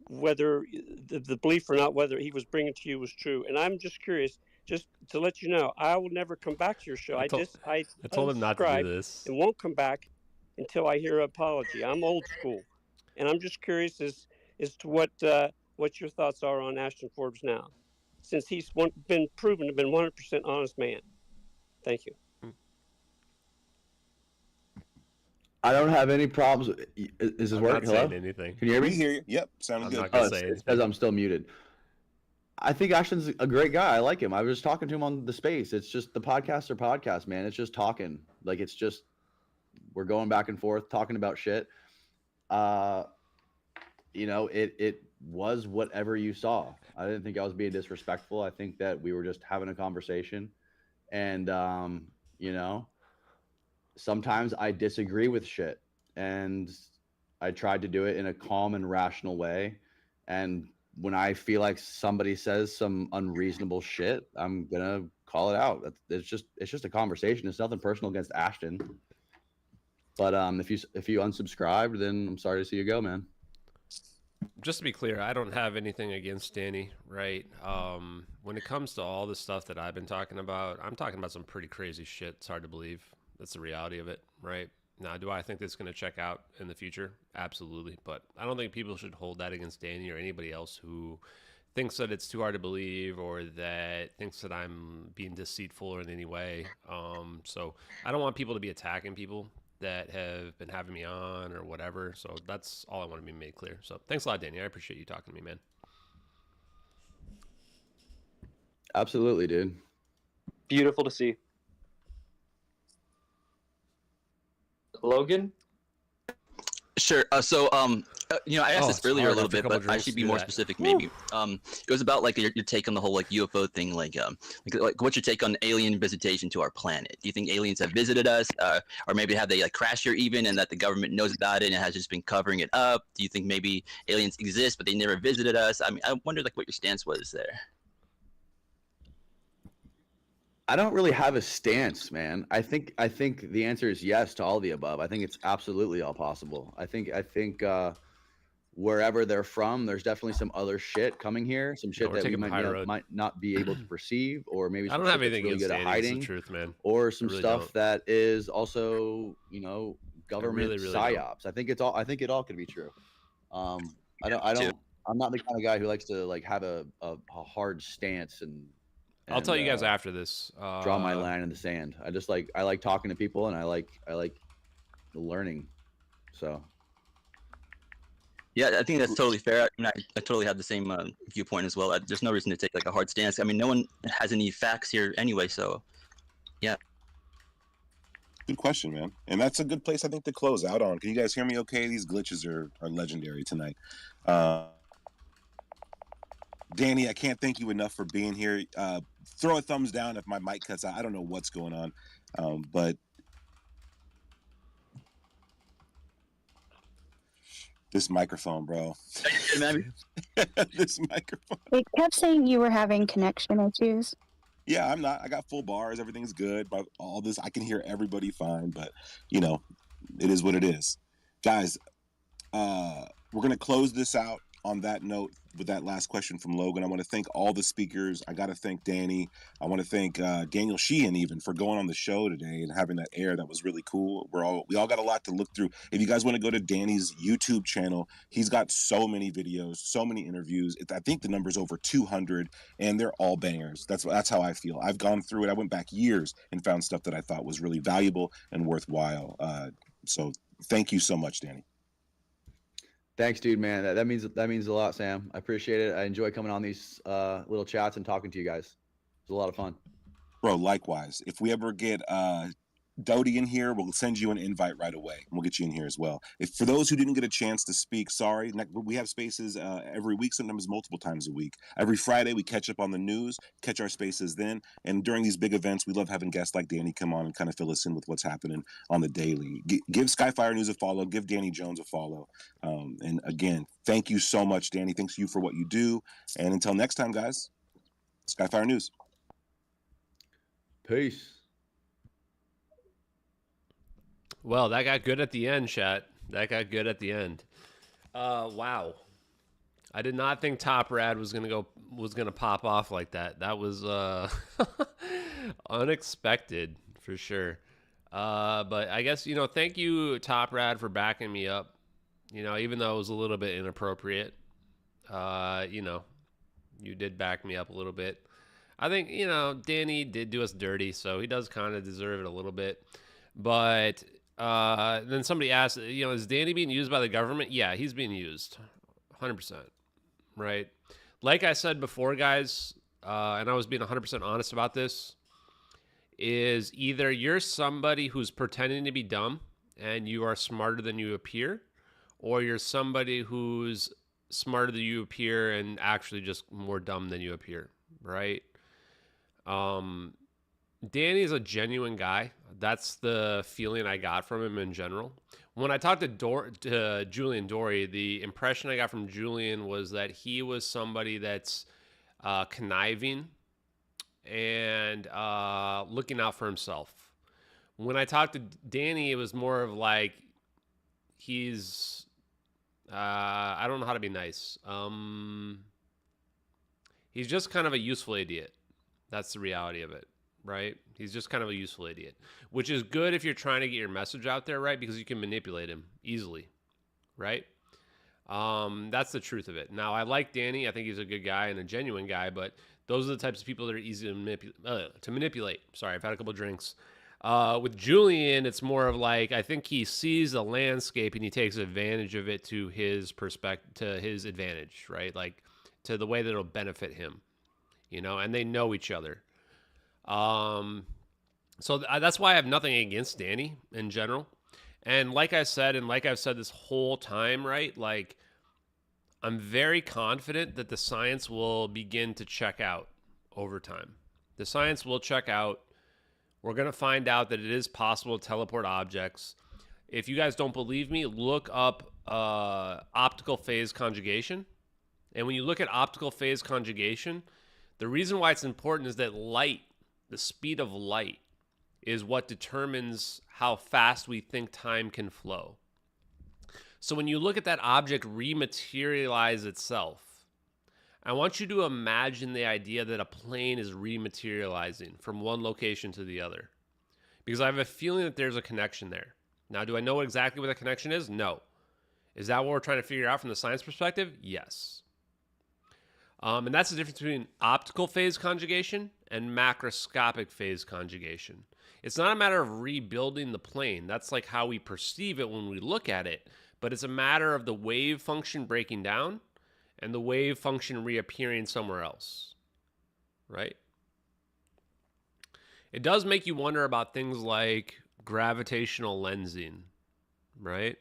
whether the belief or not, whether he was bringing to you was true. And I'm just curious, just to let you know, I will never come back to your show. I told him not to do this and won't come back until I hear an apology. I'm old school, and I'm just curious as to what your thoughts are on Ashton Forbes now, since he's been proven to be 100% honest man. Thank you. I don't have any problems. Is this working? Hello? Saying anything. Can you hear me? We hear you. Yep. Sounding good. It's because I'm still muted. I think Ashton's a great guy. I like him. I was talking to him on the space. It's just the podcasts are podcasts, man. It's just talking. Like it's just we're going back and forth talking about shit. It was whatever you saw. I didn't think I was being disrespectful. I think that we were just having a conversation, and sometimes I disagree with shit, and I tried to do it in a calm and rational way. And when I feel like somebody says some unreasonable shit, I'm gonna call it out. It's just a conversation. It's nothing personal against Ashton. But if you unsubscribed, then I'm sorry to see you go, man. Just to be clear, I don't have anything against Danny, right? When it comes to all the stuff that I've been talking about, I'm talking about some pretty crazy shit. It's hard to believe. That's the reality of it, right? Now, do I think that's going to check out in the future? Absolutely. But I don't think people should hold that against Danny or anybody else who thinks that it's too hard to believe or that thinks that I'm being deceitful in any way. So I don't want people to be attacking people that have been having me on or whatever. So that's all I want to be made clear. So thanks a lot, Danny. I appreciate you talking to me, man. Absolutely, dude. Beautiful to see. Logan? Sure. I asked this earlier a little bit, but I should be more specific. Maybe. It was about like your take on the whole like UFO thing. Like what's your take on alien visitation to our planet? Do you think aliens have visited us, or maybe have they like crashed here even, and that the government knows about it and has just been covering it up? Do you think maybe aliens exist but they never visited us? I mean, I wonder like what your stance was there. I don't really have a stance, man. I think the answer is yes to all the above. I think it's absolutely all possible. I think wherever they're from, there's definitely some other shit coming here, some shit that we might not be able to perceive, or maybe some I don't have shit anything that's really good at hiding, the truth, man. or some really stuff don't. that is also government really psyops. I think it all could be true. I'm not the kind of guy who likes to like have a hard stance and I'll tell you guys after this. Draw my line in the sand. I like talking to people, and I like learning. So. Yeah, I think that's totally fair. I mean, I totally have the same viewpoint as well. There's no reason to take like a hard stance. I mean, no one has any facts here anyway, so yeah. Good question, man. And that's a good place, I think, to close out on. Can you guys hear me okay? These glitches are legendary tonight. Danny, I can't thank you enough for being here. Throw a thumbs down if my mic cuts out. I don't know what's going on, but this microphone, bro. This microphone. It kept saying you were having connection issues. Yeah, I'm not. I got full bars. Everything's good. But all this, I can hear everybody fine. But, you know, it is what it is. Guys, we're going to close this out on that note with that last question from Logan. I want to thank all the speakers. I got to thank Danny. I want to thank Daniel Sheehan even for going on the show today and having that air. That was really cool. We all got a lot to look through. If you guys want to go to Danny's YouTube channel, he's got so many videos, so many interviews. I think the number's over 200, and they're all bangers. That's how I feel. I've gone through it. I went back years and found stuff that I thought was really valuable and worthwhile. So thank you so much, Danny. Thanks, dude, man. That means a lot, Sam. I appreciate it. I enjoy coming on these little chats and talking to you guys. It's a lot of fun. Bro, likewise. If we ever get Dodie in here, we'll send you an invite right away. We'll get you in here as well. For those who didn't get a chance to speak, sorry. We have spaces every week, sometimes multiple times a week. Every Friday, we catch up on the news, catch our spaces then. And during these big events, we love having guests like Danny come on and kind of fill us in with what's happening on the daily. Give Skyfire News a follow. Give Danny Jones a follow. And again, thank you so much, Danny. Thanks to you for what you do. And until next time, guys, Skyfire News. Peace. Well, that got good at the end, chat. That got good at the end. Wow. I did not think Top Rad was gonna pop off like that. That was unexpected for sure. But I guess, you know, thank you, Top Rad, for backing me up. You know, even though it was a little bit inappropriate, you know, you did back me up a little bit. I think, you know, Danny did do us dirty, so he does kind of deserve it a little bit. But then somebody asked, you know, is Danny being used by the government? Yeah, he's being used 100%, right? Like I said before, guys, and I was being 100% honest about this, is either you're somebody who's pretending to be dumb and you are smarter than you appear, or you're somebody who's smarter than you appear and actually just more dumb than you appear, right? Danny is a genuine guy. That's the feeling I got from him in general. When I talked to Julian Dory, the impression I got from Julian was that he was somebody that's conniving and looking out for himself. When I talked to Danny, it was more of like he's I don't know how to be nice. He's just kind of a useful idiot. That's the reality of it, right? He's just kind of a useful idiot, which is good if you're trying to get your message out there, right? Because you can manipulate him easily, right? That's the truth of it. Now, I like Danny. I think he's a good guy and a genuine guy, but those are the types of people that are easy to manipulate. Sorry, I've had a couple drinks. With Julian, it's more of like, I think he sees the landscape and he takes advantage of it to his perspective, to his advantage, right? Like to the way that it'll benefit him, you know, and they know each other. So that's why I have nothing against Danny in general. And like I said, and like I've said this whole time, right? Like, I'm very confident that the science will begin to check out over time. The science will check out. We're going to find out that it is possible to teleport objects. If you guys don't believe me, look up optical phase conjugation. And when you look at optical phase conjugation, the reason why it's important is that light, the speed of light, is what determines how fast we think time can flow. So when you look at that object rematerialize itself, I want you to imagine the idea that a plane is rematerializing from one location to the other. Because I have a feeling that there's a connection there. Now, do I know exactly what the connection is? No. Is that what we're trying to figure out from the science perspective? Yes. And that's the difference between optical phase conjugation and macroscopic phase conjugation. It's not a matter of rebuilding the plane. That's like how we perceive it when we look at it. But it's a matter of the wave function breaking down and the wave function reappearing somewhere else, right? It does make you wonder about things like gravitational lensing, right?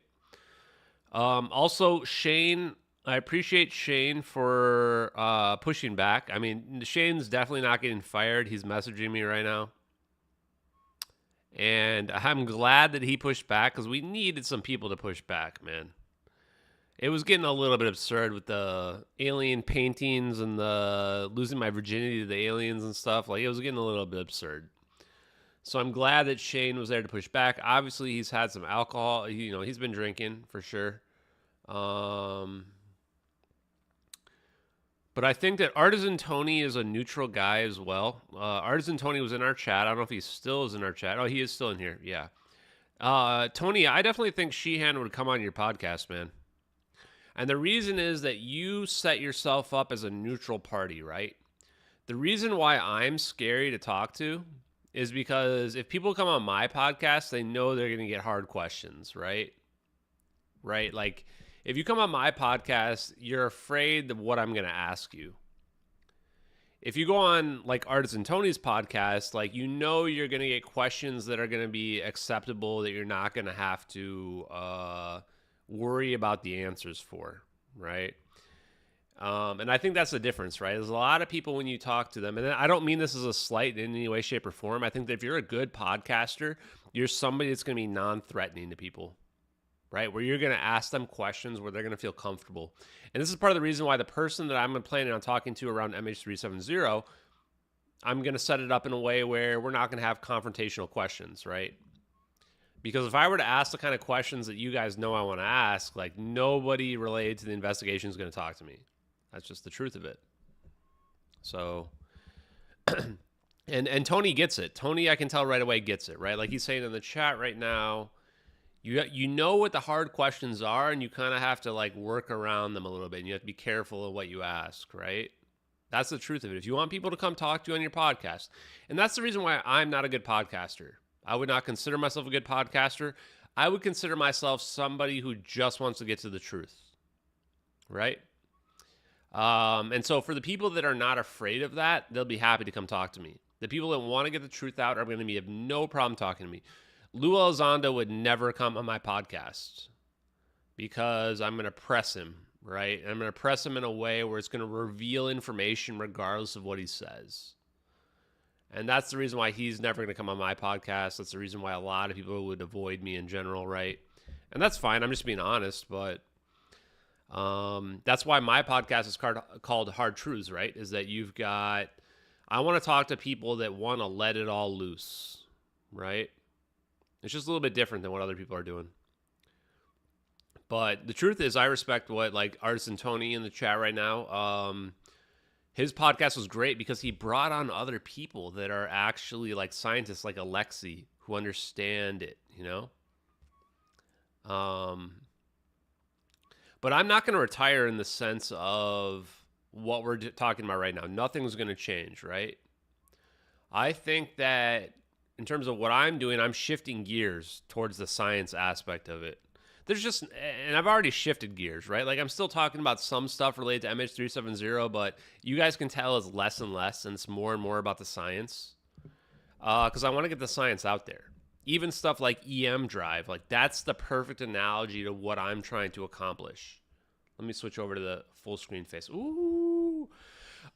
Also, Shane, I appreciate Shane for pushing back. I mean, Shane's definitely not getting fired. He's messaging me right now. And I'm glad that he pushed back because we needed some people to push back, man. It was getting a little bit absurd with the alien paintings and the losing my virginity to the aliens and stuff. Like, it was getting a little bit absurd. So I'm glad that Shane was there to push back. Obviously, he's had some alcohol. He's been drinking for sure. But I think that Artisan Tony is a neutral guy as well. Artisan Tony was in our chat. I don't know if he still is in our chat. Oh, he is still in here. Yeah. Tony, I definitely think Sheehan would come on your podcast, man. And the reason is that you set yourself up as a neutral party, right? The reason why I'm scary to talk to is because if people come on my podcast, they know they're going to get hard questions, right? Right? Like, if you come on my podcast, you're afraid of what I'm going to ask you. If you go on, like, Artisan Tony's podcast, like, you're going to get questions that are going to be acceptable, that you're not going to have to worry about the answers for, right? And I think that's the difference, right? There's a lot of people when you talk to them, and I don't mean this as a slight in any way, shape, or form. I think that if you're a good podcaster, you're somebody that's going to be non-threatening to people, right? Where you're going to ask them questions where they're going to feel comfortable. And this is part of the reason why the person that I'm planning on talking to around MH370, I'm going to set it up in a way where we're not going to have confrontational questions, right? Because if I were to ask the kind of questions that you guys know I want to ask, like, nobody related to the investigation is going to talk to me. That's just the truth of it. So, and Tony gets it. Tony, I can tell right away, gets it, right? Like he's saying in the chat right now, you know what the hard questions are, and you kind of have to like work around them a little bit, and you have to be careful of what you ask, right? That's the truth of it. If you want people to come talk to you on your podcast, and that's the reason why I'm not a good podcaster. I would not consider myself a good podcaster. I would consider myself somebody who just wants to get to the truth, right? And so for the people that are not afraid of that, they'll be happy to come talk to me. The people that want to get the truth out are going to have no problem talking to me. Lou Elizondo would never come on my podcast because I'm going to press him, right? And I'm going to press him in a way where it's going to reveal information regardless of what he says. And that's the reason why he's never going to come on my podcast. That's the reason why a lot of people would avoid me in general, right? And that's fine. I'm just being honest, but that's why my podcast is called Hard Truths, right? Is that I want to talk to people that want to let it all loose, right? It's just a little bit different than what other people are doing. But the truth is, I respect what like Artisan Tony in the chat right now. His podcast was great because he brought on other people that are actually like scientists, like Alexi, who understand it, you know? But I'm not going to retire in the sense of what we're talking about right now. Nothing's going to change, right? I think that in terms of what I'm doing, I'm shifting gears towards the science aspect of it. And I've already shifted gears, right? Like I'm still talking about some stuff related to MH370, but you guys can tell it's less and less, and it's more and more about the science. Because I want to get the science out there. Even stuff like EM drive, like that's the perfect analogy to what I'm trying to accomplish. Let me switch over to the full screen face. Ooh.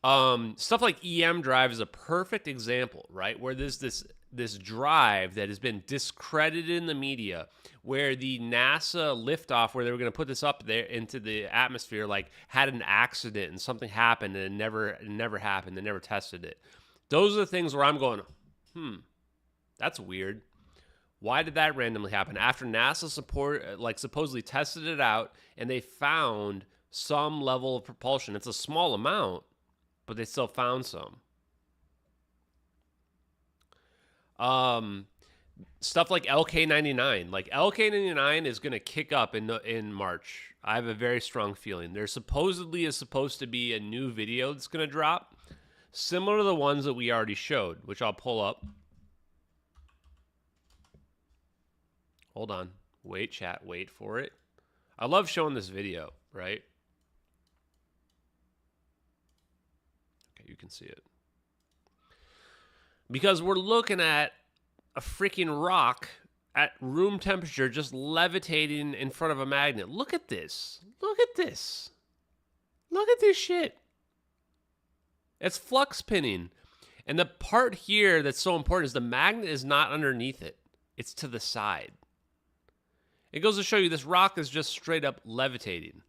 Stuff like EM drive is a perfect example, right? Where there's this drive that has been discredited in the media, where the NASA liftoff, where they were going to put this up there into the atmosphere, like had an accident and something happened and it never happened. They never tested it. Those are the things where I'm going, that's weird. Why did that randomly happen? After NASA supposedly tested it out and they found some level of propulsion. It's a small amount, but they still found some. Stuff like LK99. Like LK99 is going to kick up in March. I have a very strong feeling. There supposedly is supposed to be a new video that's going to drop, similar to the ones that we already showed, which I'll pull up. Hold on. Wait, chat. Wait for it. I love showing this video, right? Okay, you can see it. Because we're looking at a freaking rock at room temperature just levitating in front of a magnet. Look at this. Look at this. Look at this shit. It's flux spinning. And the part here that's so important is the magnet is not underneath it. It's to the side. It goes to show you this rock is just straight up levitating.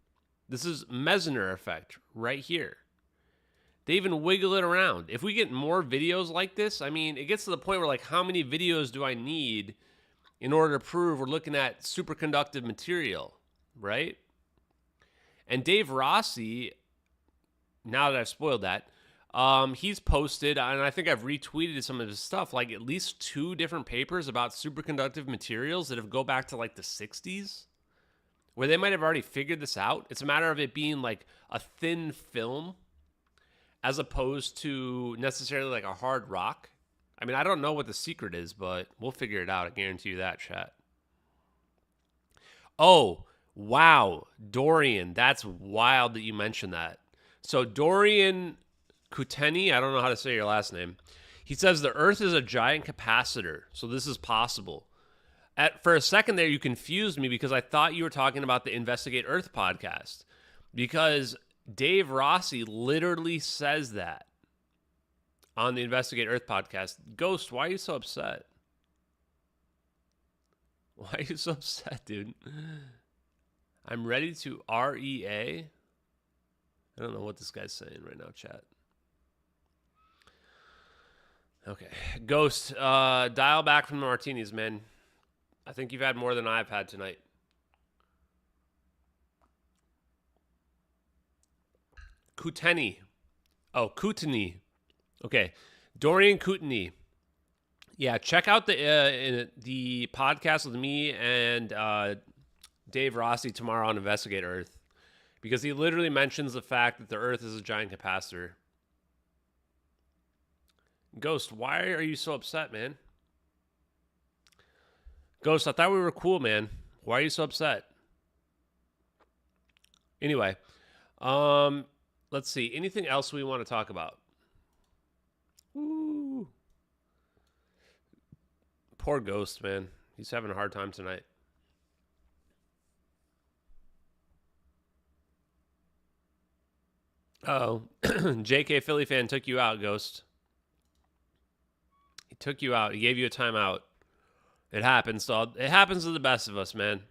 This is Meissner effect right here. They even wiggle it around. If we get more videos like this, I mean, it gets to the point where, like, how many videos do I need in order to prove we're looking at superconductive material, right? And Dave Rossi, now that I've spoiled that, he's posted, and I think I've retweeted some of his stuff, like at least 2 different papers about superconductive materials that go back to like the 60s, where they might have already figured this out. It's a matter of it being like a thin film as opposed to necessarily like a hard rock. I mean, I don't know what the secret is, but we'll figure it out. I guarantee you that, chat. Oh, wow. Dorian, that's wild that you mentioned that. So Dorian Kuteni, I don't know how to say your last name. He says the Earth is a giant capacitor, so this is possible. For a second there, you confused me because I thought you were talking about the Investigate Earth podcast, because Dave Rossi literally says that on the Investigate Earth podcast. Ghost, why are you so upset? Why are you so upset, dude? I'm ready to REA. I don't know what this guy's saying right now, chat. Okay. Ghost, dial back from the martinis, man. I think you've had more than I've had tonight. Kuteni. Oh, Kuteni. Okay. Dorian Kuteni. Yeah, check out the podcast with me and Dave Rossi tomorrow on Investigate Earth, because he literally mentions the fact that the Earth is a giant capacitor. Ghost, why are you so upset, man? Ghost, I thought we were cool, man. Why are you so upset? Anyway, let's see. Anything else we want to talk about? Woo. Poor Ghost, man. He's having a hard time tonight. Oh, JK Philly fan took you out, Ghost. He took you out. He gave you a timeout. It happens. It happens to the best of us, man.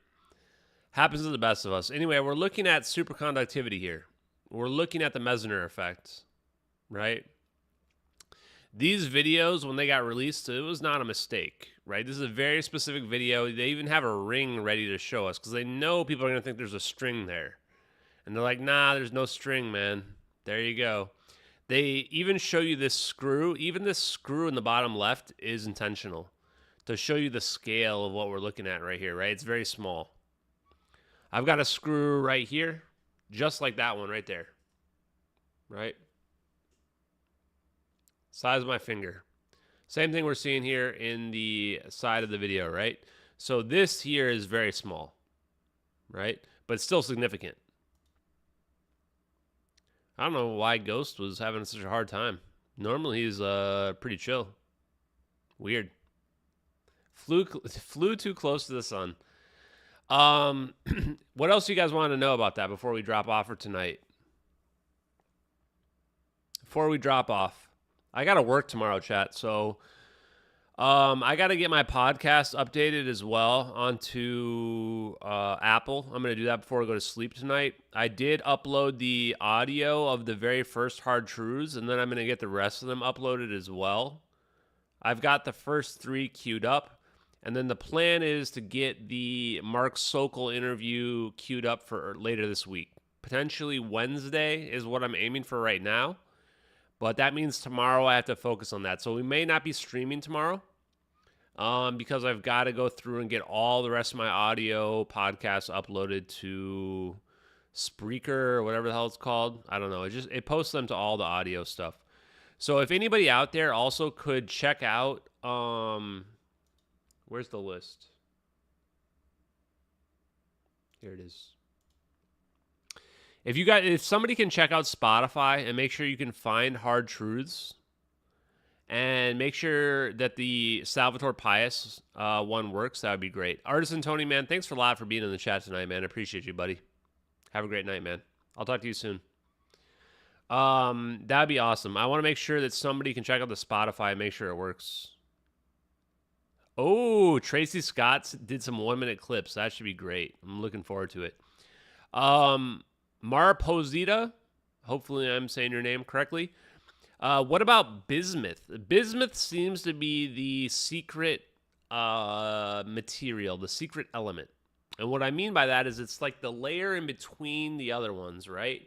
Happens to the best of us. Anyway, we're looking at superconductivity here. We're looking at the Meissner effect, right? These videos, when they got released, it was not a mistake, right? This is a very specific video. They even have a ring ready to show us because they know people are going to think there's a string there. And they're like, nah, there's no string, man. There you go. They even show you this screw. Even this screw in the bottom left is intentional to show you the scale of what we're looking at right here, right? It's very small. I've got a screw right here, just like that one right there, right? Size of my finger. Same thing we're seeing here in the side of the video, right? So this here is very small, right? But still significant. I don't know why Ghost was having such a hard time. Normally he's pretty chill. Weird. Flew too close to the sun. What else do you guys want to know about that before we drop off for tonight? Before we drop off, I got to work tomorrow, chat. So I got to get my podcast updated as well onto Apple. I'm going to do that before I go to sleep tonight. I did upload the audio of the very first Hard Truths, and then I'm going to get the rest of them uploaded as well. I've got the first 3 queued up, and then the plan is to get the Mark Sokol interview queued up for later this week. Potentially Wednesday is what I'm aiming for right now. But that means tomorrow I have to focus on that. So we may not be streaming tomorrow. because I've got to go through and get all the rest of my audio podcasts uploaded to Spreaker or whatever the hell it's called. I don't know. It posts them to all the audio stuff. So if anybody out there also could check out, where's the list? Here it is. If somebody can check out Spotify and make sure you can find Hard Truths, and make sure that the Salvatore Pius one works, that would be great. Artisan Tony, man, thanks a lot for being in the chat tonight, man. I appreciate you, buddy. Have a great night, man. I'll talk to you soon. That'd be awesome. I want to make sure that somebody can check out the Spotify and make sure it works. Oh, Tracy Scott did some 1-minute clips. That should be great. I'm looking forward to it. Mara Posita, hopefully I'm saying your name correctly. What about bismuth? Bismuth seems to be the secret material, the secret element. And what I mean by that is it's like the layer in between the other ones, right?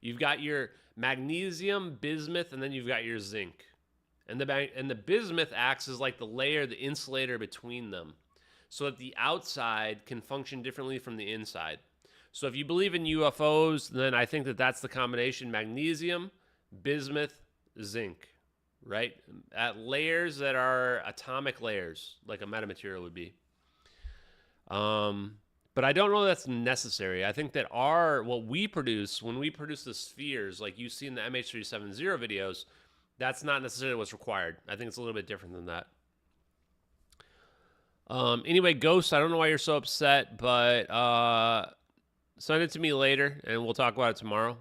You've got your magnesium, bismuth, and then you've got your zinc. And the bismuth acts as like the layer, the insulator between them, so that the outside can function differently from the inside. So if you believe in UFOs, then I think that that's the combination: magnesium, bismuth, zinc, right? At layers that are atomic layers, like a metamaterial would be. But I don't know that's necessary. I think that what we produce, when we produce the spheres, like you see in the MH370 videos, that's not necessarily what's required. I think it's a little bit different than that. Anyway, Ghost, I don't know why you're so upset, but send it to me later, and we'll talk about it tomorrow.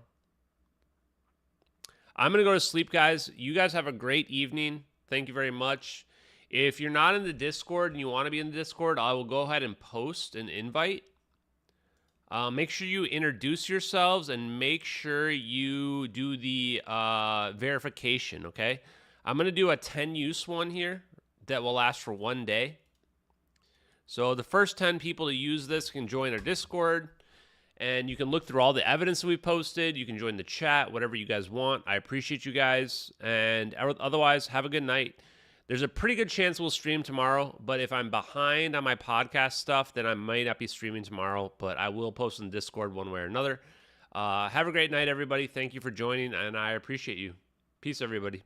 I'm going to go to sleep, guys. You guys have a great evening. Thank you very much. If you're not in the Discord and you want to be in the Discord, I will go ahead and post an invite. Make sure you introduce yourselves and make sure you do the verification, okay? I'm going to do a 10-use one here that will last for 1 day. So the first 10 people to use this can join our Discord. And you can look through all the evidence that we've posted. You can join the chat, whatever you guys want. I appreciate you guys. And otherwise, have a good night. There's a pretty good chance we'll stream tomorrow. But if I'm behind on my podcast stuff, then I might not be streaming tomorrow. But I will post in Discord one way or another. Have a great night, everybody. Thank you for joining, and I appreciate you. Peace, everybody.